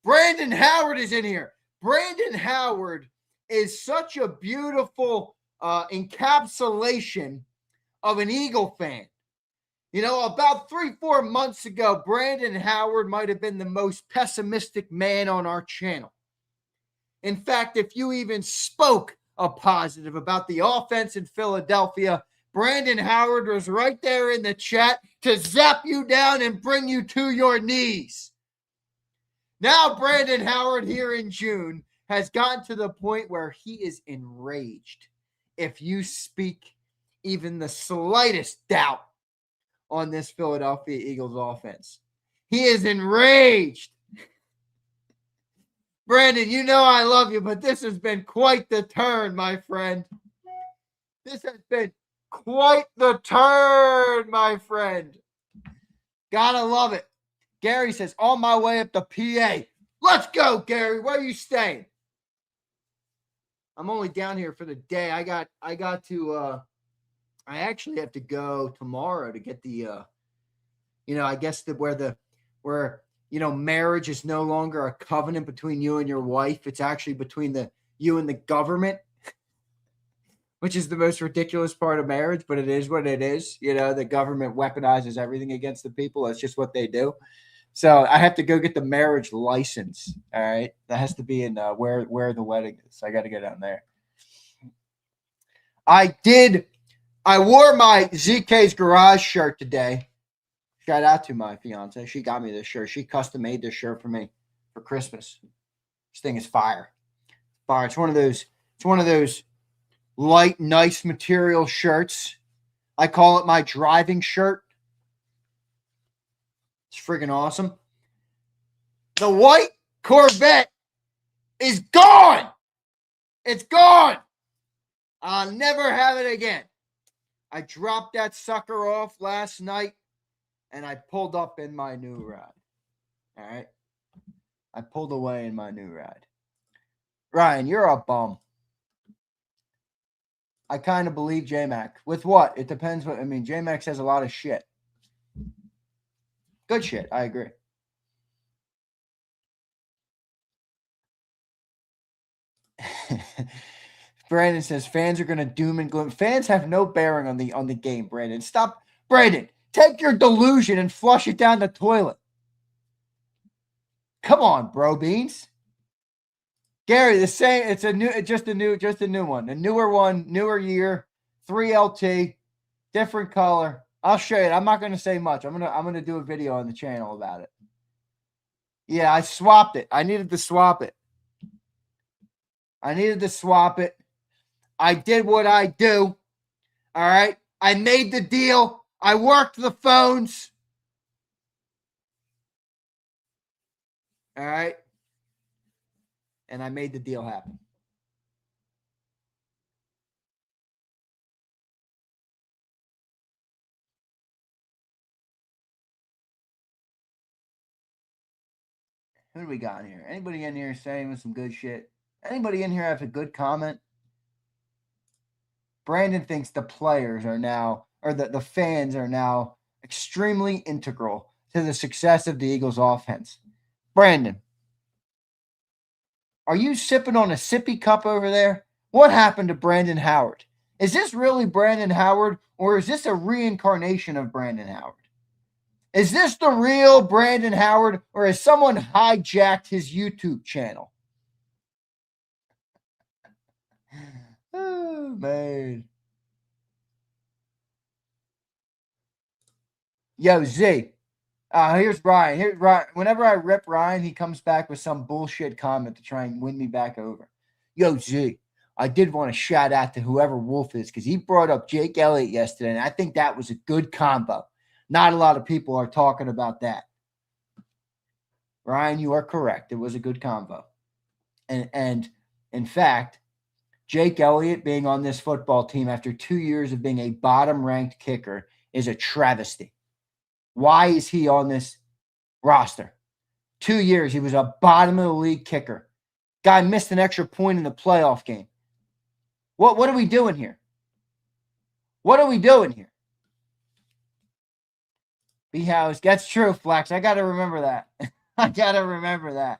Brandon Howard is in here. Brandon Howard is such a beautiful encapsulation of an Eagle fan. You know, about 3-4 months ago, Brandon Howard might have been the most pessimistic man on our channel. In fact, if you even spoke a positive about the offense in Philadelphia, Brandon Howard was right there in the chat to zap you down and bring you to your knees. Now Brandon Howard here in June has gotten to the point where he is enraged. If you speak even the slightest doubt on this Philadelphia Eagles offense, he is enraged. Brandon, you know I love you, but this has been quite the turn, my friend. This has been quite the turn, my friend. Gotta love it. Gary says, on my way up to PA. Let's go, Gary. Where are you staying? I'm only down here for the day. I actually have to go tomorrow to get the, I guess where marriage is no longer a covenant between you and your wife. It's actually between you and the government, which is the most ridiculous part of marriage, but it is what it is. The government weaponizes everything against the people. That's just what they do. So I have to go get the marriage license. All right. That has to be in where the wedding is. So I got to go down there. I wore my ZK's Garage shirt today. Shout out to my fiance. She got me this shirt. She custom made this shirt for me for Christmas. This thing is fire. Fire. It's one of those light, nice material shirts. I call it my driving shirt. It's friggin' awesome. The white Corvette is gone. It's gone. I'll never have it again. I dropped that sucker off last night, and I pulled up in my new ride. All right? I pulled away in my new ride. Ryan, you're a bum. I kind of believe J-Mac. With what? It depends. J-Mac says a lot of shit. Good shit. I agree. Brandon says fans are going to doom and gloom. Fans have no bearing on the game, Brandon. Stop. Brandon, take your delusion and flush it down the toilet. Come on, bro beans. Gary, the same. It's just a new one. A newer one, newer year, 3LT, different color. I'll show you. I'm not going to say much. I'm going to do a video on the channel about it. Yeah, I swapped it. I needed to swap it. I did what I do. All right. I made the deal. I worked the phones. All right. And I made the deal happen. Who do we got in here? Anybody in here saying some good shit? Anybody in here have a good comment? Brandon thinks the players are now, or the fans are now extremely integral to the success of the Eagles offense. Brandon, are you sipping on a sippy cup over there? What happened to Brandon Howard? Is this really Brandon Howard, or is this a reincarnation of Brandon Howard? Is this the real Brandon Howard, or has someone hijacked his YouTube channel? Oh, man. Yo, Z. Here's Ryan. Whenever I rip Ryan, he comes back with some bullshit comment to try and win me back over. Yo, Z, I did want to shout out to whoever Wolf is because he brought up Jake Elliott yesterday, and I think that was a good combo. Not a lot of people are talking about that. Ryan, you are correct. It was a good combo. And in fact, Jake Elliott being on this football team after 2 years of being a bottom-ranked kicker is a travesty. Why is he on this roster? 2 years, he was a bottom-of-the-league kicker. Guy missed an extra point in the playoff game. What are we doing here? What are we doing here? B-House, that's true, Flex. I got to remember that. I got to remember that.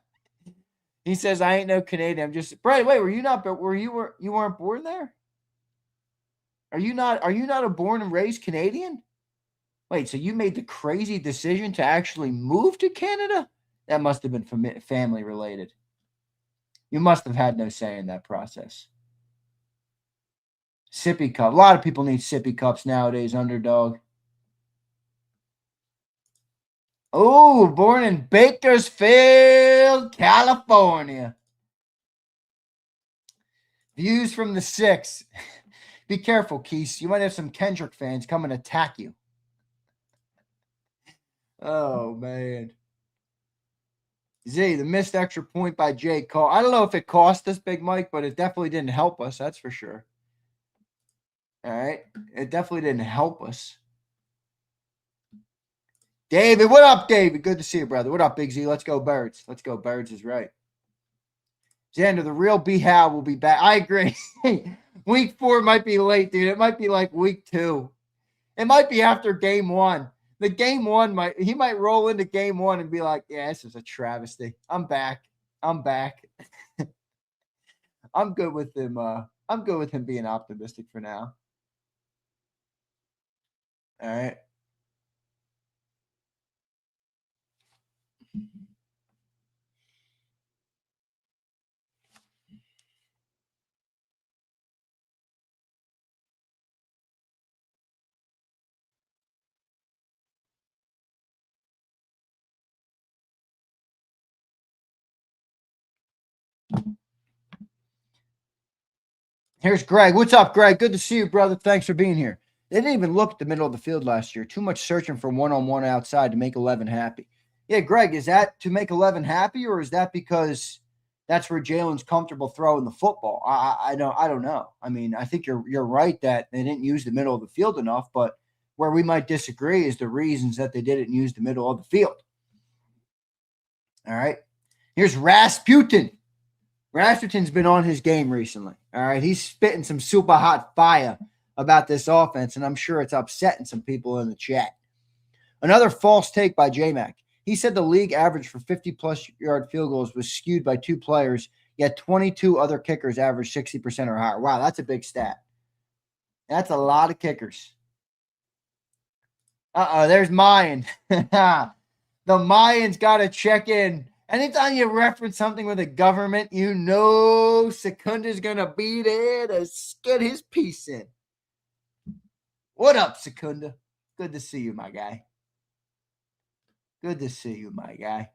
He says, I ain't no Canadian. I'm just, Brad, wait, you weren't born there? Are you not a born and raised Canadian? Wait, so you made the crazy decision to actually move to Canada? That must have been family related. You must have had no say in that process. Sippy cup. A lot of people need sippy cups nowadays, underdog. Oh, born in Bakersfield, California. Views from the 6. Be careful, Keese. You might have some Kendrick fans come and attack you. Oh, man. Z, the missed extra point by Jay Cole. I don't know if it cost us, Big Mike, but it definitely didn't help us. That's for sure. All right. It definitely didn't help us. David, what up, David? Good to see you, brother. What up, Big Z? Let's go, Birds. Let's go. Birds is right. Zander, the real B. Howe will be back. I agree. Week 4 might be late, dude. It might be like week 2. It might be after game 1. The game 1 he might roll into game 1 and be like, yeah, this is a travesty. I'm back. I'm good with him. I'm good with him being optimistic for now. All right. Here's Greg. What's up, Greg? Good to see you, brother. Thanks for being here. They didn't even look at the middle of the field last year. Too much searching for one-on-one outside to make 11 happy. Yeah, Greg, is that to make 11 happy, or is that because that's where Jalen's comfortable throwing the football? I don't know. I mean, I think you're right that they didn't use the middle of the field enough, but where we might disagree is the reasons that they didn't use the middle of the field. All right. Here's Rasputin. Rasputin's been on his game recently. All right. He's spitting some super hot fire about this offense, and I'm sure it's upsetting some people in the chat. Another false take by J-Mac. He said the league average for 50-plus yard field goals was skewed by 2 players, yet 22 other kickers averaged 60% or higher. Wow, that's a big stat. That's a lot of kickers. There's Mannion. The Mayans got to check in. Anytime you reference something with the government, you know Secunda's going to be there to get his piece in. What up, Secunda? Good to see you, my guy. Good to see you, my guy.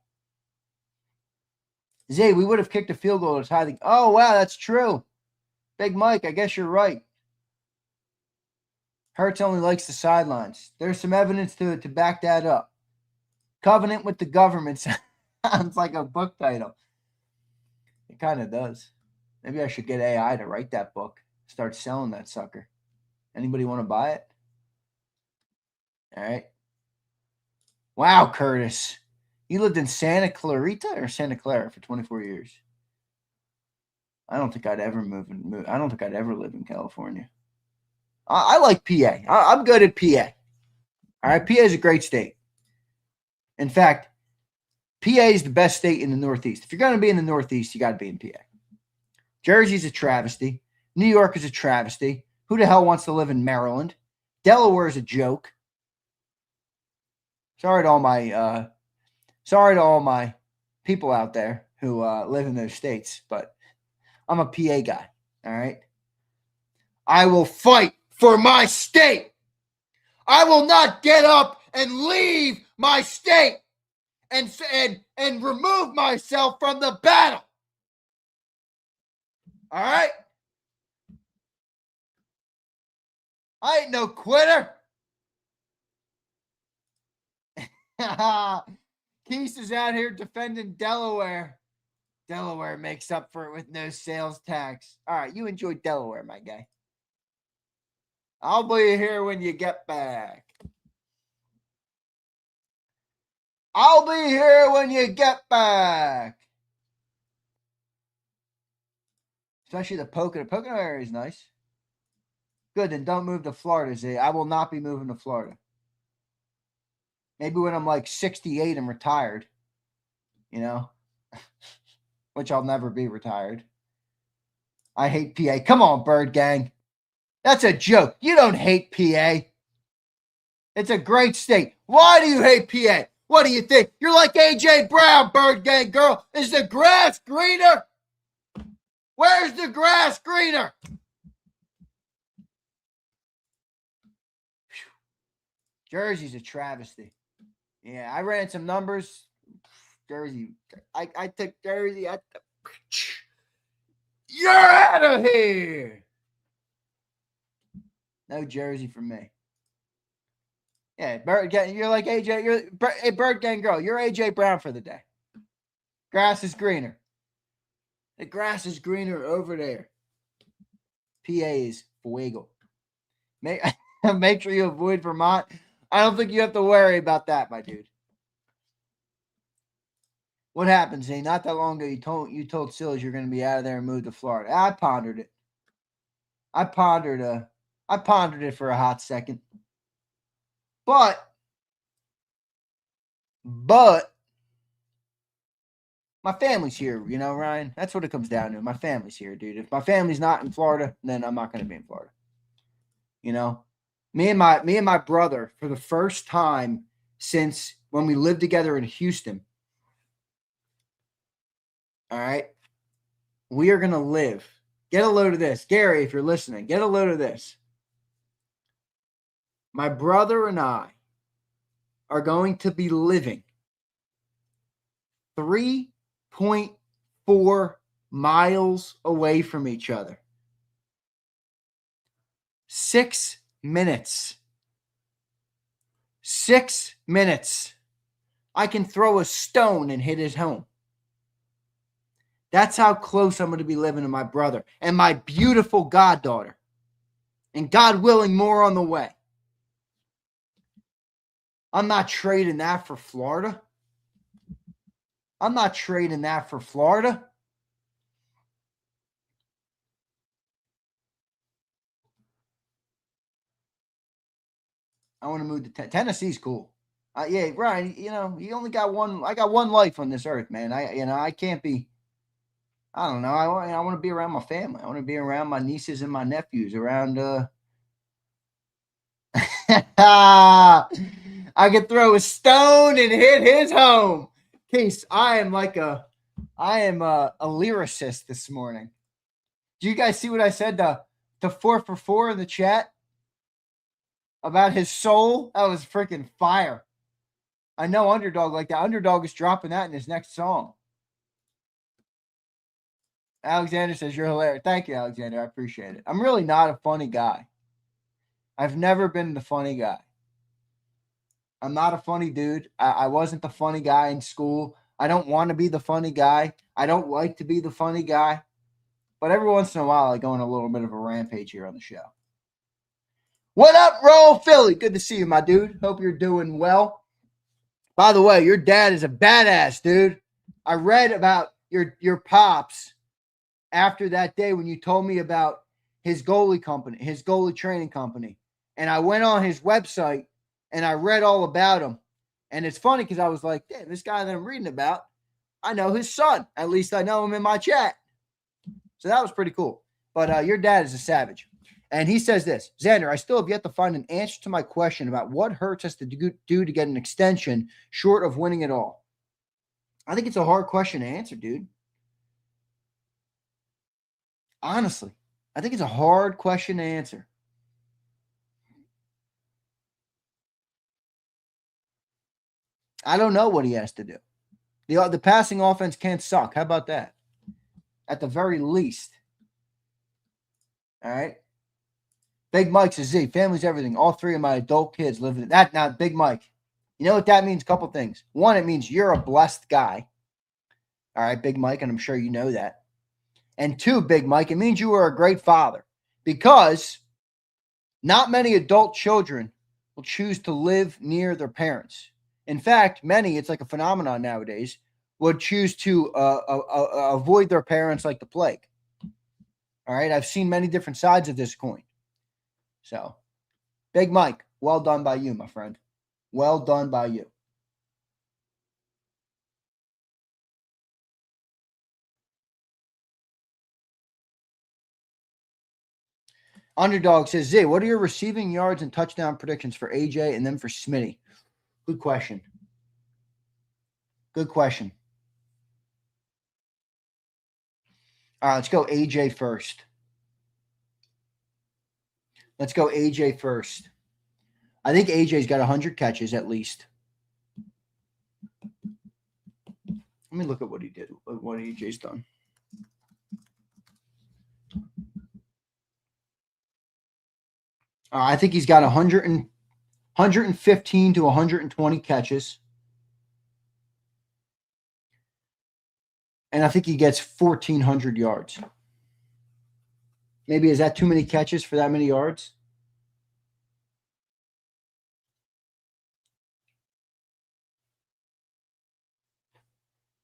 Zay, we would have kicked a field goal to tie the... Oh, wow, that's true. Big Mike, I guess you're right. Hurts only likes the sidelines. There's some evidence to back that up. Covenant with the government sounds like a book title. It kind of does. Maybe I should get AI to write that book. Start selling that sucker. Anybody want to buy it? All right. Wow, Curtis. You lived in Santa Clarita or Santa Clara for 24 years. I don't think I'd ever move. I don't think I'd ever live in California. I like PA. I'm good at PA. All right, PA is a great state. In fact, PA is the best state in the Northeast. If you're going to be in the Northeast, you got to be in PA. Jersey's a travesty. New York is a travesty. Who the hell wants to live in Maryland? Delaware is a joke. Sorry to all my people out there who live in those states, but I'm a PA guy. All right. I will fight for my state. I will not get up and leave my state and remove myself from the battle. All right. I ain't no quitter. Keese is out here defending Delaware. Delaware makes up for it with no sales tax. All right, you enjoy Delaware, my guy. I'll be here when you get back. I'll be here when you get back. Especially the Pocono. Pocono area is nice. Good, then don't move to Florida, Z. I will not be moving to Florida. Maybe when I'm like 68 and retired, you know, which I'll never be retired. I hate PA. Come on, Bird Gang. That's a joke. You don't hate PA. It's a great state. Why do you hate PA? What do you think? You're like AJ Brown, Bird Gang girl. Is the grass greener? Where's the grass greener? Jersey's a travesty. Yeah, I ran some numbers. Jersey. I took Jersey. You're out of here. No Jersey for me. Yeah, Bird Gang, you're like AJ. You're a Bird Gang girl. You're AJ Brown for the day. Grass is greener. The grass is greener over there. PA is fuego. Make sure you avoid Vermont. I don't think you have to worry about that, my dude. What happened, Zane? Not that long ago, you told Sills you're going to be out of there and move to Florida. I pondered it. I pondered it for a hot second. But my family's here, you know, Ryan. That's what it comes down to. My family's here, dude. If my family's not in Florida, then I'm not going to be in Florida. You know, me and my brother, for the first time since when we lived together in Houston. All right, we are going to live. Get a load of this, Gary. If you're listening, get a load of this. My brother and I are going to be living 3.4 miles away from each other. 6 minutes. 6 minutes. I can throw a stone and hit his home. That's how close I'm going to be living to my brother and my beautiful goddaughter. And God willing, more on the way. I'm not trading that for Florida. I'm not trading that for Florida. I want to move to Tennessee's cool. Yeah, Ryan, you know, you only got one. I got one life on this earth, man. I can't be. I don't know. I want to be around my family. I want to be around my nieces and my nephews. Around. I could throw a stone and hit his home. Case, I am a lyricist this morning. Do you guys see what I said to 4 for 4 in the chat about his soul? That was freaking fire. I know Underdog like that. Underdog is dropping that in his next song. Alexander says, you're hilarious. Thank you, Alexander. I appreciate it. I'm really not a funny guy. I've never been the funny guy. I'm not a funny dude. I wasn't the funny guy in school. I don't want to be the funny guy. I don't like to be the funny guy. But every once in a while, I go on a little bit of a rampage here on the show. What up, Roll Philly? Good to see you, my dude. Hope you're doing well. By the way, your dad is a badass, dude. I read about your pops after that day when you told me about his goalie company, his goalie training company. And I went on his website and I read all about him. And it's funny because I was like, damn, this guy that I'm reading about, I know his son. At least I know him in my chat. So that was pretty cool. But your dad is a savage. And he says this, Zander, I still have yet to find an answer to my question about what Hurts has to do to get an extension short of winning it all. I think it's a hard question to answer, dude. Honestly, I think it's a hard question to answer. I don't know what he has to do. The passing offense can't suck. How about that? At the very least. All right. Big Mike says, Z, family's everything. All 3 of my adult kids live in that. Now, Big Mike, you know what that means? A couple things. One, it means you're a blessed guy. All right, Big Mike, and I'm sure you know that. And 2, Big Mike, it means you are a great father because not many adult children will choose to live near their parents. In fact, many, it's like a phenomenon nowadays, would choose to avoid their parents like the plague. All right, I've seen many different sides of this coin. So, Big Mike, well done by you, my friend. Well done by you. Underdog says, Z, what are your receiving yards and touchdown predictions for AJ and then for Smitty? Good question. Good question. All right, let's go AJ first. I think AJ's got 100 catches at least. Let me look at what he did, what AJ's done. I think he's got 115 to 120 catches. And I think he gets 1,400 yards. Maybe is that too many catches for that many yards?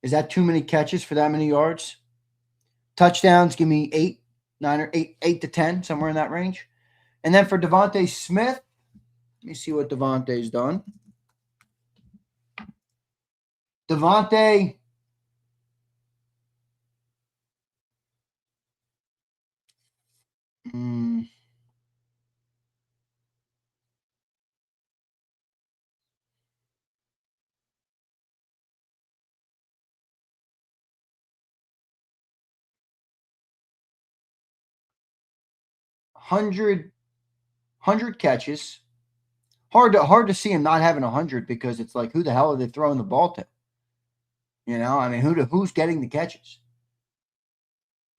Is that too many catches for that many yards? Touchdowns, give me 8 to 10, somewhere in that range. And then for Devontae Smith, let me see what Devontae's done. Devontae, hundred catches. Hard to see him not having 100 because it's like, who the hell are they throwing the ball to? You know, I mean, who's getting the catches?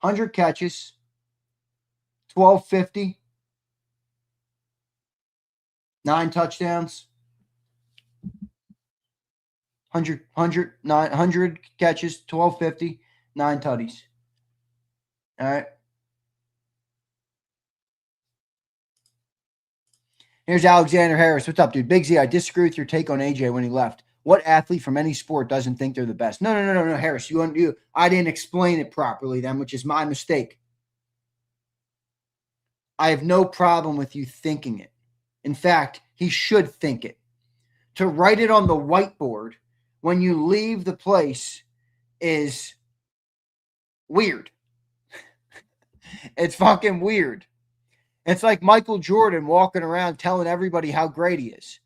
100 catches, 1,250, 9 touchdowns, 100 catches, 1,250, 9 tutties. All right. Here's Alexander Harris. What's up, dude? Big Z, I disagree with your take on AJ when he left. What athlete from any sport doesn't think they're the best? No, Harris. I didn't explain it properly then, which is my mistake. I have no problem with you thinking it. In fact, he should think it. To write it on the whiteboard when you leave the place is weird. It's fucking weird. It's like Michael Jordan walking around telling everybody how great he is.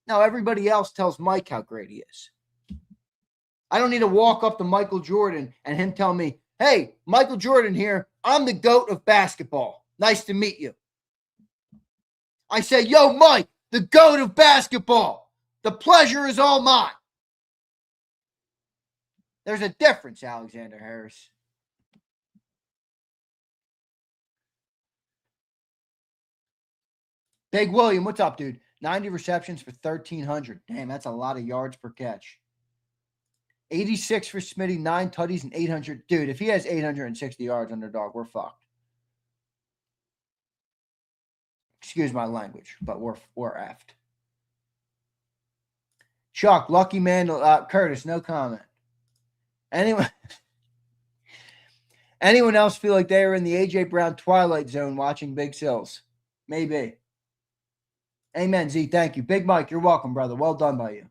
No, everybody else tells Mike how great he is. I don't need to walk up to Michael Jordan and him tell me, hey, Michael Jordan here, I'm the GOAT of basketball. Nice to meet you. I say, yo, Mike, the GOAT of basketball. The pleasure is all mine. There's a difference, Alexander Harris. Big William, what's up, dude? 90 receptions for 1,300. Damn, that's a lot of yards per catch. 86 for Smitty, 9 tutties and 800. Dude, if he has 860 yards, underdog, we're fucked. Excuse my language, but we're effed. Chuck, lucky man, Curtis, no comment. Anyone else feel like they are in the AJ Brown twilight zone watching Big Sills? Maybe. Amen, Z. Thank you. Big Mike, you're welcome, brother. Well done by you.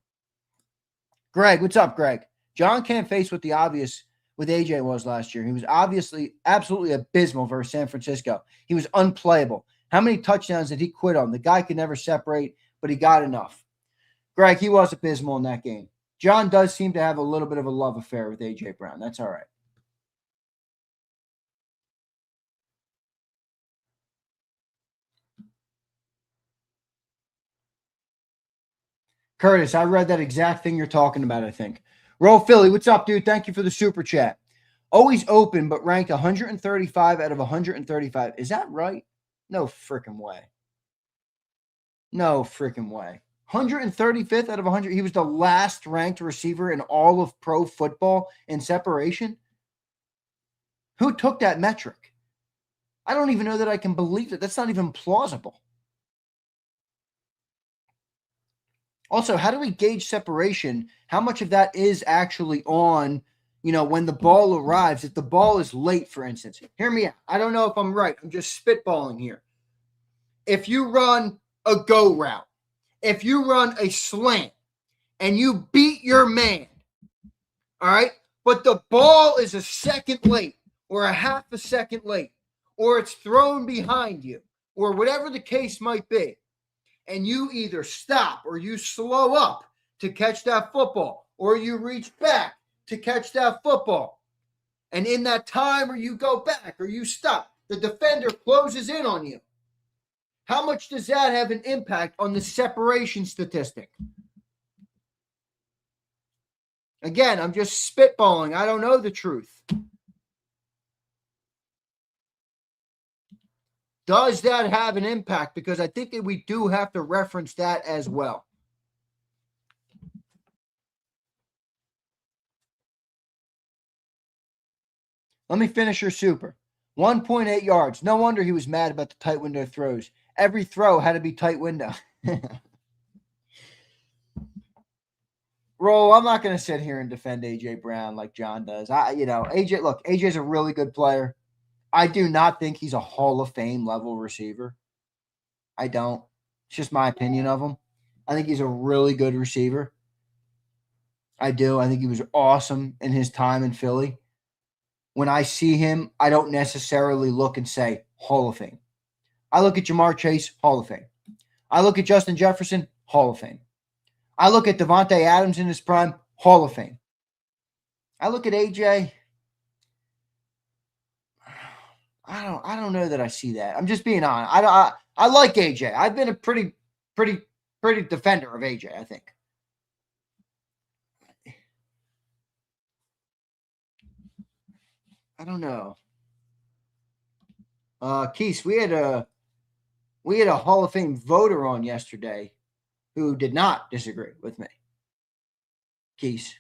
Greg, what's up, Greg? John can't face what the obvious with AJ was last year. He was obviously absolutely abysmal versus San Francisco. He was unplayable. How many touchdowns did he quit on? The guy could never separate, but he got enough. Greg, he was abysmal in that game. John does seem to have a little bit of a love affair with AJ Brown. That's all right. Curtis, I read that exact thing you're talking about, I think. Roll Philly, what's up, dude? Thank you for the super chat. Always open, but ranked 135 out of 135. Is that right? No freaking way. No freaking way. 135th out of 100. He was the last ranked receiver in all of pro football in separation. Who took that metric? I don't even know that I can believe it. That's not even plausible. Also, how do we gauge separation? How much of that is actually on, when the ball arrives? If the ball is late, for instance. Hear me out. I don't know if I'm right. I'm just spitballing here. If you run a go route, if you run a slant, and you beat your man, all right, but the ball is a second late or a half a second late, or it's thrown behind you, or whatever the case might be, and you either stop or you slow up to catch that football, or you reach back to catch that football. And in that time where you go back or you stop, the defender closes in on you. How much does that have an impact on the separation statistic? Again, I'm just spitballing. I don't know the truth. Does that have an impact? Because I think that we do have to reference that as well. Let me finish your super. 1.8 yards. No wonder he was mad about the tight window throws. Every throw had to be tight window. Roll, I'm not going to sit here and defend A.J. Brown like John does. AJ's a really good player. I do not think he's a Hall of Fame level receiver. I don't. It's just my opinion of him. I think he's a really good receiver. I do. I think he was awesome in his time in Philly. When I see him, I don't necessarily look and say Hall of Fame. I look at Jamar Chase, Hall of Fame. I look at Justin Jefferson, Hall of Fame. I look at Devontae Adams in his prime, Hall of Fame. I look at AJ. I don't know that I see that. I'm just being honest. I like AJ. I've been a pretty defender of AJ, I think. I don't know. Keith, we had a Hall of Fame voter on yesterday who did not disagree with me. Keith.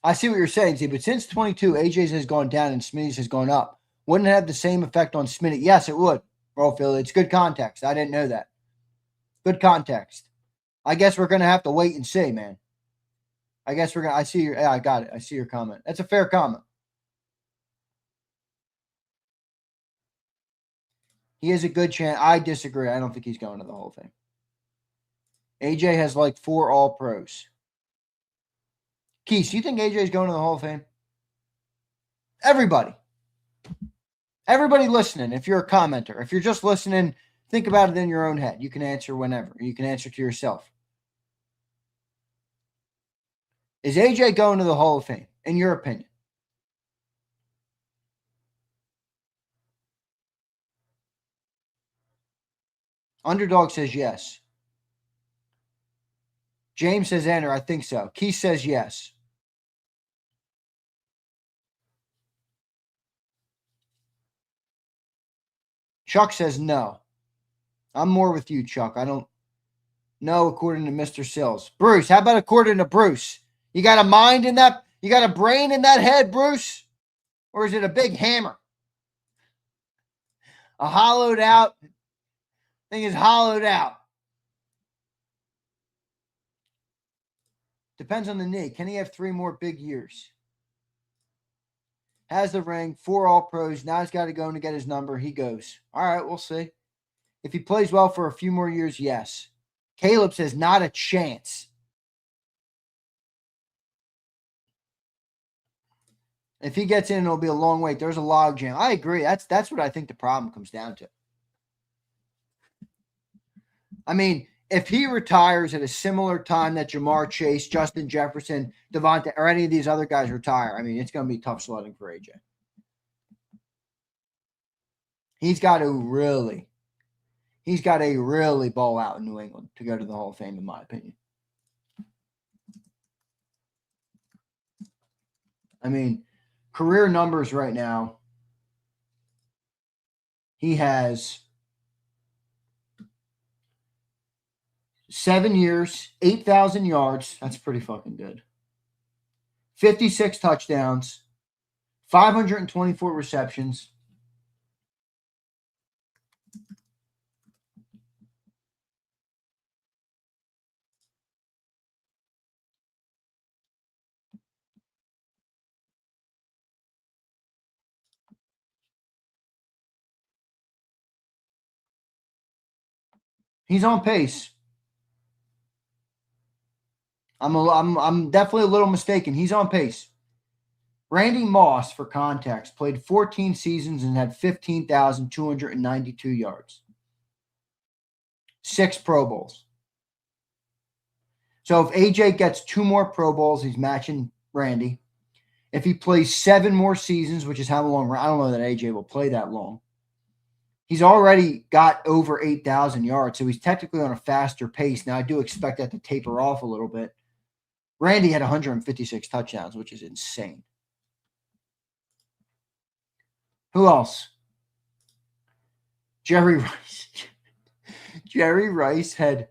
I see what you're saying, Z, but since 22, AJ's has gone down and Smitty's has gone up. Wouldn't it have the same effect on Smitty? Yes, it would. Phil, it's good context. I didn't know that. Good context. I guess we're going to have to wait and see, man. I guess we're going to, I got it. I see your comment. That's a fair comment. He has a good chance. I disagree. I don't think he's going to the whole thing. AJ has like 4 All-Pros. Keith, you think AJ is going to the Hall of Fame? Everybody listening, if you're a commenter, if you're just listening, think about it in your own head. You can answer whenever. You can answer to yourself. Is AJ going to the Hall of Fame, in your opinion? Underdog says yes. James says Zander, I think so. Keith says yes. Chuck says no. I'm more with you, Chuck. I don't know according to Mr. Sills. Bruce, how about according to Bruce? You got a mind in that? You got a brain in that head, Bruce? Or is it a big hammer? A hollowed out thing is hollowed out. Depends on the knee. Can he have 3 more big years? Has the ring, 4 All-Pros. Now he's got to go in to get his number. He goes. All right, we'll see. If he plays well for a few more years, yes. Caleb says not a chance. If he gets in, it'll be a long wait. There's a log jam. I agree. That's what I think the problem comes down to. I mean, if he retires at a similar time that Jamar Chase, Justin Jefferson, Devontae, or any of these other guys retire, I mean, it's going to be tough sledding for AJ. He's got to really ball out in New England to go to the Hall of Fame, in my opinion. I mean, career numbers right now, he has 7 years, 8,000 yards. That's pretty fucking good. 56 touchdowns, 524 receptions. He's on pace. I'm definitely a little mistaken. He's on pace. Randy Moss, for context, played 14 seasons and had 15,292 yards. 6 Pro Bowls. So if AJ gets 2 more Pro Bowls, he's matching Randy. If he plays 7 more seasons, which is how long, I don't know that AJ will play that long. He's already got over 8,000 yards, so he's technically on a faster pace. Now, I do expect that to taper off a little bit. Randy had 156 touchdowns, which is insane. Who else? Jerry Rice. Jerry Rice had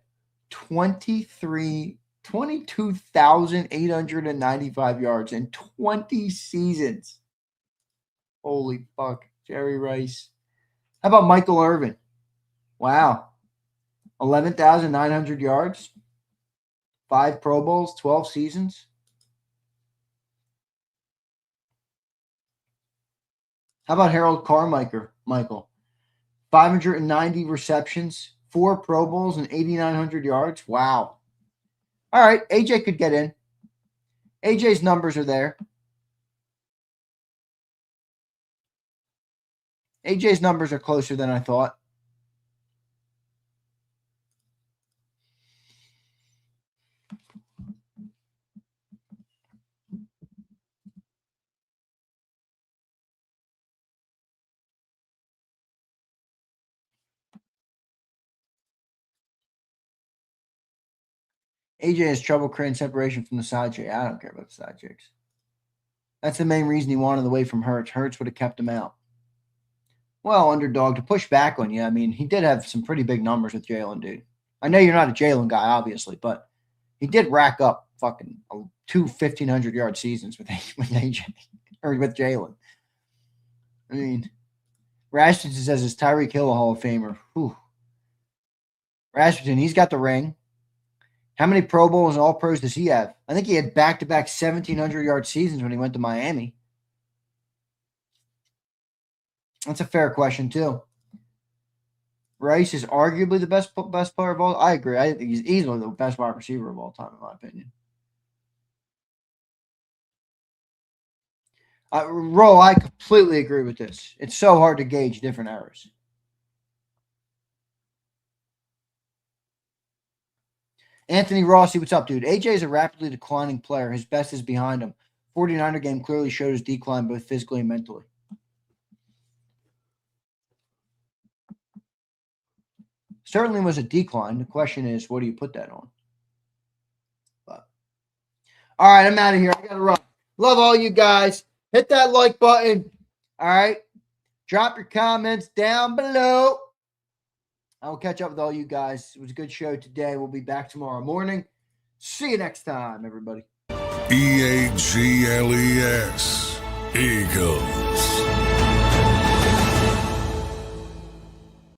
22,895 yards in 20 seasons. Holy fuck. Jerry Rice. How about Michael Irvin? Wow. 11,900 yards. 5 Pro Bowls, 12 seasons. How about Harold Carmichael? 590 receptions, 4 Pro Bowls, and 8,900 yards. Wow. All right, AJ could get in. AJ's numbers are there. AJ's numbers are closer than I thought. AJ has trouble creating separation from the side check. I don't care about the side checks. That's the main reason he wanted away from Hurts. Hurts would have kept him out. Well, underdog, to push back on you, I mean, he did have some pretty big numbers with Jalen, dude. I know you're not a Jalen guy, obviously, but he did rack up fucking 2 1,500-yard seasons with AJ or with Jalen. I mean, Rasmussen says it's Tyreek Hill, a Hall of Famer. Whew. Rasmussen, he's got the ring. How many Pro Bowls and All-Pros does he have? I think he had back-to-back 1,700-yard seasons when he went to Miami. That's a fair question, too. Rice is arguably the best player of all. I agree. I think he's easily the best wide receiver of all time, in my opinion. I completely agree with this. It's so hard to gauge different eras. Anthony Rossi, what's up, dude? AJ is a rapidly declining player. His best is behind him. 49er game clearly showed his decline both physically and mentally. Certainly was a decline. The question is, what do you put that on? But all right, I'm out of here. I got to run. Love all you guys. Hit that like button. All right. Drop your comments down below. I will catch up with all you guys. It was a good show today. We'll be back tomorrow morning. See you next time, everybody. EAGLES. Eagles.